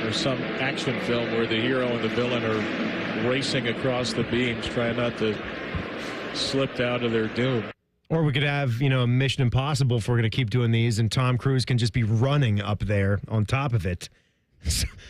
or some action film where the hero and the villain are racing across the beams, trying not to slip down to their doom. Or we could have, a Mission Impossible if we're going to keep doing these, and Tom Cruise can just be running up there on top of it.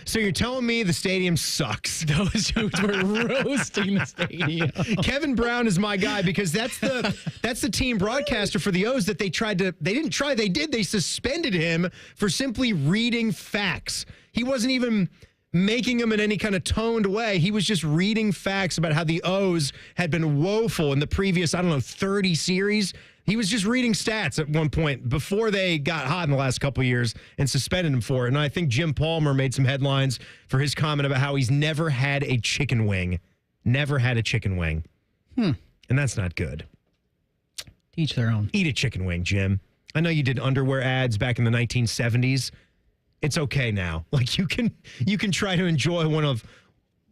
So you're telling me the stadium sucks? Those who were roasting the stadium. Kevin Brown is my guy because that's the team broadcaster for the O's that they did. They suspended him for simply reading facts. He wasn't even making them in any kind of toned way. He was just reading facts about how the O's had been woeful in the previous, 30 series. He was just reading stats at one point before they got hot in the last couple of years and suspended him for it. And I think Jim Palmer made some headlines for his comment about how he's never had a chicken wing. Never had a chicken wing. And that's not good. Each their own. Eat a chicken wing, Jim. I know you did underwear ads back in the 1970s. It's okay now. Like you can try to enjoy one of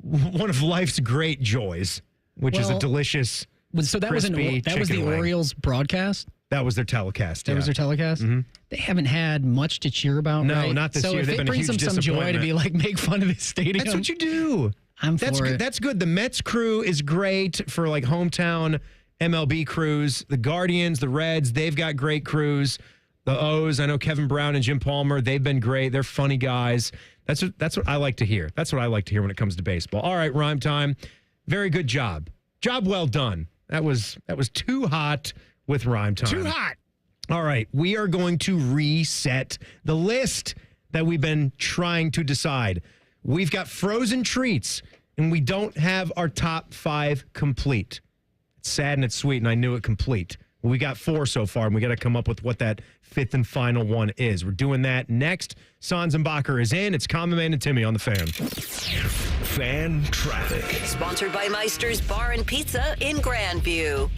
one of life's great joys, which is a delicious. So that was the Orioles broadcast. That was their telecast. That was their telecast. Mm-hmm. They haven't had much to cheer about. No, right? not this so year. If They've it been a brings them huge some joy to be like make fun of this stadium. That's what you do. I'm for it. That's good. The Mets crew is great for like hometown MLB crews. The Guardians, the Reds, they've got great crews. The O's, I know Kevin Brown and Jim Palmer, they've been great. They're funny guys. That's what I like to hear. That's what I like to hear when it comes to baseball. All right, Rhymetime. Very good job. Job well done. That was too hot with Rhymetime. Too hot. All right, we are going to reset the list that we've been trying to decide. We've got frozen treats, and we don't have our top 5 complete. It's sad and it's sweet, and I knew it complete. Well, we got 4 so far, and we got to come up with what that 5th and final one is. We're doing that next. Sanzenbacher is in. It's Common Man and Timmy on the Fan. Fan Traffic. Sponsored by Meister's Bar and Pizza in Grandview.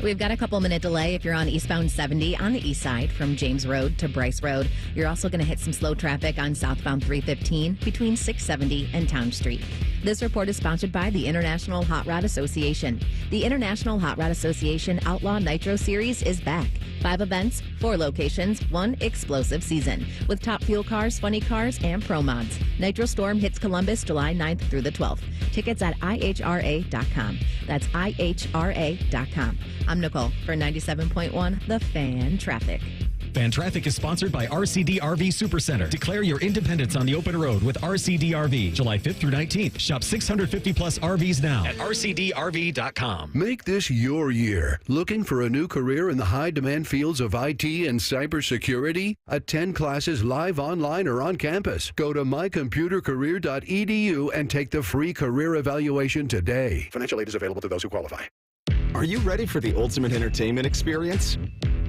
We've got a couple-minute delay if you're on eastbound 70 on the east side from James Road to Bryce Road. You're also going to hit some slow traffic on southbound 315 between 670 and Town Street. This report is sponsored by the International Hot Rod Association. The International Hot Rod Association Outlaw Nitro Series is back. 5 events, 4 locations, 1 explosive season. With top fuel cars, funny cars, and pro mods. Nitro Storm hits Columbus July 9th through the 12th. Tickets at IHRA.com. That's IHRA.com. I'm Nicole for 97.1 The Fan Traffic. Fan Traffic is sponsored by RCD RV Supercenter. Declare your independence on the open road with RCD RV, July 5th through 19th. Shop 650 plus RVs now at RCDRV.com. Make this your year. Looking for a new career in the high-demand fields of IT and cybersecurity? Attend classes live online or on campus. Go to mycomputercareer.edu and take the free career evaluation today. Financial aid is available to those who qualify. Are you ready for the ultimate entertainment experience?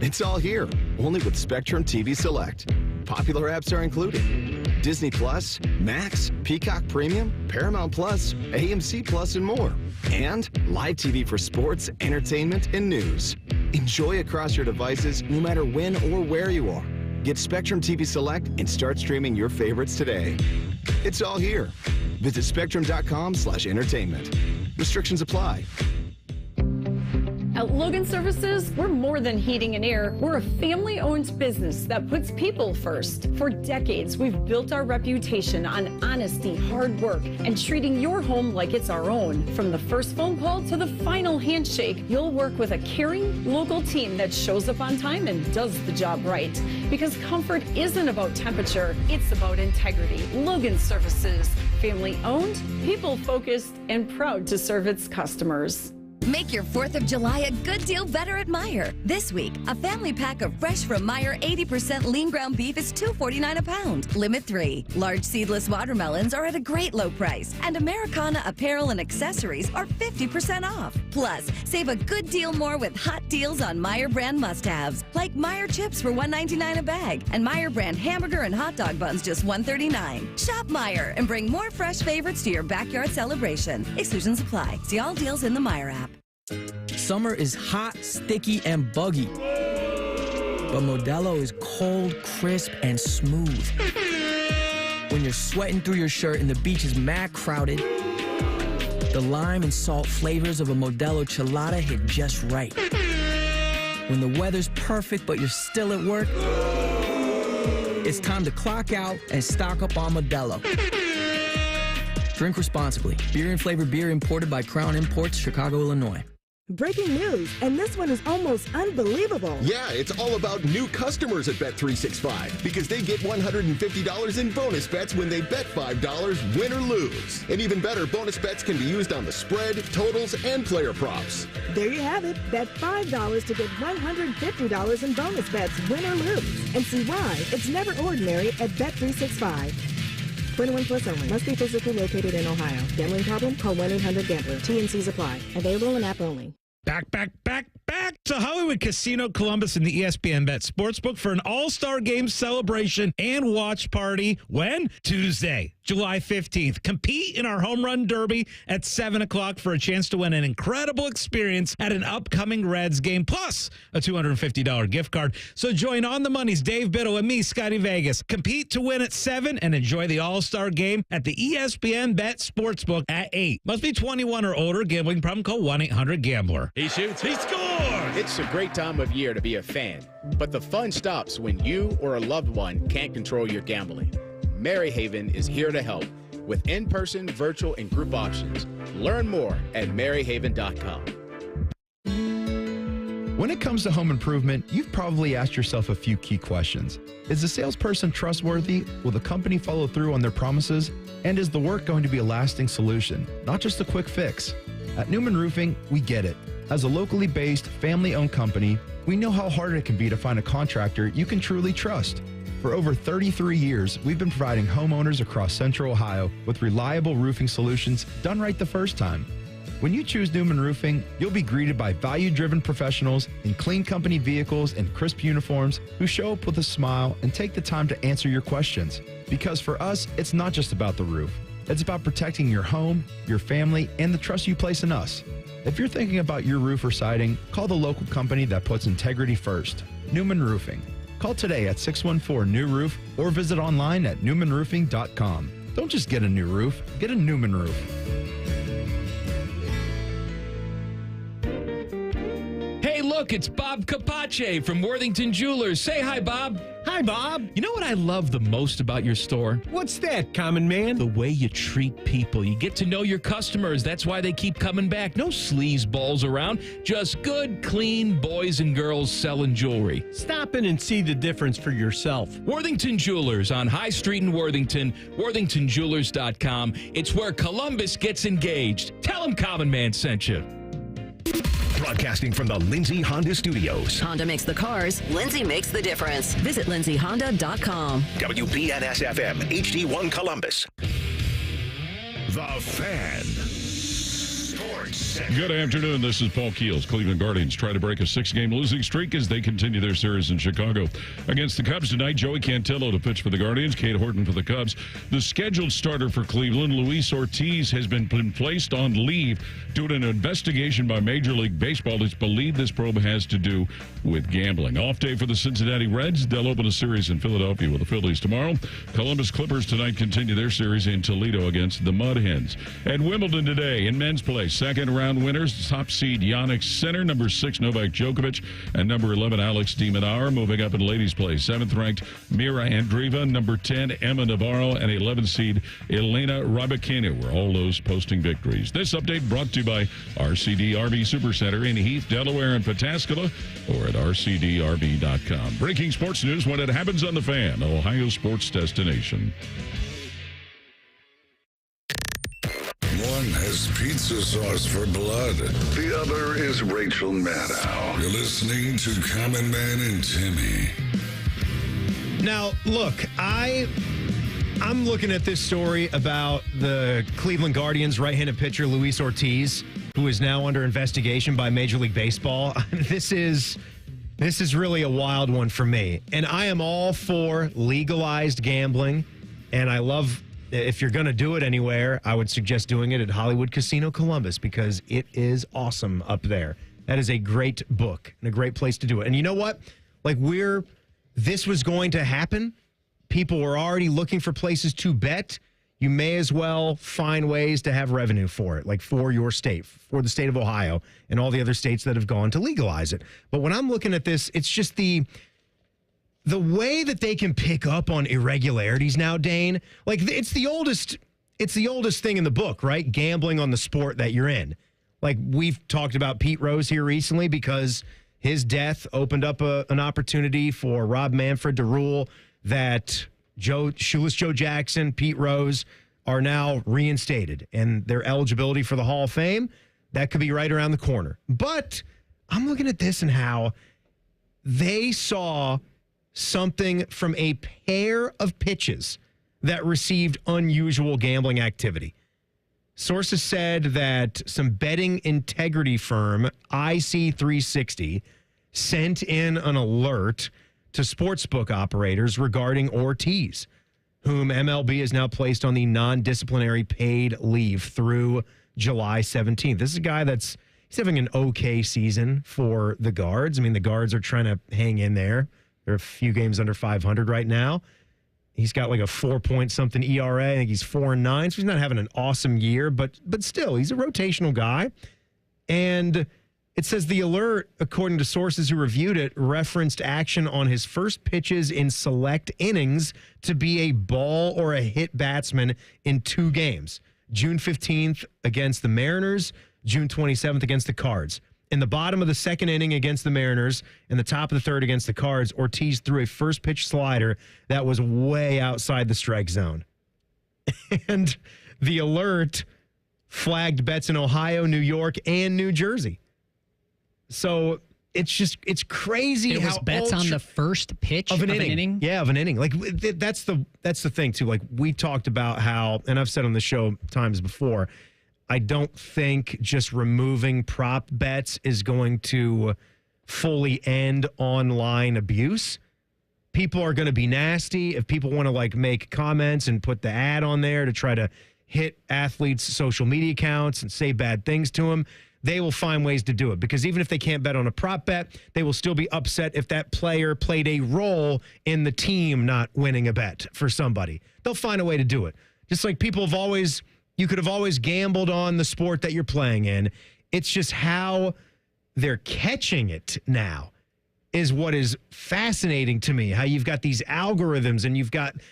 It's all here, only with Spectrum TV Select. Popular apps are included. Disney Plus, Max, Peacock Premium, Paramount Plus, AMC Plus, and more. And live TV for sports, entertainment, and news. Enjoy across your devices no matter when or where you are. Get Spectrum TV Select and start streaming your favorites today. It's all here. Visit spectrum.com/entertainment. Restrictions apply. At Logan Services, we're more than heating and air. We're a family-owned business that puts people first. For decades, we've built our reputation on honesty, hard work, and treating your home like it's our own. From the first phone call to the final handshake, you'll work with a caring, local team that shows up on time and does the job right. Because comfort isn't about temperature, it's about integrity. Logan Services, family-owned, people-focused, and proud to serve its customers. Make your 4th of July a good deal better at Meijer. This week, a family pack of fresh from Meijer 80% lean ground beef is $2.49 a pound. Limit 3. Large seedless watermelons are at a great low price. And Americana apparel and accessories are 50% off. Plus, save a good deal more with hot deals on Meijer brand must-haves. Like Meijer chips for $1.99 a bag. And Meijer brand hamburger and hot dog buns just $1.39. Shop Meijer and bring more fresh favorites to your backyard celebration. Exclusions apply. See all deals in the Meijer app. Summer is hot, sticky, and buggy. But Modelo is cold, crisp, and smooth. When you're sweating through your shirt and the beach is mad crowded, the lime and salt flavors of a Modelo Chelada hit just right. When the weather's perfect but you're still at work, it's time to clock out and stock up on Modelo. Drink responsibly. Beer and flavored beer imported by Crown Imports, Chicago, Illinois. Breaking news, and this one is almost unbelievable. Yeah, it's all about new customers at Bet365 because they get $150 in bonus bets when they bet $5, win or lose. And even better, bonus bets can be used on the spread, totals, and player props. There you have it. Bet $5 to get $150 in bonus bets, win or lose. And see why it's never ordinary at Bet365. 21 plus only. Must be physically located in Ohio. Gambling problem? Call 1-800-GAMBLER. T&Cs apply. Available in app only. Back to Hollywood Casino Columbus and the ESPN Bet Sportsbook for an all-star game celebration and watch party. When? Tuesday, July 15th. Compete in our home run derby at 7 o'clock for a chance to win an incredible experience at an upcoming Reds game, plus a $250 gift card. So join On the Money's Dave Biddle and me, Scotty Vegas. Compete to win at 7 and enjoy the all-star game at the ESPN Bet Sportsbook at 8. Must be 21 or older. Gambling problem? Call 1-800-GAMBLER. He shoots. He scores! It's a great time of year to be a fan, but the fun stops when you or a loved one can't control your gambling. Maryhaven is here to help with in-person, virtual, and group options. Learn more at maryhaven.com. When it comes to home improvement, you've probably asked yourself a few key questions. Is the salesperson trustworthy? Will the company follow through on their promises? And is the work going to be a lasting solution, not just a quick fix? At Newman Roofing, we get it. As a locally based, family-owned company, we know how hard it can be to find a contractor you can truly trust. For over 33 years, we've been providing homeowners across Central Ohio with reliable roofing solutions done right the first time. When you choose Newman Roofing, you'll be greeted by value-driven professionals in clean company vehicles and crisp uniforms who show up with a smile and take the time to answer your questions. Because for us, it's not just about the roof. It's about protecting your home, your family, and the trust you place in us. If you're thinking about your roof or siding, call the local company that puts integrity first, Newman Roofing. Call today at 614-NEW-ROOF or visit online at newmanroofing.com. Don't just get a new roof, get a Newman roof. Hey, look, it's Bob Capace from Worthington Jewelers. Say hi, Bob. Hi, Bob. You know what I love the most about your store? What's that, Common Man? The way you treat people. You get to know your customers. That's why they keep coming back. No sleazeballs around. Just good, clean boys and girls selling jewelry. Stop in and see the difference for yourself. Worthington Jewelers on High Street in Worthington. WorthingtonJewelers.com. It's where Columbus gets engaged. Tell them Common Man sent you. Broadcasting from the Lindsay Honda Studios. Honda makes the cars. Lindsay makes the difference. Visit lindsayhonda.com. WBNS-FM, HD1 Columbus. The Fan. Good afternoon. This is Paul Keels. Cleveland Guardians try to break a 6-game losing streak as they continue their series in Chicago. Against the Cubs tonight, Joey Cantillo to pitch for the Guardians, Kate Horton for the Cubs. The scheduled starter for Cleveland, Luis Ortiz, has been placed on leave due to an investigation by Major League Baseball. It's believed this probe has to do with gambling. Off day for the Cincinnati Reds. They'll open a series in Philadelphia with the Phillies tomorrow. Columbus Clippers tonight continue their series in Toledo against the Mud Hens. At Wimbledon today, in men's play, second round winners, top seed Yannick Sinner, number 6 Novak Djokovic, and number 11 Alex de Minaur. Moving up in ladies play, 7th ranked Mira Andreeva, number 10 Emma Navarro, and 11 seed Elena Rybakina were all those posting victories. This update brought to you by RCD RV Supercenter in Heath, Delaware, and Pataskala, or at rcdrv.com. Breaking sports news when it happens on the Fan, Ohio sports destination. One has pizza sauce for blood. The other is Rachel Maddow. You're listening to Common Man and Timmy. Now, look, I'm looking at this story about the Cleveland Guardians right-handed pitcher Luis Ortiz, who is now under investigation by Major League Baseball. This is really a wild one for me. And I am all for legalized gambling, and I love, if you're going to do it anywhere, I would suggest doing it at Hollywood Casino Columbus because it is awesome up there. That is a great book and a great place to do it. And you know what? This was going to happen. People were already looking for places to bet. You may as well find ways to have revenue for it, like for your state, for the state of Ohio and all the other states that have gone to legalize it. But when I'm looking at this, it's just the way that they can pick up on irregularities now, Dane. Like it's the oldest thing in the book, right? Gambling on the sport that you're in. Like we've talked about Pete Rose here recently because his death opened up an opportunity for Rob Manfred to rule that Shoeless Joe Jackson, Pete Rose are now reinstated and their eligibility for the Hall of Fame, that could be right around the corner. But I'm looking at this and how they saw something from a pair of pitches that received unusual gambling activity. Sources said that some betting integrity firm, IC360, sent in an alert to sportsbook operators regarding Ortiz, whom MLB has now placed on the non-disciplinary paid leave through July 17th. This is a guy he's having an okay season for the Guards. I mean, the Guards are trying to hang in there. They're a few games under 500 right now. He's got like a 4-point-something ERA. I think he's 4-9, so he's not having an awesome year, but still, he's a rotational guy. And it says the alert, according to sources who reviewed it, referenced action on his first pitches in select innings to be a ball or a hit batsman in 2 games. June 15th against the Mariners, June 27th against the Cards. In the bottom of the second inning against the Mariners and the top of the third against the Cards, Ortiz threw a first pitch slider that was way outside the strike zone. And the alert flagged bets in Ohio, New York, and New Jersey. So it's crazy. It was bets on the first pitch of an inning. Yeah, of an inning. Like that's the thing too. Like we talked about how, and I've said on the show times before, I don't think just removing prop bets is going to fully end online abuse. People are going to be nasty. If people want to like make comments and put the ad on there to try to hit athletes' social media accounts and say bad things to them, they will find ways to do it, because even if they can't bet on a prop bet, they will still be upset if that player played a role in the team not winning a bet for somebody. They'll find a way to do it. Just like you could have always gambled on the sport that you're playing in. It's just how they're catching it now is what is fascinating to me. How you've got these algorithms and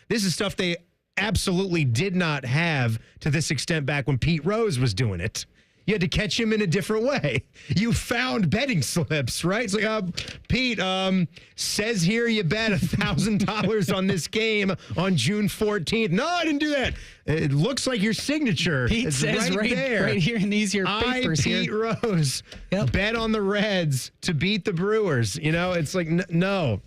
this is stuff they absolutely did not have to this extent back when Pete Rose was doing it. You had to catch him in a different way. You found betting slips, right? It's like, Pete, says here you bet $1,000 on this game on June 14th. No, I didn't do that. It looks like your signature. Pete says right there. Right here in these here papers here. Pete Rose, bet on the Reds to beat the Brewers. You know, it's like, no.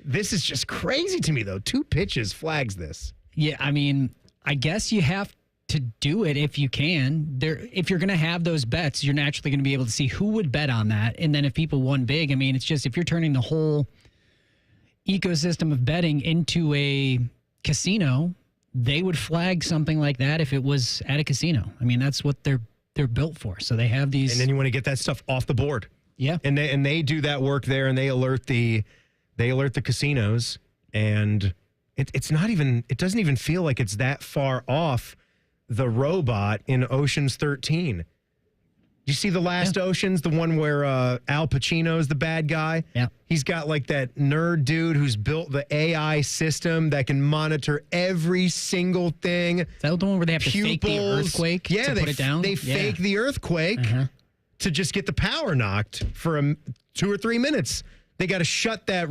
This is just crazy to me, though. 2 pitches flags this. Yeah, I mean, I guess you have to do it if you can. If you're going to have those bets, you're naturally going to be able to see who would bet on that. And then if people won big, I mean, it's just if you're turning the whole ecosystem of betting into a casino, they would flag something like that if it was at a casino. I mean, that's what they're built for. So they have these. And then you want to get that stuff off the board. Yeah. And they do that work there, and they alert the casinos, and it doesn't even feel like it's that far off the robot in Ocean's 13. You see the last Ocean's, the one where Al Pacino's the bad guy? Yeah. He's got like that nerd dude who's built the AI system that can monitor every single thing. Is that the one where they have to fake the earthquake to put it down? They fake the earthquake to just get the power knocked for 2 or 3 minutes. They got to shut that.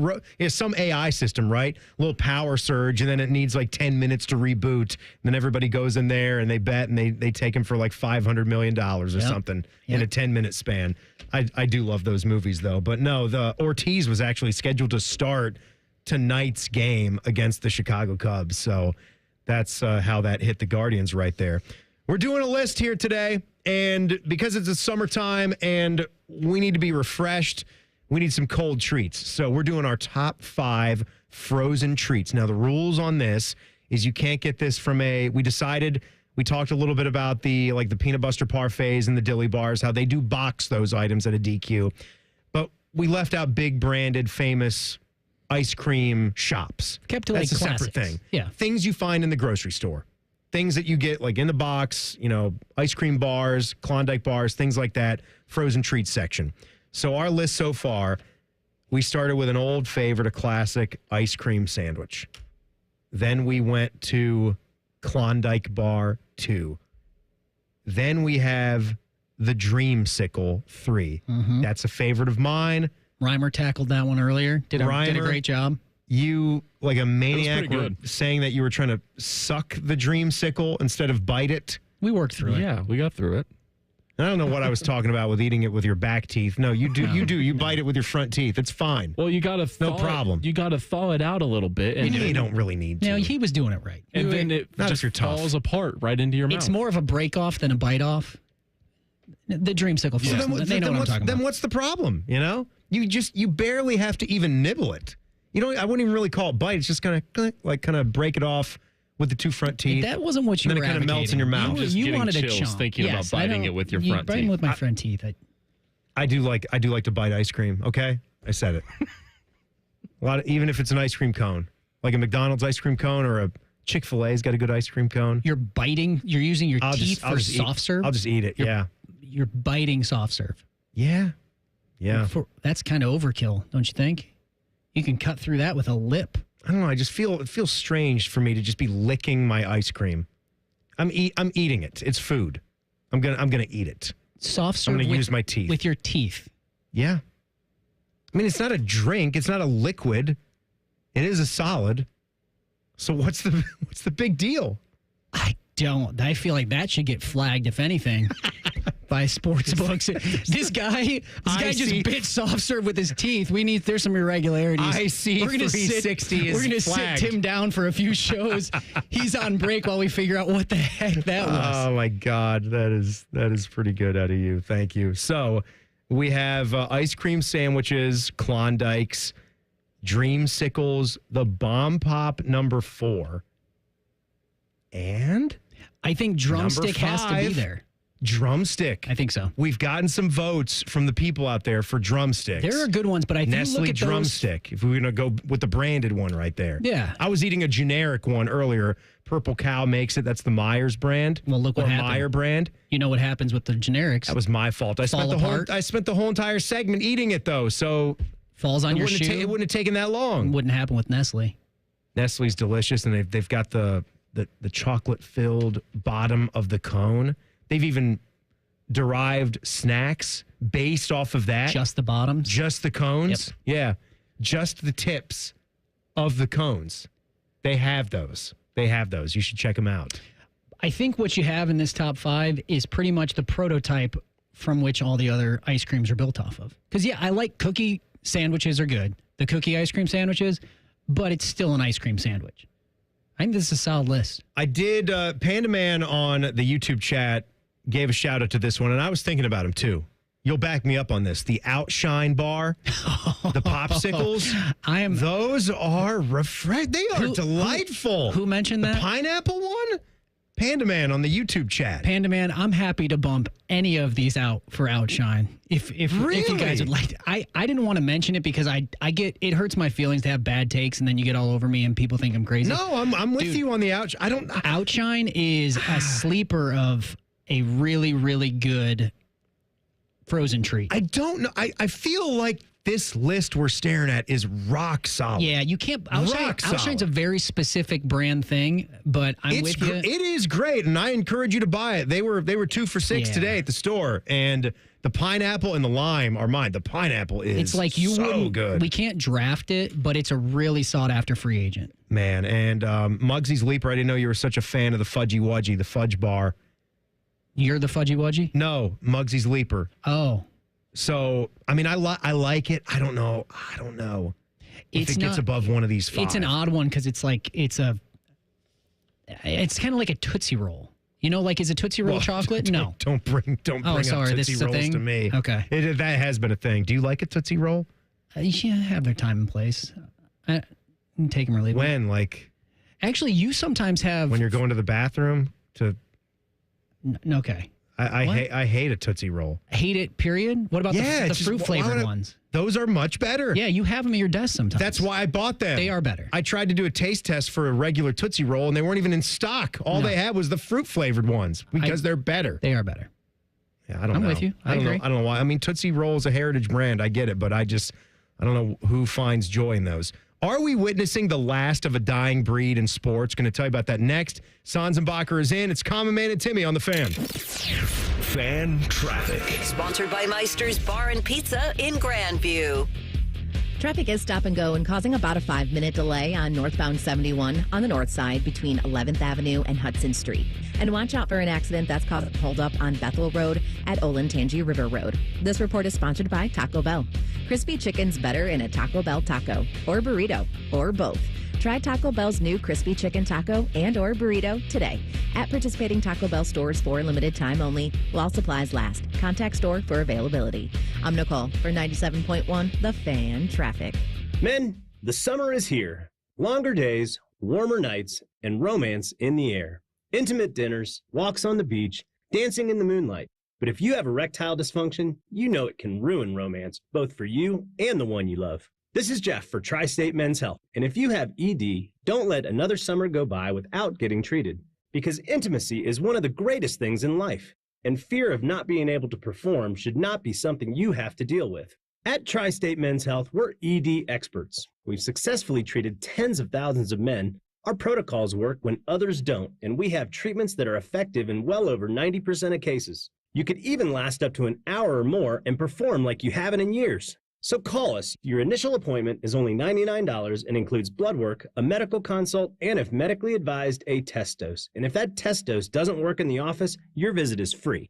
Some AI system, right? A little power surge, and then it needs like 10 minutes to reboot. And then everybody goes in there and they bet, and they take him for like $500 million or something in a 10-minute span. I do love those movies, though. But no, the Ortiz was actually scheduled to start tonight's game against the Chicago Cubs. So that's how that hit the Guardians right there. We're doing a list here today, and because it's a summertime and we need to be refreshed, we need some cold treats. So we're doing our top 5 frozen treats. Now, the rules on this is you can't get this from we talked a little bit about the peanut butter parfaits and the dilly bars, how they do box those items at a DQ. But we left out big branded, famous ice cream shops. Kept to That's like a classics. separate thing. Yeah. Things you find in the grocery store. Things that you get like in the box, ice cream bars, Klondike bars, things like that, frozen treats section. So our list so far, we started with an old favorite, a classic ice cream sandwich. Then we went to Klondike Bar 2. Then we have the Dreamsicle 3. That's a favorite of mine. Reimer tackled that one earlier. Did a great job. You, like a maniac, were saying that you were trying to suck the Dreamsicle instead of bite it. We worked through it. Yeah, we got through it. I don't know what I was talking about with eating it with your back teeth. No, you do. You bite it with your front teeth. It's fine. Well, you got to no problem. You got to thaw it out a little bit. And you don't really need to. No, he was doing it right. And then it just falls apart right into your mouth. It's more of a break off than a bite off. The dreamsicle. So They know what I'm talking about. Then what's the problem? You barely have to even nibble it. I wouldn't even really call it bite. It's just kind of break it off with the two front teeth. That wasn't what you were advocating. And then it kind of melts in your mouth. You wanted a chomp. Thinking about biting it with your front teeth. Biting with my front teeth. I do like to bite ice cream. Okay, I said it. Even if it's an ice cream cone, like a McDonald's ice cream cone or a Chick-fil-A's got a good ice cream cone. You're using your teeth for soft serve. I'll just eat it. You're biting soft serve. Yeah. That's kind of overkill, don't you think? You can cut through that with a lip. I don't know. I just it feels strange for me to just be licking my ice cream. I'm eating it. It's food. I'm gonna eat it. Soft serve. I'm gonna use my teeth with your teeth. Yeah. I mean, it's not a drink. It's not a liquid. It is a solid. So what's the big deal? I feel like that should get flagged, if anything, by sports books. This guy just bit soft serve with his teeth. There's some irregularities. I see. We're gonna sit Tim down for a few shows. He's on break while we figure out what the heck that was. Oh my God, that is pretty good out of you. Thank you. So we have ice cream sandwiches, Klondikes, Dreamsicles, the Bomb Pop number 4, and I think Drumstick has to be there. Drumstick. I think so. We've gotten some votes from the people out there for drumsticks. There are good ones, but I think Nestle look at Drumstick. If we're going to go with the branded one right there. Yeah. I was eating a generic one earlier. Purple Cow makes it. That's the Myers brand. Well, look what happened. Meyer brand. You know what happens with the generics. That was my fault. I spent the whole entire segment eating it, though. So falls on your shoe. It wouldn't have taken that long. Wouldn't happen with Nestle. Nestle's delicious, and they've got the chocolate-filled bottom of the cone. They've even derived snacks based off of that. Just the bottoms? Just the cones? Yep. Yeah. Just the tips of the cones. They have those. You should check them out. I think what you have in this top 5 is pretty much the prototype from which all the other ice creams are built off of. Because, I like cookie sandwiches are good. The cookie ice cream sandwiches, but it's still an ice cream sandwich. I think this is a solid list. I did. Panda Man on the YouTube chat gave a shout out to this one, and I was thinking about him too. You'll back me up on this. The Outshine bar, the popsicles. Those are They are delightful. Who mentioned that? The pineapple one? Panda Man on the YouTube chat. Panda Man, I'm happy to bump any of these out for Outshine. If you guys would like to. I didn't want to mention it because I get it hurts my feelings to have bad takes and then you get all over me and people think I'm crazy. No, I'm with you on the Outshine. Outshine is a sleeper of a really, really good frozen treat. I don't know. I feel like this list we're staring at is rock solid. Yeah, you can't. Outshine's a very specific brand thing, but I'm with you. It is great, and I encourage you to buy it. They were 2 for $6 today at the store, and the pineapple and the lime are mine. The pineapple is it's like you so good. We can't draft it, but it's a really sought after free agent. Man, and Muggsy's Leaper. I didn't know you were such a fan of the Fudgy Wudgy, the fudge bar. You're the Fudgy Wudgy? No, Muggsy's Leaper. Oh. So, I mean, I like it. I don't know if it gets above one of these 5. It's an odd one because it's kind of like a Tootsie Roll. You know, like is a Tootsie Roll chocolate? No. Don't bring up Tootsie Rolls to me. Okay. That has been a thing. Do you like a Tootsie Roll? Yeah, have their time and place. Take them or leave them. When? Like? Actually, you sometimes have. When you're going to the bathroom to. Okay. I hate a Tootsie Roll. Hate it, period? What about the fruit-flavored ones? Those are much better. Yeah, you have them at your desk sometimes. That's why I bought them. They are better. I tried to do a taste test for a regular Tootsie Roll, and they weren't even in stock. All they had was the fruit-flavored ones because they're better. They are better. Yeah, I don't know. I'm with you. I agree. I don't know why. I mean, Tootsie Roll is a heritage brand. I get it, but I don't know who finds joy in those. Are we witnessing the last of a dying breed in sports? Going to tell you about that next. Sanzenbacher is in. It's Common Man and Timmy on the Fan. Fan Traffic. Sponsored by Meister's Bar and Pizza in Grandview. Traffic is stop and go and causing about a 5-minute delay on northbound 71 on the north side between 11th Avenue and Hudson Street. And watch out for an accident that's caused a holdup on Bethel Road at Olentangy River Road. This report is sponsored by Taco Bell. Crispy chicken's better in a Taco Bell taco or burrito or both. Try Taco Bell's new crispy chicken taco and or burrito today at participating Taco Bell stores for a limited time only while supplies last. Contact store for availability. I'm Nicole for 97.1 The Fan Traffic. Men, the summer is here. Longer days, warmer nights, and romance in the air. Intimate dinners, walks on the beach, dancing in the moonlight. But if you have erectile dysfunction, you know it can ruin romance, both for you and the one you love. This is Jeff for Tri-State Men's Health. And if you have ED, don't let another summer go by without getting treated. Because intimacy is one of the greatest things in life. And fear of not being able to perform should not be something you have to deal with. At Tri-State Men's Health, we're ED experts. We've successfully treated tens of thousands of men. Our protocols work when others don't, and we have treatments that are effective in well over 90% of cases. You could even last up to an hour or more and perform like you haven't in years. So call us. Your initial appointment is only $99 and includes blood work, a medical consult, and if medically advised, a test dose. And if that test dose doesn't work in the office, your visit is free.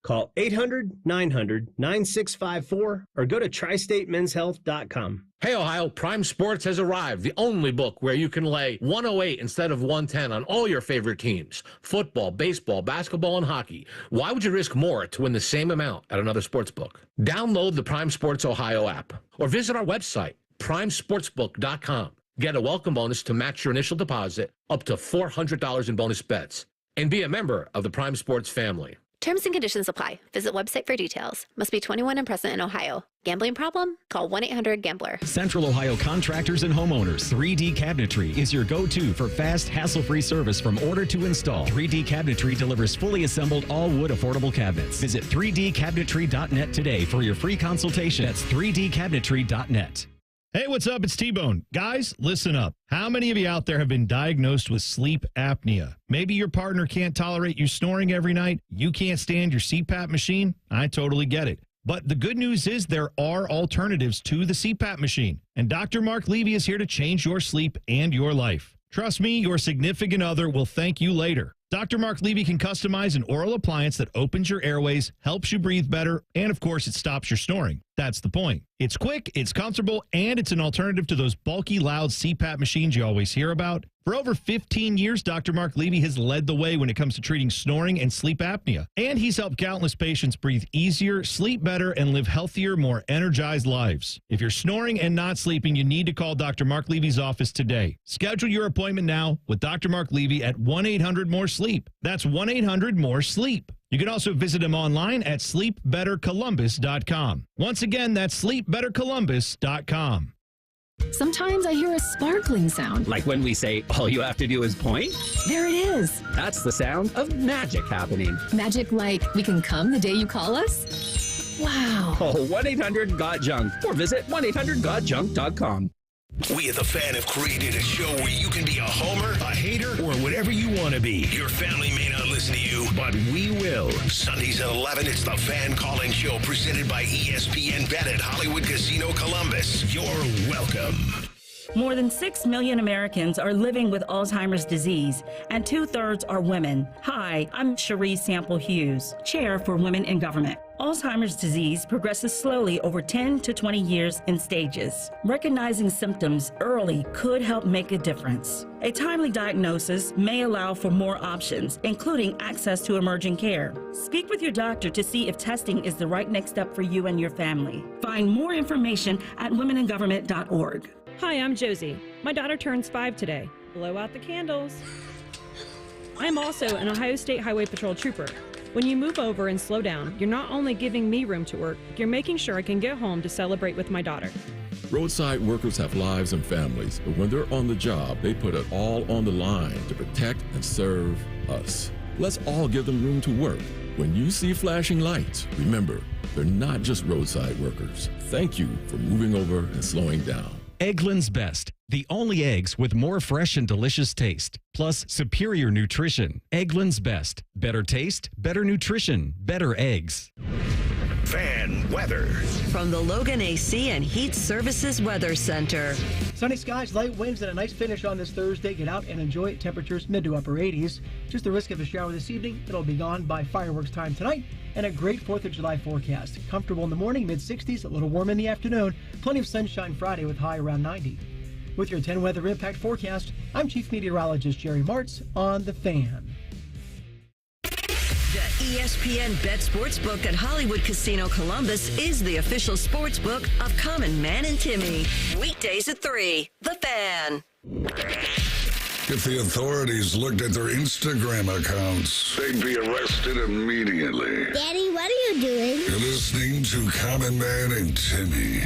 Call 800-900-9654 or go to tristatemenshealth.com. Hey, Ohio, Prime Sports has arrived, the only book where you can lay 108 instead of 110 on all your favorite teams. Football, baseball, basketball, and hockey. Why would you risk more to win the same amount at another sports book? Download the Prime Sports Ohio app or visit our website, primesportsbook.com. Get a welcome bonus to match your initial deposit up to $400 in bonus bets. And be a member of the Prime Sports family. Terms and conditions apply. Visit website for details. Must be 21 and present in Ohio. Gambling problem? Call 1-800-GAMBLER. Central Ohio contractors and homeowners. 3D Cabinetry is your go-to for fast, hassle-free service from order to install. 3D Cabinetry delivers fully assembled all-wood affordable cabinets. Visit 3dcabinetry.net today for your free consultation. That's 3dcabinetry.net. Hey, what's up? It's T-Bone. Guys, listen up. How many of you out there have been diagnosed with sleep apnea? Maybe your partner can't tolerate you snoring every night. You can't stand your CPAP machine. I totally get it. But the good news is there are alternatives to the CPAP machine. And Dr. Mark Levy is here to change your sleep and your life. Trust me, your significant other will thank you later. Dr. Mark Levy can customize an oral appliance that opens your airways, helps you breathe better, and of course, it stops your snoring. That's the point. It's quick, it's comfortable, and it's an alternative to those bulky, loud CPAP machines you always hear about. For over 15 years, Dr. Mark Levy has led the way when it comes to treating snoring and sleep apnea. And he's helped countless patients breathe easier, sleep better, and live healthier, more energized lives. If you're snoring and not sleeping, you need to call Dr. Mark Levy's office today. Schedule your appointment now with Dr. Mark Levy at 1-800-MORE-SLEEP. That's 1-800-MORE-SLEEP. You can also visit him online at sleepbettercolumbus.com. Once again, that's sleepbettercolumbus.com. Sometimes I hear a sparkling sound. Like when we say, all you have to do is point? There it is. That's the sound of magic happening. Magic like we can come the day you call us? Wow. Call 1-800-GOT-JUNK or visit 1-800-GOTJUNK.com. We at The Fan have created a show where you can be a homer, a hater, or whatever you want to be. Your family may not listen to you, but we will. Sundays at 11, it's The Fan Call-In Show presented by ESPN Bet at Hollywood Casino Columbus. You're welcome. More than 6 million Americans are living with Alzheimer's disease, and 2/3 are women. Hi, I'm Cherie Sample Hughes, Chair for Women in Government. Alzheimer's disease progresses slowly over 10 to 20 years in stages. Recognizing symptoms early could help make a difference. A timely diagnosis may allow for more options, including access to emerging care. Speak with your doctor to see if testing is the right next step for you and your family. Find more information at womeningovernment.org. Hi, I'm Josie. My daughter turns 5 today. Blow out the candles. I'm also an Ohio State Highway Patrol trooper. When you move over and slow down, you're not only giving me room to work, you're making sure I can get home to celebrate with my daughter. Roadside workers have lives and families, but when they're on the job, they put it all on the line to protect and serve us. Let's all give them room to work. When you see flashing lights, remember, they're not just roadside workers. Thank you for moving over and slowing down. Eggland's Best, the only eggs with more fresh and delicious taste, plus superior nutrition. Eggland's Best, better taste, better nutrition, better eggs. Fan weather. From the Logan AC and Heat Services Weather Center. Sunny skies, light winds, and a nice finish on this Thursday. Get out and enjoy it. Temperatures mid to upper 80s. Just the risk of a shower this evening. It'll be gone by fireworks time tonight. And a great 4th of July forecast. Comfortable in the morning, mid 60s, a little warm in the afternoon. Plenty of sunshine Friday with high around 90. With your 10 weather impact forecast, I'm Chief Meteorologist Jerry Martz on The Fan. The ESPN Bet Sportsbook at Hollywood Casino Columbus is the official sportsbook of Common Man and Timmy. Weekdays at 3. The Fan. If the authorities looked at their Instagram accounts, they'd be arrested immediately. Daddy, what are you doing? You're listening to Common Man and Timmy.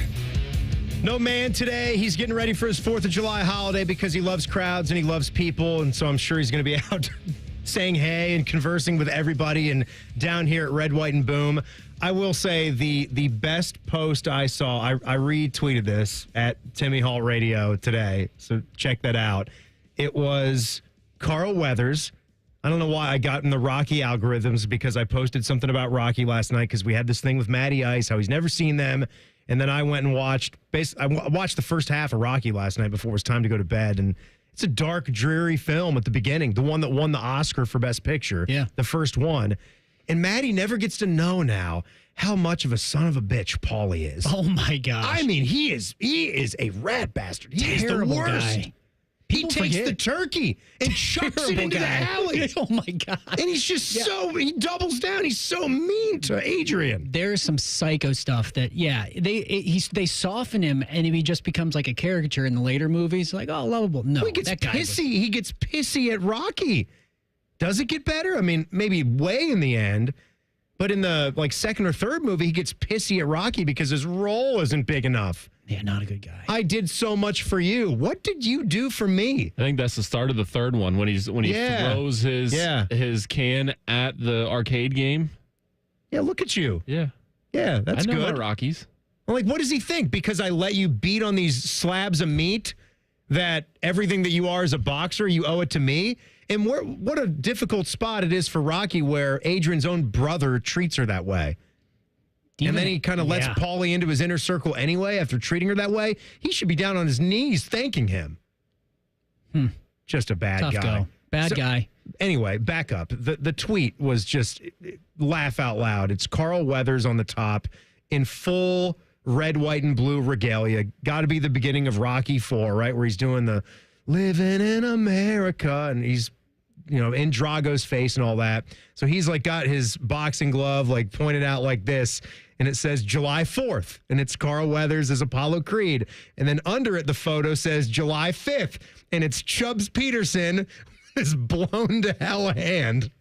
No man today. He's getting ready for his 4th of July holiday because he loves crowds and he loves people, and so I'm sure he's going to be out saying hey and conversing with everybody and down here at Red, White, and Boom. I will say the best post I saw, I retweeted this at Timmy Hall Radio today, so check that out. It was Carl Weathers. I don't know why I got in the Rocky algorithms because I posted something about Rocky last night because we had this thing with Matty Ice, how he's never seen them. And then I went and watched the first half of Rocky last night before it was time to go to bed. And it's a dark, dreary film at the beginning, the one that won the Oscar for Best Picture, the first one. And Matty never gets to know now how much of a son of a bitch Paulie is. Oh, my gosh. I mean, he is a rat bastard. He is the worst. Guy. He takes the turkey and chucks it into the alley. Oh, my God. And he's just he doubles down. He's so mean to Adrian. There's some psycho stuff that, they soften him and he just becomes like a caricature in the later movies. Like, oh, lovable. No, he gets pissy. He gets pissy at Rocky. Does it get better? I mean, maybe way in the end. But in the second or third movie, he gets pissy at Rocky because his role isn't big enough. Yeah, not a good guy. I did so much for you. What did you do for me? I think that's the start of the third one when he throws his can at the arcade game. Yeah, look at you. Yeah. Yeah, that's good. I know my Rockies. Well, what does he think? Because I let you beat on these slabs of meat that everything that you are as a boxer, you owe it to me? And what a difficult spot it is for Rocky where Adrian's own brother treats her that way. And then he kind of lets Paulie into his inner circle anyway after treating her that way. He should be down on his knees thanking him. Just a bad guy. Bad guy. Anyway, back up. The tweet was just laugh out loud. It's Carl Weathers on the top in full red, white, and blue regalia. Got to be the beginning of Rocky IV, right? Where he's doing the living in America and he's in Drago's face and all that. So he's got his boxing glove pointed out like this, and it says July 4th, and it's Carl Weathers as Apollo Creed. And then under it, the photo says July 5th, and it's Chubbs Peterson with his blown to hell hand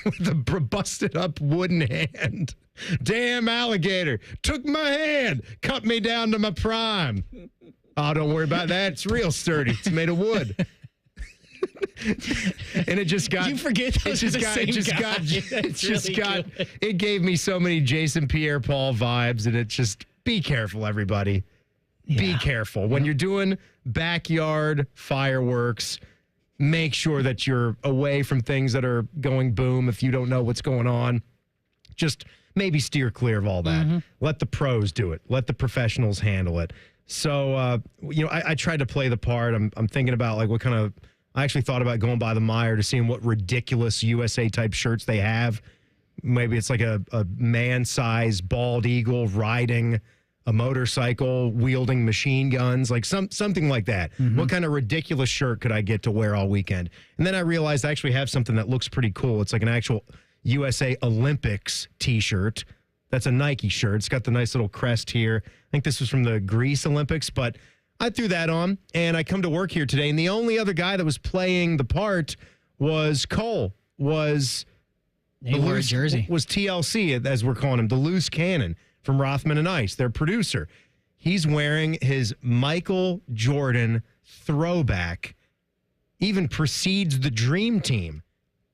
with a busted up wooden hand. Damn alligator, took my hand, cut me down to my prime. Oh, don't worry about that. It's real sturdy. It's made of wood. And it just got. You forget those are the same guy. It gave me so many Jason Pierre-Paul vibes, and it just be careful, everybody. Yeah. Be careful when you're doing backyard fireworks. Make sure that you're away from things that are going boom. If you don't know what's going on, just maybe steer clear of all that. Mm-hmm. Let the pros do it. Let the professionals handle it. So I tried to play the part. I'm thinking about what kind of. I actually thought about going by the Meijer to see what ridiculous USA type shirts they have. Maybe it's like a man-sized bald eagle riding a motorcycle, wielding machine guns, something like that. Mm-hmm. What kind of ridiculous shirt could I get to wear all weekend? And then I realized I actually have something that looks pretty cool. It's like an actual USA Olympics T-shirt. That's a Nike shirt. It's got the nice little crest here. I think this was from the Greece Olympics, but I threw that on, and I come to work here today, and the only other guy that was playing the part was Cole, was TLC, as we're calling him, the loose cannon from Rothman and Ice, their producer. He's wearing his Michael Jordan throwback, even precedes the Dream Team.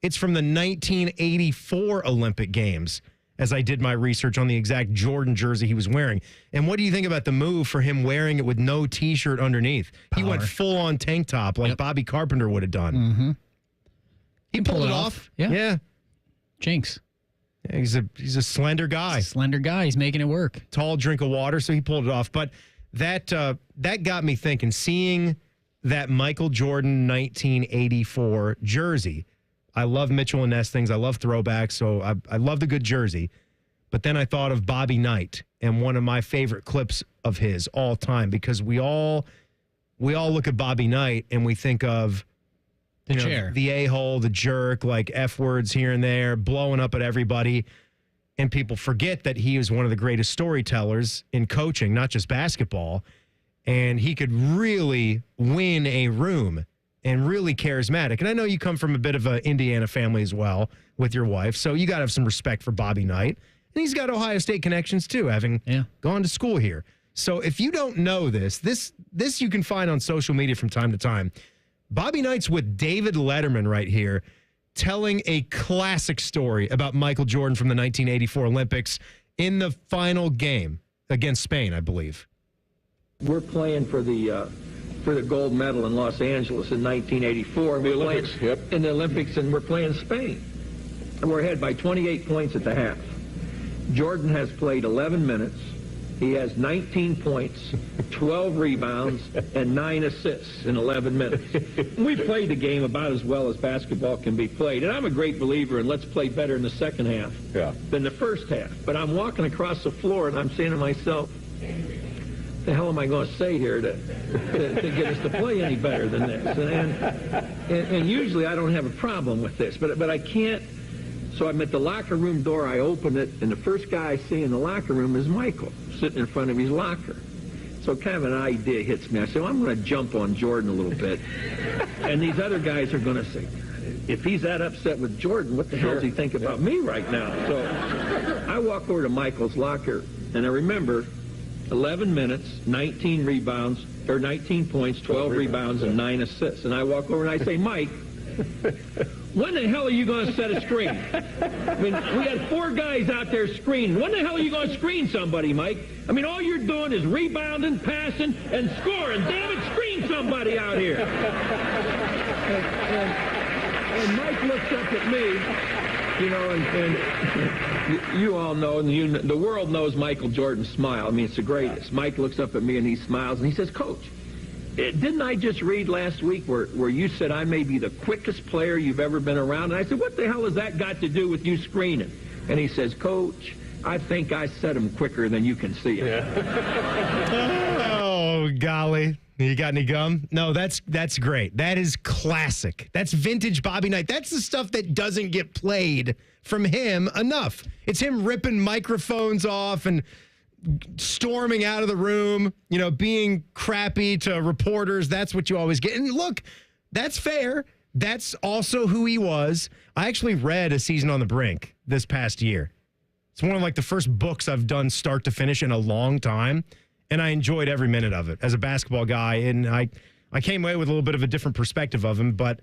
It's from the 1984 Olympic Games, as I did my research on the exact Jordan jersey he was wearing. And what do you think about the move for him wearing it with no T-shirt underneath? Power. He went full-on tank top like Bobby Carpenter would have done. Mm-hmm. He pulled it off. Yeah. Jinx. He's a slender guy. Slender guy. He's making it work. Tall drink of water, so he pulled it off. But that got me thinking, seeing that Michael Jordan 1984 jersey. I love Mitchell and Ness things. I love throwbacks, so I love the good jersey. But then I thought of Bobby Knight and one of my favorite clips of his all time, because we all look at Bobby Knight and we think of the a-hole, the jerk, like F words here and there, blowing up at everybody. And people forget that he was one of the greatest storytellers in coaching, not just basketball. And he could really win a room and really charismatic. And I know you come from a bit of an Indiana family as well with your wife, so you got to have some respect for Bobby Knight. And he's got Ohio State connections too, having gone to school here. So if you don't know this you can find on social media from time to time. Bobby Knight's with David Letterman right here, telling a classic story about Michael Jordan from the 1984 Olympics in the final game against Spain, I believe. We're playing for the gold medal in Los Angeles in 1984. The Olympics, in the Olympics, and we're playing Spain. And we're ahead by 28 points at the half. Jordan has played 11 minutes. He has 19 points, 12 rebounds, and 9 assists in 11 minutes. We played the game about as well as basketball can be played. And I'm a great believer in let's play better in the second half than the first half. But I'm walking across the floor, and I'm saying to myself, the hell am I going to say here to get us to play any better than this? And usually I don't have a problem with this, but I can't. So I'm at the locker room door, I open it, and the first guy I see in the locker room is Michael, sitting in front of his locker. So kind of an idea hits me. I say, well, I'm going to jump on Jordan a little bit. And these other guys are going to say, if he's that upset with Jordan, what the hell does he think about me right now? So I walk over to Michael's locker, and I remember 11 minutes, 19 rebounds, or 19 points, 12 rebounds, and 9 assists. And I walk over and I say, Mike, when the hell are you going to set a screen? I mean, we had 4 guys out there screening. When the hell are you going to screen somebody, Mike? I mean, all you're doing is rebounding, passing, and scoring. Damn it, screen somebody out here. And Mike looks up at me, and you all know, and the world knows Michael Jordan's smile. I mean, it's the greatest. Mike looks up at me, and he smiles, and he says, Coach, didn't I just read last week where you said I may be the quickest player you've ever been around? And I said, what the hell has that got to do with you screening? And he says, Coach, I think I set him quicker than you can see him. Oh, golly. You got any gum? No, that's great. That is classic. That's vintage Bobby Knight. That's the stuff that doesn't get played from him enough. It's him ripping microphones off and storming out of the room, being crappy to reporters. That's what you always get. And look, that's fair. That's also who he was. I actually read A Season on the Brink this past year. It's one of the first books I've done start to finish in a long time. And I enjoyed every minute of it as a basketball guy. And I came away with a little bit of a different perspective of him, but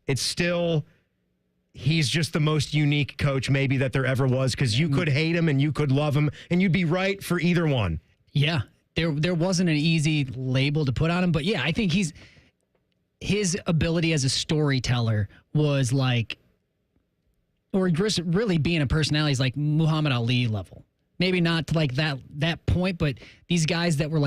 it's still, he's just the most unique coach maybe that there ever was, because you could hate him and you could love him, and you'd be right for either one. Yeah, there wasn't an easy label to put on him, but yeah, I think his ability as a storyteller was or just really being a personality is like Muhammad Ali level. Maybe not to that point, but these guys that were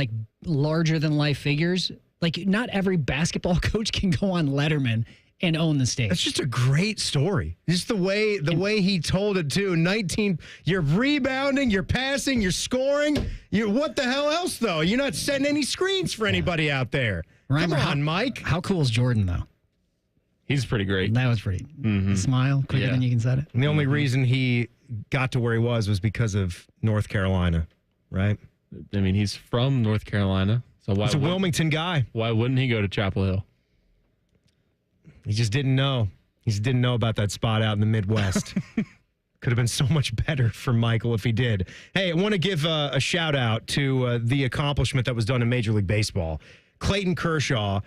larger than life figures, not every basketball coach can go on Letterman and own the stage. That's just a great story. Just the way he told it too. 19, you're rebounding, you're passing, you're scoring. What the hell else though? You're not setting any screens for anybody out there. Come on, Mike. How cool is Jordan though? He's pretty great. That was pretty. Smile quicker than you can set it. And the only reason he got to where he was because of North Carolina, right? I mean, he's from North Carolina, so he's a Wilmington guy. Why wouldn't he go to Chapel Hill? He just didn't know. He just didn't know about that spot out in the Midwest. Could have been so much better for Michael if he did. Hey, I want to give a shout out to the accomplishment that was done in Major League Baseball. Clayton Kershaw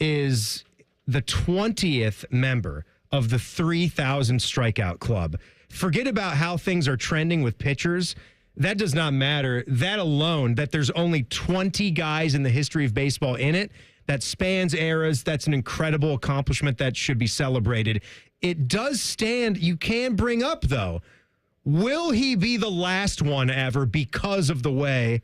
is the 20th member of the 3,000 strikeout club. Forget about how things are trending with pitchers. That does not matter. That alone, that there's only 20 guys in the history of baseball in it, that spans eras. That's an incredible accomplishment that should be celebrated. It does stand, you can bring up, though, Will he be the last one ever because of the way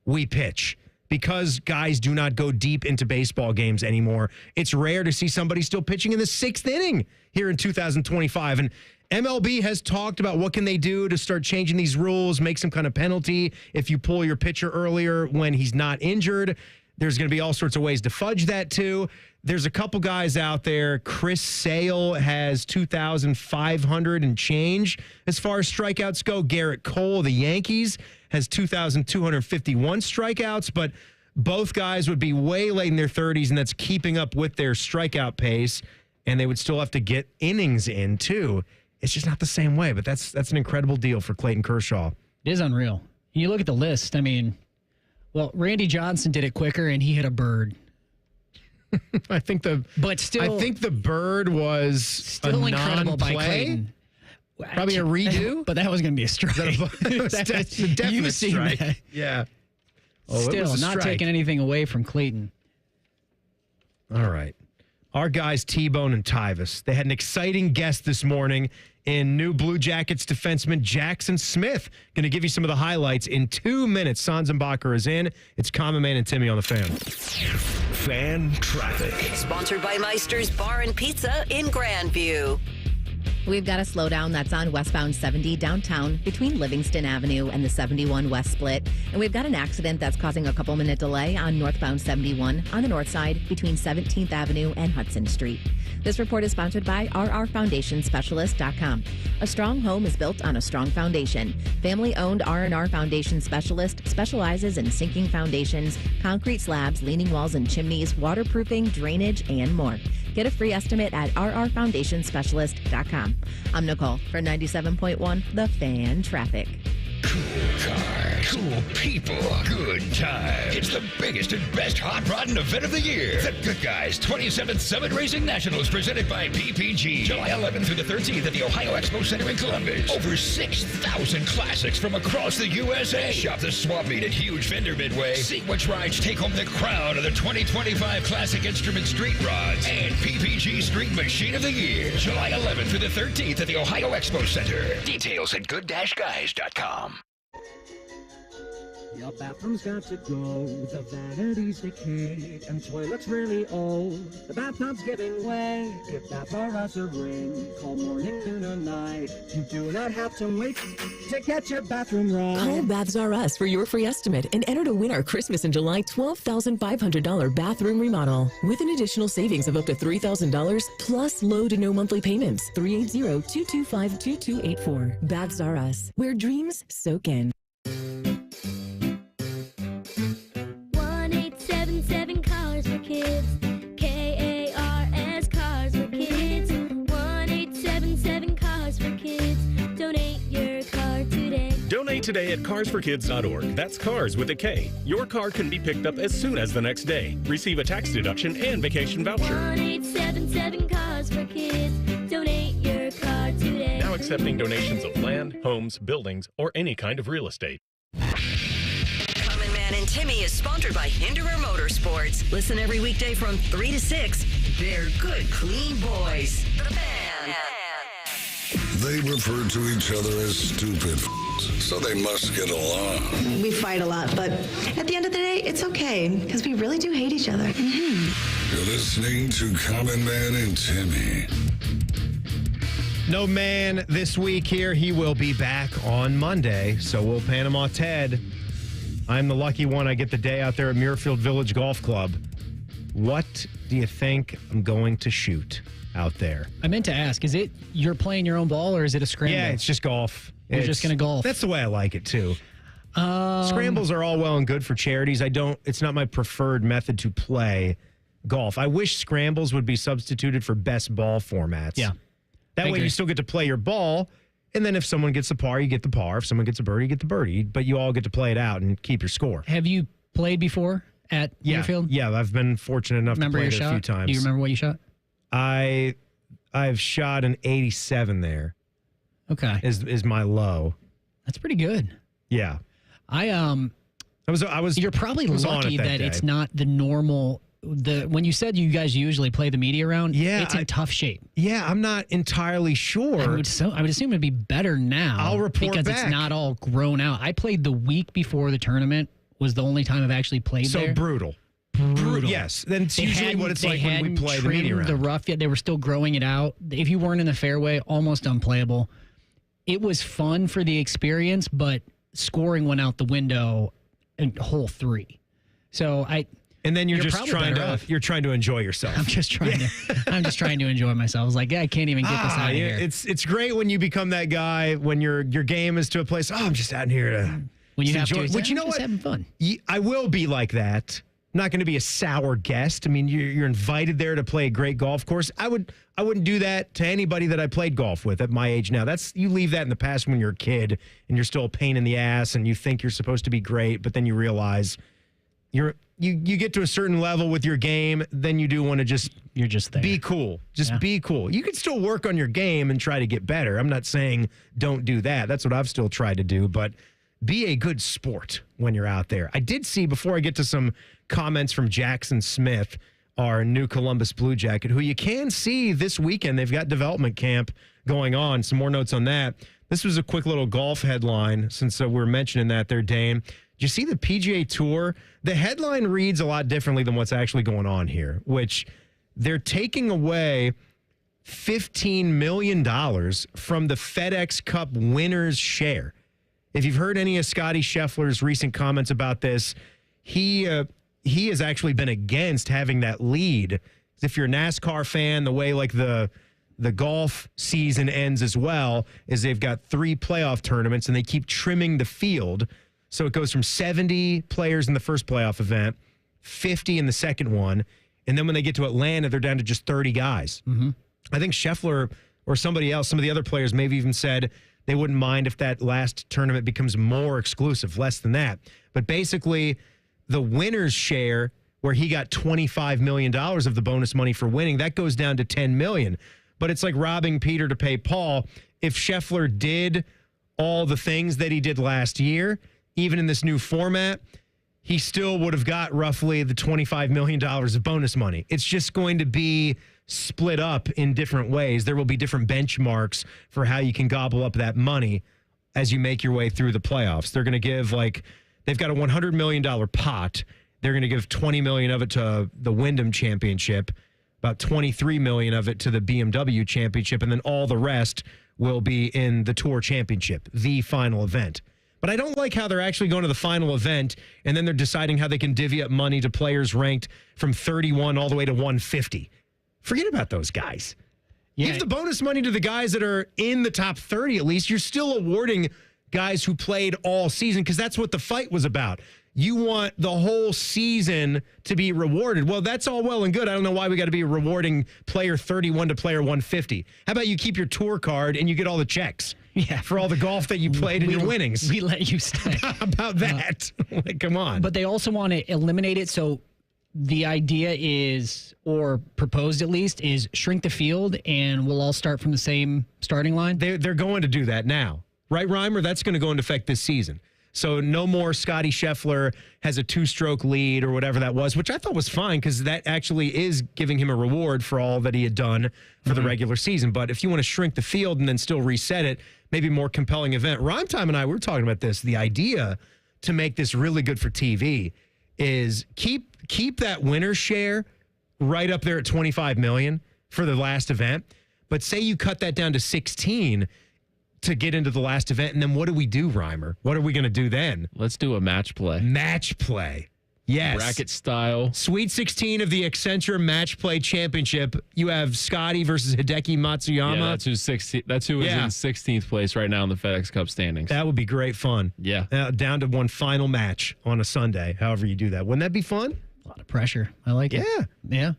we pitch? Because guys do not go deep into baseball games anymore. It's rare to see somebody still pitching in the 6th inning here in 2025. And MLB has talked about what can they do to start changing these rules, make some kind of penalty if you pull your pitcher earlier when he's not injured. There's going to be all sorts of ways to fudge that too. There's a couple guys out there. Chris Sale has 2,500 and change as far as strikeouts go. Garrett Cole of the Yankees has 2,251 strikeouts, but both guys would be way late in their 30s, and that's keeping up with their strikeout pace, and they would still have to get innings in too. It's just not the same way, but that's an incredible deal for Clayton Kershaw. It is unreal. You look at the list. I mean, well, Randy Johnson did it quicker, and he hit a bird. I think the bird was still incredible by Clayton. Probably a redo, but that was going to be a strike. That's a definite strike. That. Yeah. Still not taking anything away from Clayton. All right. Our guys, T-Bone and Tyvis, they had an exciting guest this morning in new Blue Jackets defenseman Jackson Smith. Going to give you some of the highlights in 2 minutes. Sanzenbacher is in. It's Common Man and Timmy on the Fan. Fan Traffic. Sponsored by Meister's Bar and Pizza in Grandview. We've got a slowdown that's on westbound 70 downtown between Livingston Avenue and the 71 West Split. And we've got an accident that's causing a couple-minute delay on northbound 71 on the north side between 17th Avenue and Hudson Street. This report is sponsored by rrfoundationspecialist.com. A strong home is built on a strong foundation. Family-owned R&R Foundation Specialist specializes in sinking foundations, concrete slabs, leaning walls and chimneys, waterproofing, drainage, and more. Get a free estimate at rrfoundationspecialist.com. I'm Nicole for 97.1 The Fan Traffic. Cool cars, cool people, good time. It's the biggest and best hot rodding event of the year. The Good Guys 27th Summit Racing Nationals presented by PPG. July 11th through the 13th at the Ohio Expo Center in Columbus. Over 6,000 classics from across the USA. Shop the swap meet at Huge Vendor Midway. See which rides take home the crown of the 2025 Classic Instrument Street Rods and PPG Street Machine of the Year. July 11th through the 13th at the Ohio Expo Center. Details at good-guys.com. Your bathroom's got to go, the vanity's decayed, and toilet's really old. The bathtub's giving way. If Baths R Us a ring, call morning, noon, or night. You do not have to wait to get your bathroom right. Call Baths R Us for your free estimate and enter to win our Christmas in July $12,500 bathroom remodel with an additional savings of up to $3,000 plus low to no monthly payments. 380-225-2284. Baths R Us, where dreams soak in. 1-877 Cars for Kids. KARS Cars for Kids. 1-877 Cars for Kids. Donate your car today. Donate today at carsforkids.org. That's cars with a K. Your car can be picked up as soon as the next day. Receive a tax deduction and vacation voucher. 1-877 Cars for Kids. Donate your car today. Now accepting donations of land, homes, buildings, or any kind of real estate. Common Man and Timmy is sponsored by Hinderer Motorsports. Listen every weekday from 3 to 6. They're good, clean boys. The Fan. They refer to each other as stupid, so they must get along. We fight a lot, but at the end of the day, it's okay, because we really do hate each other. You're listening to Common Man and Timmy. No man this week here. He will be back on Monday, so we'll Panama Ted. I'm the lucky one. I get the day out there at Muirfield Village Golf Club. What do you think I'm going to shoot out there? I meant to ask, is it you're playing your own ball or is it a scramble? Yeah, it's just golf. You're just going to golf. That's the way I like it, too. Scrambles are all well and good for charities. It's not my preferred method to play golf. I wish scrambles would be substituted for best ball formats. Yeah. That way you still get to play your ball, and then if someone gets the par, you get the par. If someone gets a birdie, you get the birdie. But you all get to play it out and keep your score. Have you played before at Muirfield? Yeah, I've been fortunate enough to play it a few times. Do you remember what you shot? I've shot an 87 there. Okay. Is my low. That's pretty good. Yeah. You're probably lucky that it's not the normal when you said you guys usually play the media round, it's in tough shape. Yeah, I'm not entirely sure. I would assume it'd be better now. I'll report because back. It's not all grown out. I played the week before the tournament. Was the only time I've actually played there. So brutal. Yes, then it's usually what it's like when we play the media round. The rough yet. They were still growing it out. If you weren't in the fairway, almost unplayable. It was fun for the experience, but scoring went out the window in hole 3. So and then you're just trying to enjoy yourself. I'm just trying to enjoy myself. I was like, I can't even get this out of here. It's great when you become that guy when your game is to a place. I'm just out here to when you have enjoy. to. But you know what? Having fun. I will be like that. I'm not going to be a sour guest. I mean, you're invited there to play a great golf course. I wouldn't do that to anybody that I played golf with at my age now. You leave that in the past when you're a kid and you're still a pain in the ass and you think you're supposed to be great, but then you realize you get to a certain level with your game, then you do want to you're just there. Be cool. Be cool. You can still work on your game and try to get better. I'm not saying don't do that. That's what I've still tried to do, but be a good sport when you're out there. I did see, before I get to some comments from Jackson Smith, our new Columbus Blue Jacket, who you can see this weekend. They've got development camp going on. Some more notes on that. This was a quick little golf headline since we're mentioning that there, Dane. Did you see the PGA Tour? The headline reads a lot differently than what's actually going on here, which they're taking away $15 million from the FedEx Cup winner's share. If you've heard any of Scotty Scheffler's recent comments about this, he has actually been against having that lead. If you're a NASCAR fan, the way like the golf season ends as well is they've got 3 playoff tournaments and they keep trimming the field. So it goes from 70 players in the first playoff event, 50 in the second one, and then when they get to Atlanta, they're down to just 30 guys. Mm-hmm. I think Scheffler or somebody else, some of the other players maybe even said they wouldn't mind if that last tournament becomes more exclusive, less than that. But basically, the winner's share, where he got $25 million of the bonus money for winning, that goes down to $10 million. But it's like robbing Peter to pay Paul. If Scheffler did all the things that he did last year, even in this new format, he still would have got roughly the $25 million of bonus money. It's just going to be split up in different ways. There will be different benchmarks for how you can gobble up that money as you make your way through the playoffs. They're going to give they've got a $100 million pot. They're going to give $20 million of it to the Wyndham Championship, about $23 million of it to the BMW Championship, and then all the rest will be in the Tour Championship, the final event. But I don't like how they're actually going to the final event, and then they're deciding how they can divvy up money to players ranked from 31 all the way to 150. Forget about those guys. Yeah. Give the bonus money to the guys that are in the top 30 at least. You're still awarding guys who played all season because that's what the fight was about. You want the whole season to be rewarded. Well, that's all well and good. I don't know why we got to be rewarding player 31 to player 150. How about you keep your tour card and you get all the checks? Yeah. For all the golf that you played and your winnings. We let you stay. How about that? Come on. But they also want to eliminate it. So the idea is, or proposed at least, is shrink the field and we'll all start from the same starting line. They're going to do that now. Right, Reimer? That's going to go into effect this season. So no more Scotty Scheffler has a 2-stroke lead or whatever that was, which I thought was fine because that actually is giving him a reward for all that he had done for the regular season. But if you want to shrink the field and then still reset it, maybe a more compelling event. Rhymetime and I were talking about this. The idea to make this really good for TV is keep that winner's share right up there at $25 million for the last event. But say you cut that down to 16 to get into the last event, and then what do we do, Reimer? What are we going to do then? Let's do a match play. Match play. Yes. Bracket style. Sweet 16 of the Accenture Match Play Championship. You have Scotty versus Hideki Matsuyama. Yeah, that's who is in 16th place right now in the FedEx Cup standings. That would be great fun. Yeah. Down to one final match on a Sunday, however you do that. Wouldn't that be fun? A lot of pressure. I like it. Yeah. Yeah.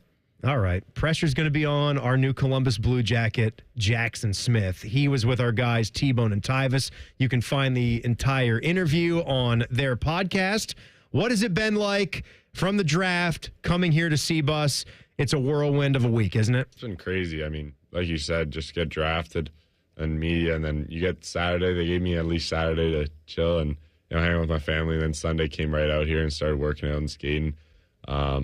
All right. Pressure's going to be on our new Columbus Blue Jacket, Jackson Smith. He was with our guys, T-Bone and Tyvis. You can find the entire interview on their podcast. What has it been like from the draft coming here to C-Bus? It's a whirlwind of a week, isn't it? It's been crazy. I mean, like you said, just get drafted and media, and then you get Saturday. They gave me at least Saturday to chill and hang out with my family. And then Sunday came right out here and started working out and skating.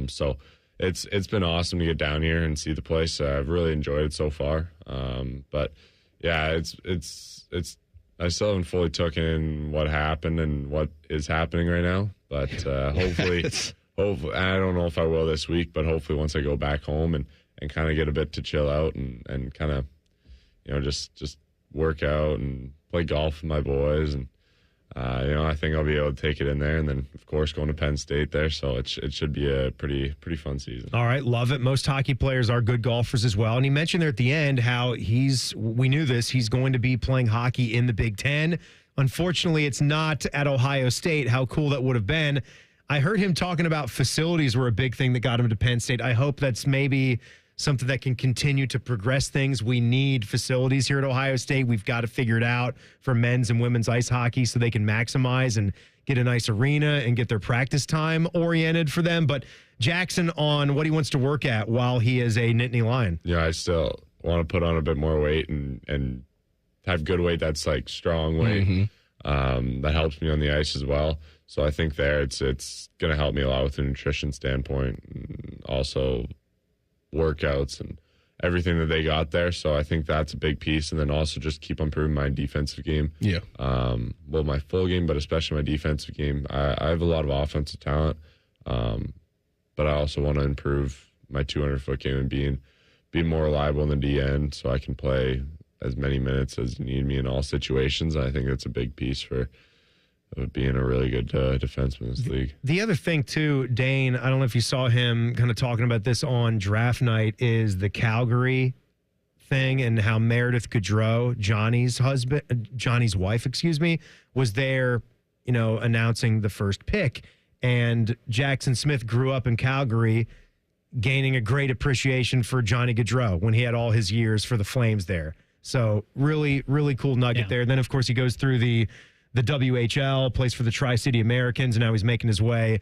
So it's been awesome to get down here and see the place. I've really enjoyed it so far. But yeah, it's I still haven't fully taken in what happened and what is happening right now. But hopefully, I don't know if I will this week, but hopefully once I go back home and kind of get a bit to chill out and kind of, just work out and play golf with my boys. And, I think I'll be able to take it in there. And then, of course, going to Penn State there. So it should be a pretty fun season. All right. Love it. Most hockey players are good golfers as well. And he mentioned there at the end how we knew this, he's going to be playing hockey in the Big Ten. Unfortunately, it's not at Ohio State. How cool that would have been. I heard him talking about facilities were a big thing that got him to Penn State. I hope that's maybe something that can continue to progress things. We need facilities here at Ohio State. We've got to figure it out for men's and women's ice hockey so they can maximize and get a nice arena and get their practice time oriented for them. But Jackson on what he wants to work at while he is a Nittany Lion. Yeah, I still want to put on a bit more weight and have good weight that's like strong weight. That helps me on the ice as well. So I think there it's going to help me a lot with the nutrition standpoint and also workouts and everything that they got there. So I think that's a big piece. And then also just keep improving my defensive game. Yeah. Well, my full game, but especially my defensive game. I have a lot of offensive talent, but I also want to improve my 200-foot game and being more reliable in the D end so I can play as many minutes as you need me in all situations. I think that's a big piece for being a really good defenseman in this league. The other thing, too, Dane, I don't know if you saw him kind of talking about this on draft night, is the Calgary thing and how Meredith Gaudreau, Johnny's wife, was there, announcing the first pick. And Jackson Smith grew up in Calgary, gaining a great appreciation for Johnny Gaudreau when he had all his years for the Flames there. So really, really cool nugget there. Then, of course, he goes through the WHL, plays for the Tri-City Americans, and now he's making his way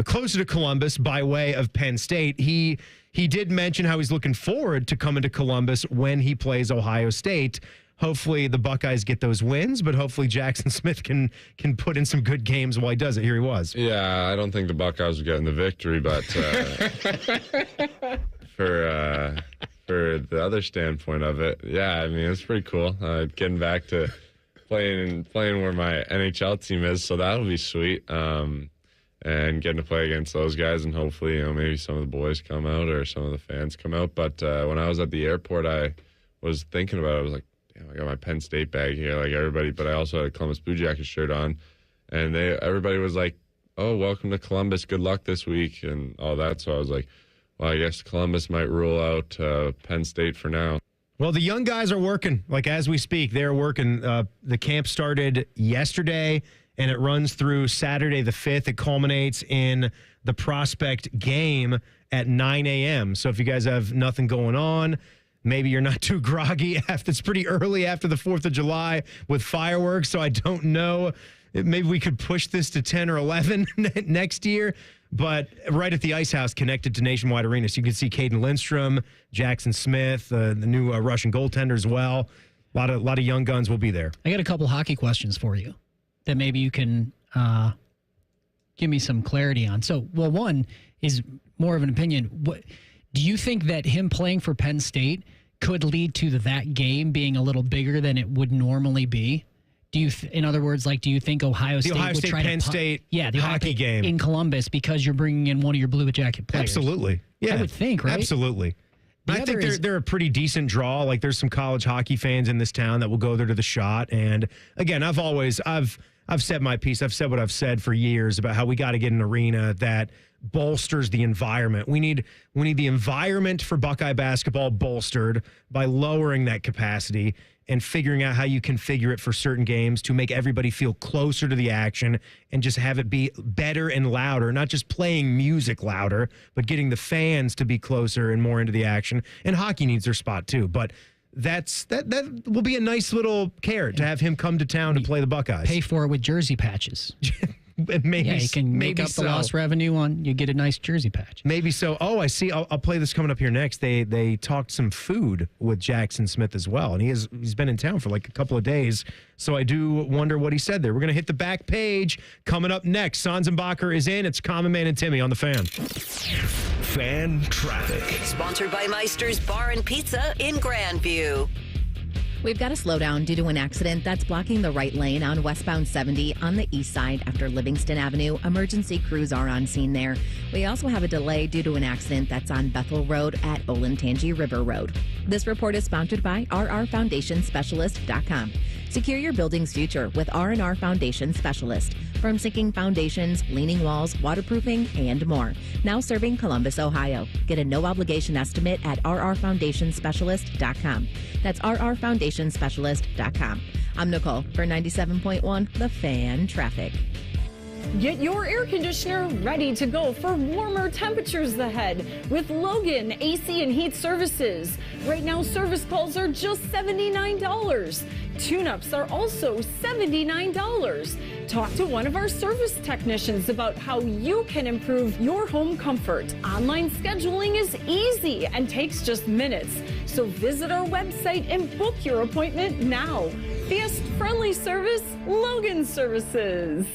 closer to Columbus by way of Penn State. He did mention how he's looking forward to coming to Columbus when he plays Ohio State. Hopefully the Buckeyes get those wins, but hopefully Jackson Smith can put in some good games while he does it. Here he was. Yeah, I don't think the Buckeyes are getting the victory, but for the other standpoint of it, yeah, I mean, it's pretty cool. Getting back to playing where my NHL team is, so that'll be sweet. And getting to play against those guys, and hopefully, maybe some of the boys come out or some of the fans come out. But when I was at the airport, I was thinking about it. I was like, damn, I got my Penn State bag here, like everybody, but I also had a Columbus Blue Jackets shirt on, and everybody was like, oh, welcome to Columbus, good luck this week, and all that. So I was like, well, I guess Columbus might rule out Penn State for now. Well, the young guys are working, like as we speak. They're working. The camp started yesterday, and it runs through Saturday the 5th. It culminates in the prospect game at 9 a.m. So if you guys have nothing going on, maybe you're not too groggy. It's pretty early after the 4th of July with fireworks, so I don't know. Maybe we could push this to 10 or 11 next year. But right at the Ice House, connected to Nationwide Arena. So you can see Caden Lindstrom, Jackson Smith, the new Russian goaltender as well. A lot of young guns will be there. I got a couple hockey questions for you that maybe you can give me some clarity on. So, well, one is more of an opinion. What do you think that him playing for Penn State could lead to that game being a little bigger than it would normally be? Do you, in other words, do you think Ohio State would try Penn State the hockey game in Columbus because you're bringing in one of your Blue Jacket players? Absolutely. Yeah. I would think, right? Absolutely. I think they're a pretty decent draw. Like, there's some college hockey fans in this town that will go there to the shot. And again, I've said my piece. I've said what I've said for years about how we got to get an arena that bolsters the environment. We need the environment for Buckeye basketball bolstered by lowering that capacity and figuring out how you configure it for certain games to make everybody feel closer to the action and just have it be better and louder, not just playing music louder, but getting the fans to be closer and more into the action. And hockey needs their spot too. But that will be a nice little carrot to have him come to town to play the Buckeyes. Pay for it with jersey patches. Maybe, you can make up the lost revenue you get a nice jersey patch. Maybe so. Oh, I see. I'll play this coming up here next. They talked some food with Jackson Smith as well, and he's been in town for like a couple of days. So I do wonder what he said there. We're gonna hit the back page coming up next. Sanzenbacher is in. It's Common Man and Timmy on the Fan. Fan Traffic. Sponsored by Meister's Bar and Pizza in Grandview. We've got a slowdown due to an accident that's blocking the right lane on westbound 70 on the east side after Livingston Avenue. Emergency crews are on scene there. We also have a delay due to an accident that's on Bethel Road at Olentangy River Road. This report is sponsored by rrfoundationspecialist.com. Secure your building's future with R&R Foundation Specialist. From sinking foundations, leaning walls, waterproofing, and more. Now serving Columbus, Ohio. Get a no-obligation estimate at rrfoundationspecialist.com. That's rrfoundationspecialist.com. I'm Nicole for 97.1 The Fan Traffic. Get your air conditioner ready to go for warmer temperatures ahead with Logan AC and Heat Services. Right now, service calls are just $79. Tune-ups are also $79. Talk to one of our service technicians about how you can improve your home comfort. Online scheduling is easy and takes just minutes. So visit our website and book your appointment now. Fast, friendly service, Logan Services.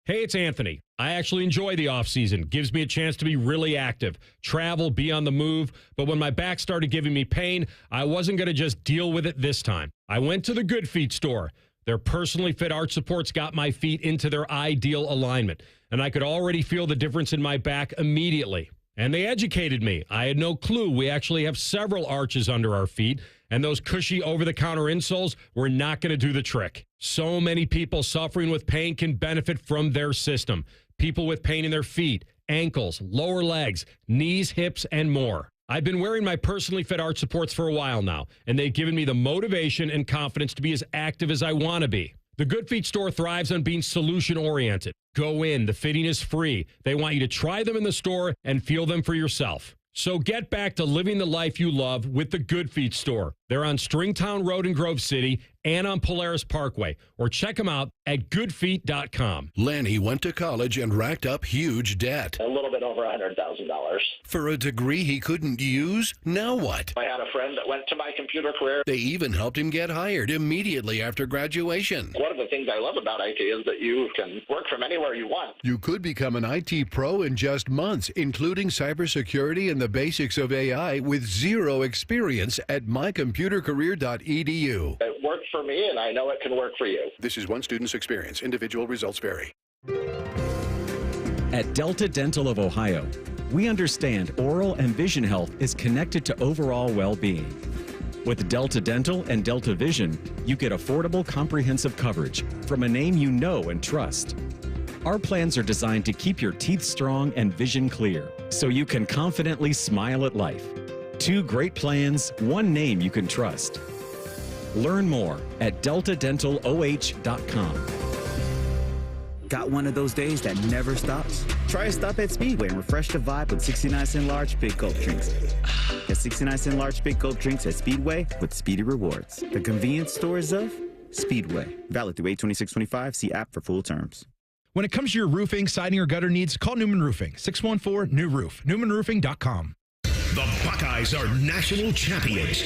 Hey, it's Anthony. I actually enjoy the off-season. Gives me a chance to be really active, travel, be on the move. But when my back started giving me pain, I wasn't going to just deal with it this time. I went to the Good Feet store. Their personally fit arch supports got my feet into their ideal alignment, and I could already feel the difference in my back immediately. And they educated me. I had no clue we actually have several arches under our feet, and those cushy over-the-counter insoles were not going to do the trick. So many people suffering with pain can benefit from their system. People with pain in their feet, ankles, lower legs, knees, hips, and more. I've been wearing my personally fit arch supports for a while now, and they've given me the motivation and confidence to be as active as I want to be. The Good Feet store thrives on being solution-oriented. Go in. The fitting is free. They want you to try them in the store and feel them for yourself. So get back to living the life you love with the Good Feet store. They're on Stringtown Road in Grove City and on Polaris Parkway. Or check them out at goodfeet.com. Lanny went to college and racked up huge debt. A little bit over $100,000. For a degree he couldn't use? Now what? I had a friend that went to my computer career. They even helped him get hired immediately after graduation. One of the things I love about IT is that you can work from anywhere you want. You could become an IT pro in just months, including cybersecurity and the basics of AI with zero experience at mycomputercareer.edu. It worked for me, and I know it can work for you. This is one student's experience. Individual results vary. At Delta Dental of Ohio, we understand oral and vision health is connected to overall well-being. With Delta Dental and Delta Vision, you get affordable, comprehensive coverage from a name you know and trust. Our plans are designed to keep your teeth strong and vision clear, so you can confidently smile at life. 2 great plans, 1 name you can trust. Learn more at deltadentaloh.com. Got one of those days that never stops? Try a stop at Speedway and refresh the vibe with 69-cent large Big Gulp drinks. Get 69-cent large Big Gulp drinks at Speedway with Speedy Rewards. The convenience stores of Speedway. Valid through 8/26/25. See app for full terms. When it comes to your roofing, siding, or gutter needs, call Newman Roofing. 614-NEW-ROOF. NewmanRoofing.com. The Buckeyes are national champions.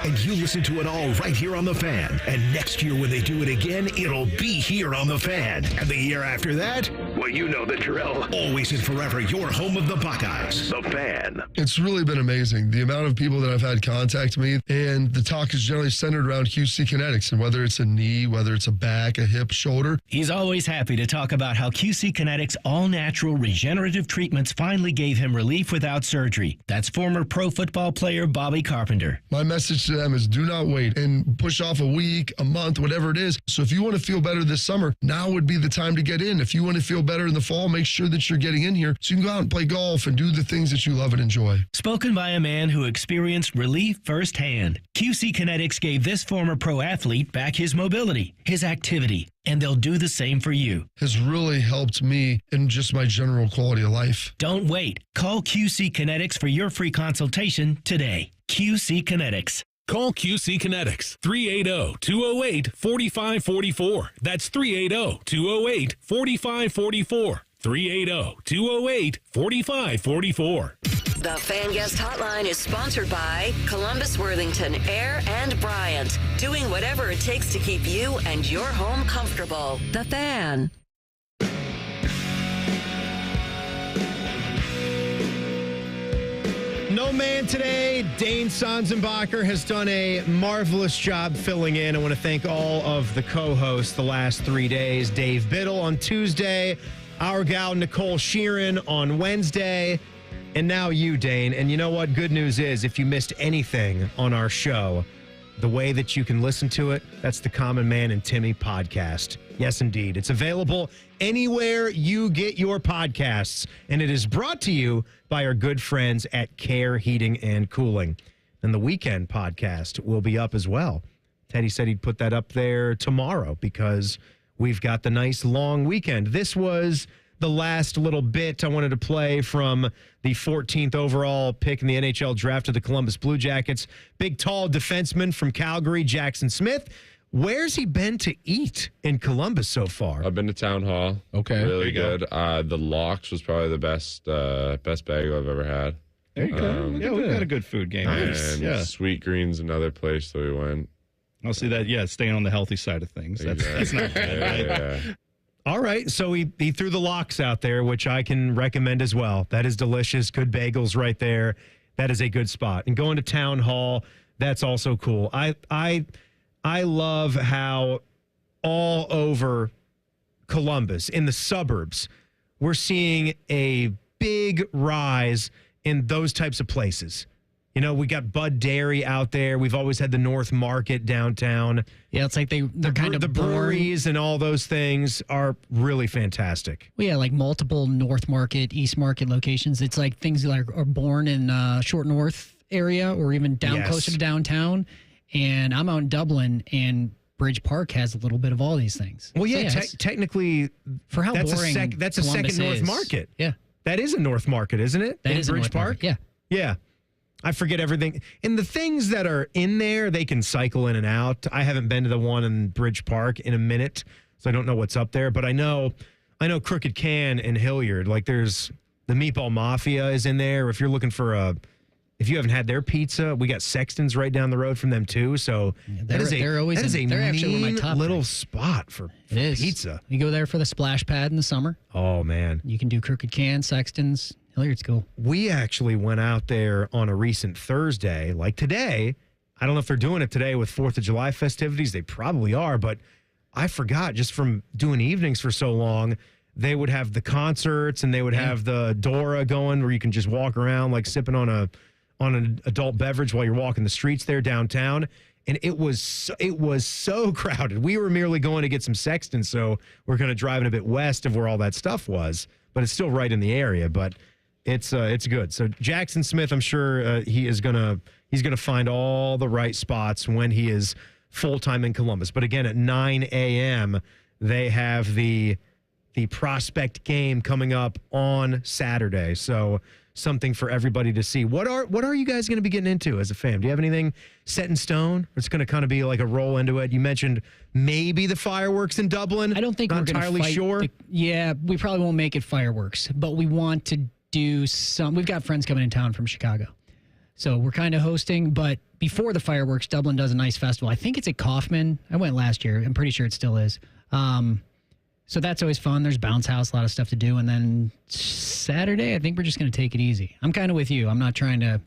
And you listen to it all right here on The Fan. And next year when they do it again, it'll be here on The Fan. And the year after that, well, you know the drill. Always and forever, your home of the Buckeyes. The Fan. It's really been amazing, the amount of people that I've had contact me. And the talk is generally centered around QC Kinetics. And whether it's a knee, whether it's a back, a hip, shoulder. He's always happy to talk about how QC Kinetics all-natural regenerative treatments finally gave him relief without surgery. That's former pro football player Bobby Carpenter. My message to them is do not wait and push off a week, a month, whatever it is. So if you want to feel better this summer, now would be the time to get in. If you want to feel better in the fall, make sure that you're getting in here so you can go out and play golf and do the things that you love and enjoy. Spoken by a man who experienced relief firsthand. QC Kinetics gave this former pro athlete back his mobility, his activity, and they'll do the same for you. Has really helped me in just my general quality of life. Don't wait. Call QC Kinetics for your free consultation today. QC Kinetics. Call QC Kinetics, 380-208-4544. That's 380-208-4544. 380-208-4544. The Fan Guest Hotline is sponsored by Columbus, Worthington, Air, and Bryant. Doing whatever it takes to keep you and your home comfortable. The Fan. No man today. Dane Sanzenbacher has done a marvelous job filling in. I want to thank all of the co-hosts the last 3 days. Dave Biddle on Tuesday, our gal Nicole Sheeran on Wednesday, and now you, Dane. And you know what? Good news is if you missed anything on our show, the way that you can listen to it, that's the Common Man and Timmy podcast. Yes, indeed. It's available anywhere you get your podcasts, and it is brought to you by our good friends at Care Heating and Cooling. And the weekend podcast will be up as well. Teddy said he'd put that up there tomorrow because we've got the nice long weekend. This was the last little bit I wanted to play from the 14th overall pick in the NHL draft of the Columbus Blue Jackets. Big, tall defenseman from Calgary, Jackson Smith. Where's he been to eat in Columbus so far? I've been to Town Hall. Okay. Really good. The Locks was probably the best bagel I've ever had. There you go. Yeah, we've got a good food game. And Sweet Green's another place that we went. I'll see that. Yeah, staying on the healthy side of things. That's not bad, right? Yeah. All right, so he threw the Locks out there, which I can recommend as well. That is delicious. Good bagels right there. That is a good spot. And going to Town Hall, that's also cool. I love how all over Columbus, in the suburbs, we're seeing a big rise in those types of places. You know, we got Bud Dairy out there. We've always had the North Market downtown. Yeah, it's like they're kind of the breweries and all those things are really fantastic. Well, yeah, like multiple North Market, East Market locations. It's like things that are born in Short North area or even down closer to downtown. And I'm out in Dublin, and Bridge Park has a little bit of all these things. Well, yeah, technically, for how that's boring that's a Columbus second North is. Market. Yeah, that is a North Market, isn't it? That in is a Bridge North Park. Market, Yeah. I forget everything. And the things that are in there, they can cycle in and out. I haven't been to the one in Bridge Park in a minute, so I don't know what's up there. But I know Crooked Can and Hilliard. Like there's the Meatball Mafia is in there. If you're looking for if you haven't had their pizza, we got Sexton's right down the road from them too. So they're actually one of my top little picks. spot for pizza. You go there for the splash pad in the summer. Oh man, you can do Crooked Can, Sexton's. Hilliard's cool. We actually went out there on a recent Thursday, like today. I don't know if they're doing it today with 4th of July festivities. They probably are, but I forgot just from doing evenings for so long, they would have the concerts and they would have the Dora going where you can just walk around like sipping on an adult beverage while you're walking the streets there downtown. And it was so crowded. We were merely going to get some Sexton, so we're kind of driving a bit west of where all that stuff was, but it's still right in the area. But it's good. So Jackson Smith, I'm sure he's gonna find all the right spots when he is full time in Columbus. But again, at 9 a.m. they have the prospect game coming up on Saturday. So something for everybody to see. What are you guys going to be getting into as a fan? Do you have anything set in stone? It's going to kind of be like a roll into it. You mentioned maybe the fireworks in Dublin. I don't think we're entirely sure. We probably won't make it fireworks, but we want to do some. We've got friends coming in town from Chicago, so we're kind of hosting. But before the fireworks, Dublin does a nice festival. I think it's at Kaufman. I went last year. I'm pretty sure it still is. So that's always fun. There's bounce house, a lot of stuff to do. And then Saturday, I think we're just going to take it easy. I'm kind of with you. I'm not trying to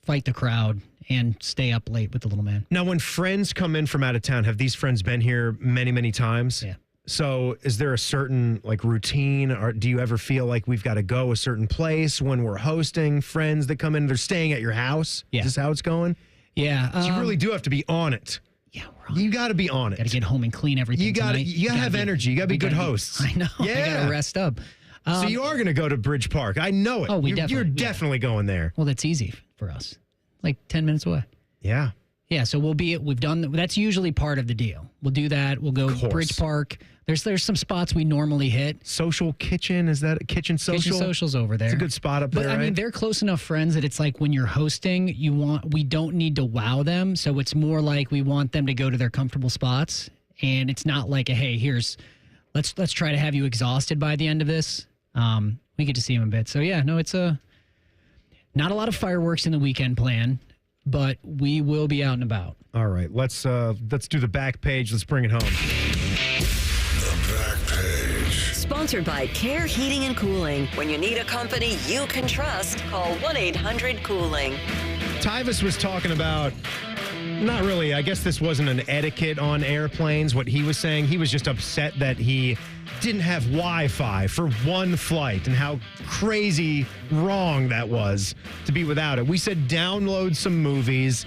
fight the crowd and stay up late with the little man. Now, when friends come in from out of town, have these friends been here many, many times? Yeah. So is there a certain routine, or do you ever feel like we've got to go a certain place when we're hosting friends that come in? They're staying at your house? Yeah. Is this how it's going? Yeah. So you really do have to be on it. Yeah, you got to be on it. Got to get home and clean everything. You got to have energy. You got to be good hosts. I know. Yeah. I got to rest up. So you are going to go to Bridge Park. I know it. Oh, You're definitely going there. Well, that's easy for us. Like 10 minutes away. Yeah. Yeah, so we've done, that's usually part of the deal. We'll do that. We'll go Bridge Park. There's some spots we normally hit. Social Kitchen, is that a Kitchen Social? Kitchen Social's over there. It's a good spot up there, But I mean, they're close enough friends that it's like when you're hosting, we don't need to wow them. So it's more like we want them to go to their comfortable spots. And it's not like let's try to have you exhausted by the end of this. We get to see them a bit. So yeah, no, it's not a lot of fireworks in the weekend plan, but we will be out and about. All right, let's do the back page. Let's bring it home. The back page. Sponsored by Care Heating and Cooling. When you need a company you can trust, call 1-800-COOLING. Tyvis was talking about, not really, I guess this wasn't an etiquette on airplanes. What he was saying, he was just upset that he didn't have Wi-Fi for one flight and how crazy wrong that was to be without it. We said download some movies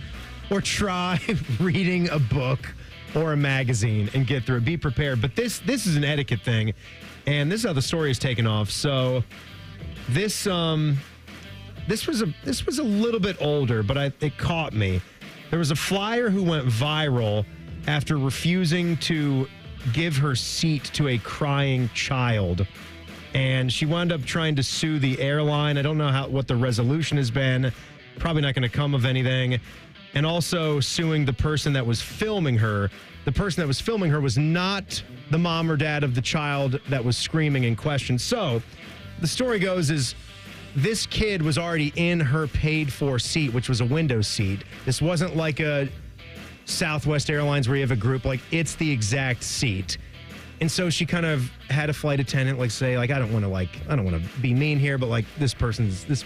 or try reading a book or a magazine and get through it. Be prepared. But this is an etiquette thing, and this is how the story is taken off. So this was a little bit older, but it caught me. There was a flyer who went viral after refusing to give her seat to a crying child, and she wound up trying to sue the airline. I don't know what the resolution has been. Probably not going to come of anything. And also suing the person that was filming her. The person that was filming her was not the mom or dad of the child that was screaming in question. So the story goes is this kid was already in her paid-for seat, which was a window seat. This wasn't like a Southwest Airlines where you have a group. Like, it's the exact seat. And so she kind of had a flight attendant say, I don't want to be mean here, but this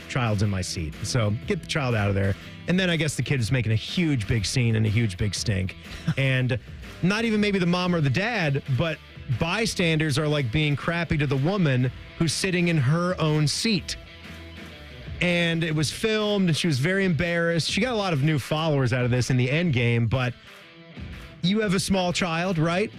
child's in my seat. So get the child out of there. And then I guess the kid is making a huge big scene and a huge big stink. And not even maybe the mom or the dad, but bystanders are being crappy to the woman who's sitting in her own seat. And it was filmed, and she was very embarrassed. She got a lot of new followers out of this in the end game, but you have a small child, right?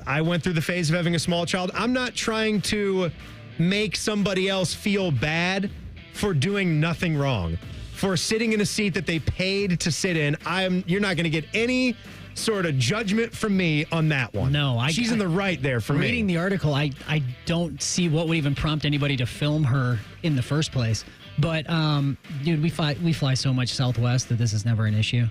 I went through the phase of having a small child. I'm not trying to make somebody else feel bad for doing nothing wrong, for sitting in a seat that they paid to sit in. You're not going to get any sort of judgment from me on that one. No, she's in the right there for me. Reading the article, I don't see what would even prompt anybody to film her in the first place. But, dude, we fly so much Southwest that this is never an issue.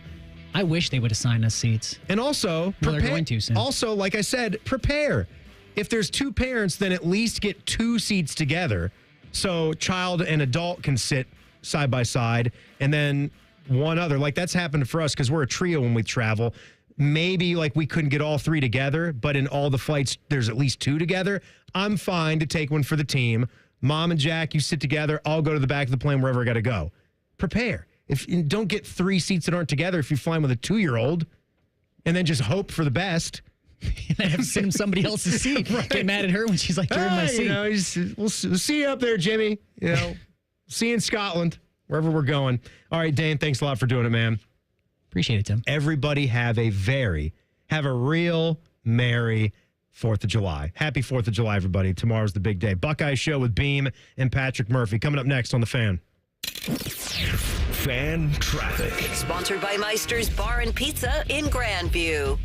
I wish they would assign us seats. And also, they're going to soon. Also, like I said, prepare. If there's two parents, then at least get two seats together so child and adult can sit side by side, and then one other. That's happened for us because we're a trio when we travel. Maybe we couldn't get all three together, but in all the flights, there's at least two together. I'm fine to take one for the team. Mom and Jack, you sit together. I'll go to the back of the plane wherever I got to go. Prepare. Don't get three seats that aren't together if you're flying with a 2-year-old, and then just hope for the best. And have to sit in somebody else's seat. Right. Get mad at her when she's like, you're in my seat. We'll see you up there, Jimmy. See you in Scotland, wherever we're going. All right, Dane, thanks a lot for doing it, man. Appreciate it, Tim. Everybody have a real merry 4th of July. Happy 4th of July, everybody. Tomorrow's the big day. Buckeye Show with Beam and Patrick Murphy. Coming up next on The Fan. Fan Traffic. Sponsored by Meister's Bar and Pizza in Grandview.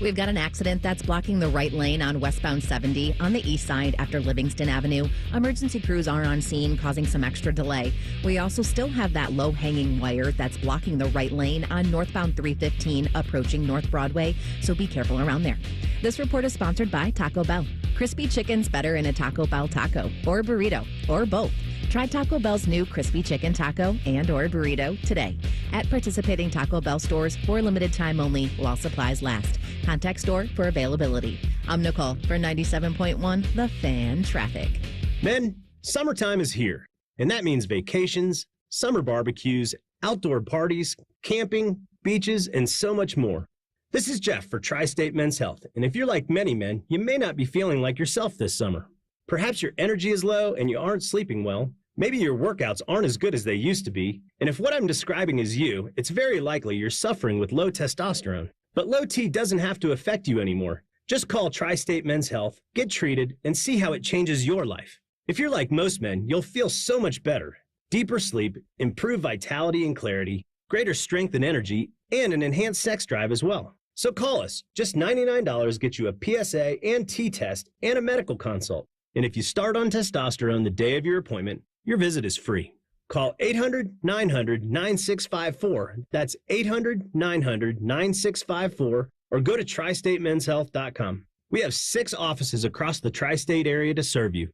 We've got an accident that's blocking the right lane on westbound 70 on the east side after Livingston Avenue. Emergency crews are on scene, causing some extra delay. We also still have that low-hanging wire that's blocking the right lane on northbound 315 approaching North Broadway, so be careful around there. This report is sponsored by Taco Bell. Crispy chicken's better in a Taco Bell taco or burrito or both. Try Taco Bell's new Crispy Chicken Taco and or burrito today at participating Taco Bell stores for a limited time only while supplies last. Contact store for availability. I'm Nicole for 97.1 The Fan Traffic. Men, summertime is here, and that means vacations, summer barbecues, outdoor parties, camping, beaches, and so much more. This is Jeff for Tri-State Men's Health, and if you're like many men, you may not be feeling like yourself this summer. Perhaps your energy is low and you aren't sleeping well. Maybe your workouts aren't as good as they used to be. And if what I'm describing is you, it's very likely you're suffering with low testosterone. But low T doesn't have to affect you anymore. Just call Tri-State Men's Health, get treated, and see how it changes your life. If you're like most men, you'll feel so much better. Deeper sleep, improved vitality and clarity, greater strength and energy, and an enhanced sex drive as well. So call us. Just $99 gets you a PSA and T-test and a medical consult. And if you start on testosterone the day of your appointment, your visit is free. Call 800-900-9654. That's 800-900-9654. Or go to tristatemenshealth.com. We have 6 offices across the tri-state area to serve you.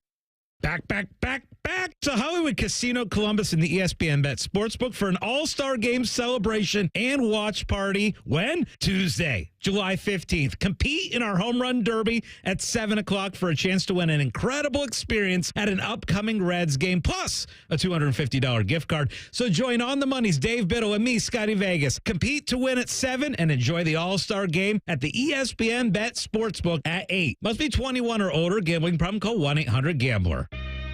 Back. back to Hollywood Casino Columbus and the ESPN Bet Sportsbook for an all-star game celebration and watch party. When? Tuesday, July 15th. Compete in our home run derby at 7 o'clock for a chance to win an incredible experience at an upcoming Reds game, plus a $250 gift card. So join On the Money's Dave Biddle and me, Scotty Vegas. Compete to win at 7 and enjoy the all-star game at the ESPN Bet Sportsbook at 8. Must be 21 or older. Gambling problem? Call 1-800-GAMBLER.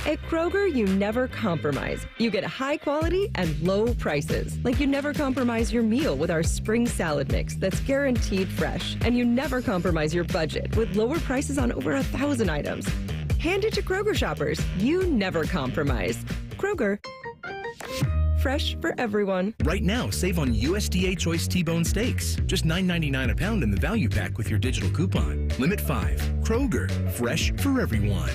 At Kroger, you never compromise. You get high quality and low prices. Like you never compromise your meal with our spring salad mix that's guaranteed fresh. And you never compromise your budget with lower prices on over 1,000 items. Hand it to Kroger shoppers. You never compromise. Kroger. Fresh for everyone. Right now, save on USDA Choice T-Bone Steaks. Just $9.99 a pound in the value pack with your digital coupon. Limit 5. Kroger. Fresh for everyone.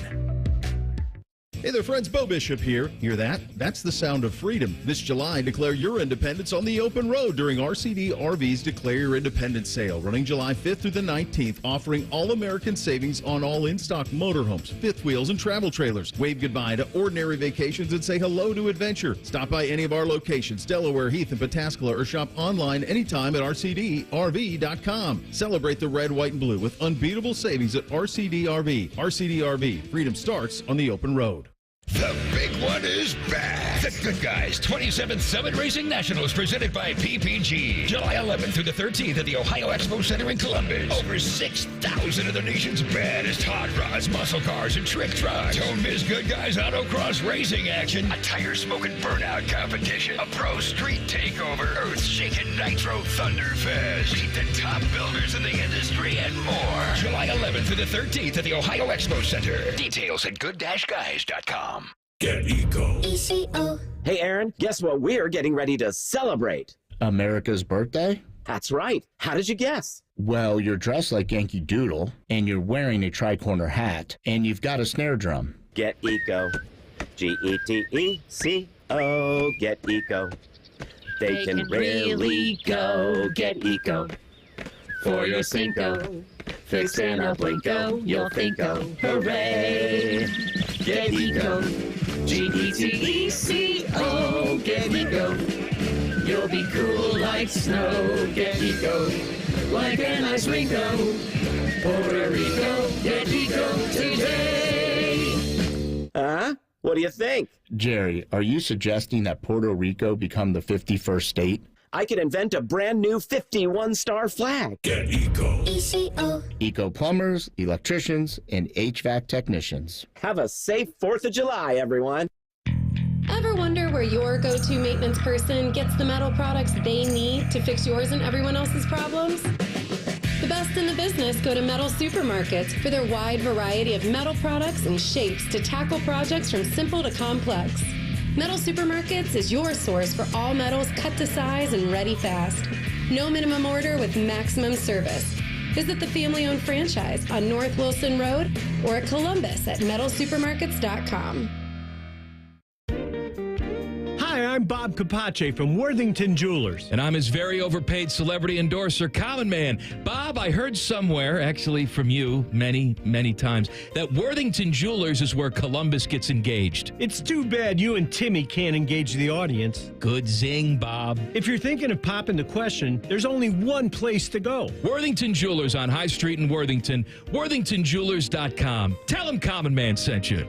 Hey there, friends. Bo Bishop here. Hear that? That's the sound of freedom. This July, declare your independence on the open road during RCD RV's Declare Your Independence sale, running July 5th through the 19th, offering all-American savings on all in-stock motorhomes, fifth wheels, and travel trailers. Wave goodbye to ordinary vacations and say hello to adventure. Stop by any of our locations, Delaware, Heath, and Pataskala, or shop online anytime at rcdrv.com. Celebrate the red, white, and blue with unbeatable savings at RCD RV. RCD RV. Freedom starts on the open road. The big one is back. The Good Guys 27th Summit Racing Nationals presented by PPG. July 11th through the 13th at the Ohio Expo Center in Columbus. Over 6,000 of the nation's baddest hot rods, muscle cars, and trick trucks. Don't miss Good Guys autocross racing action. A tire-smoking burnout competition. A pro street takeover. Earth-shaking Nitro Thunderfest. Meet the top builders in the industry and more. July 11th through the 13th at the Ohio Expo Center. Details at good-guys.com. Get Eco. ECO. Hey, Aaron, guess what we're getting ready to celebrate? America's birthday? That's right. How did you guess? Well, you're dressed like Yankee Doodle, and you're wearing a tricorner hat, and you've got a snare drum. Get Eco. G-E-T-E-C-O. Get Eco. They can really go. Get Eco. For your Cinco. Fix and a Blinko. You'll think-o. Hooray. Get Eco. G-E-T-E-C-O. Get Eco. You'll be cool like snow. Get Eco. Like an ice Ringo. Puerto Rico. Get Eco today. What do you think? Jerry, are you suggesting that Puerto Rico become the 51st state? I could invent a brand new 51-star flag. Get Eco. ECO. Eco plumbers, electricians, and HVAC technicians. Have a safe 4th of July, everyone. Ever wonder where your go-to maintenance person gets the metal products they need to fix yours and everyone else's problems? The best in the business go to Metal Supermarkets for their wide variety of metal products and shapes to tackle projects from simple to complex. Metal Supermarkets is your source for all metals cut to size and ready fast. No minimum order with maximum service. Visit the family-owned franchise on North Wilson Road or at Columbus at metalsupermarkets.com. Hi, I'm Bob Capace from Worthington Jewelers. And I'm his very overpaid celebrity endorser, Common Man. Bob, I heard somewhere, actually from you many, many times, that Worthington Jewelers is where Columbus gets engaged. It's too bad you and Timmy can't engage the audience. Good zing, Bob. If you're thinking of popping the question, there's only one place to go. Worthington Jewelers on High Street in Worthington. WorthingtonJewelers.com. Tell them Common Man sent you.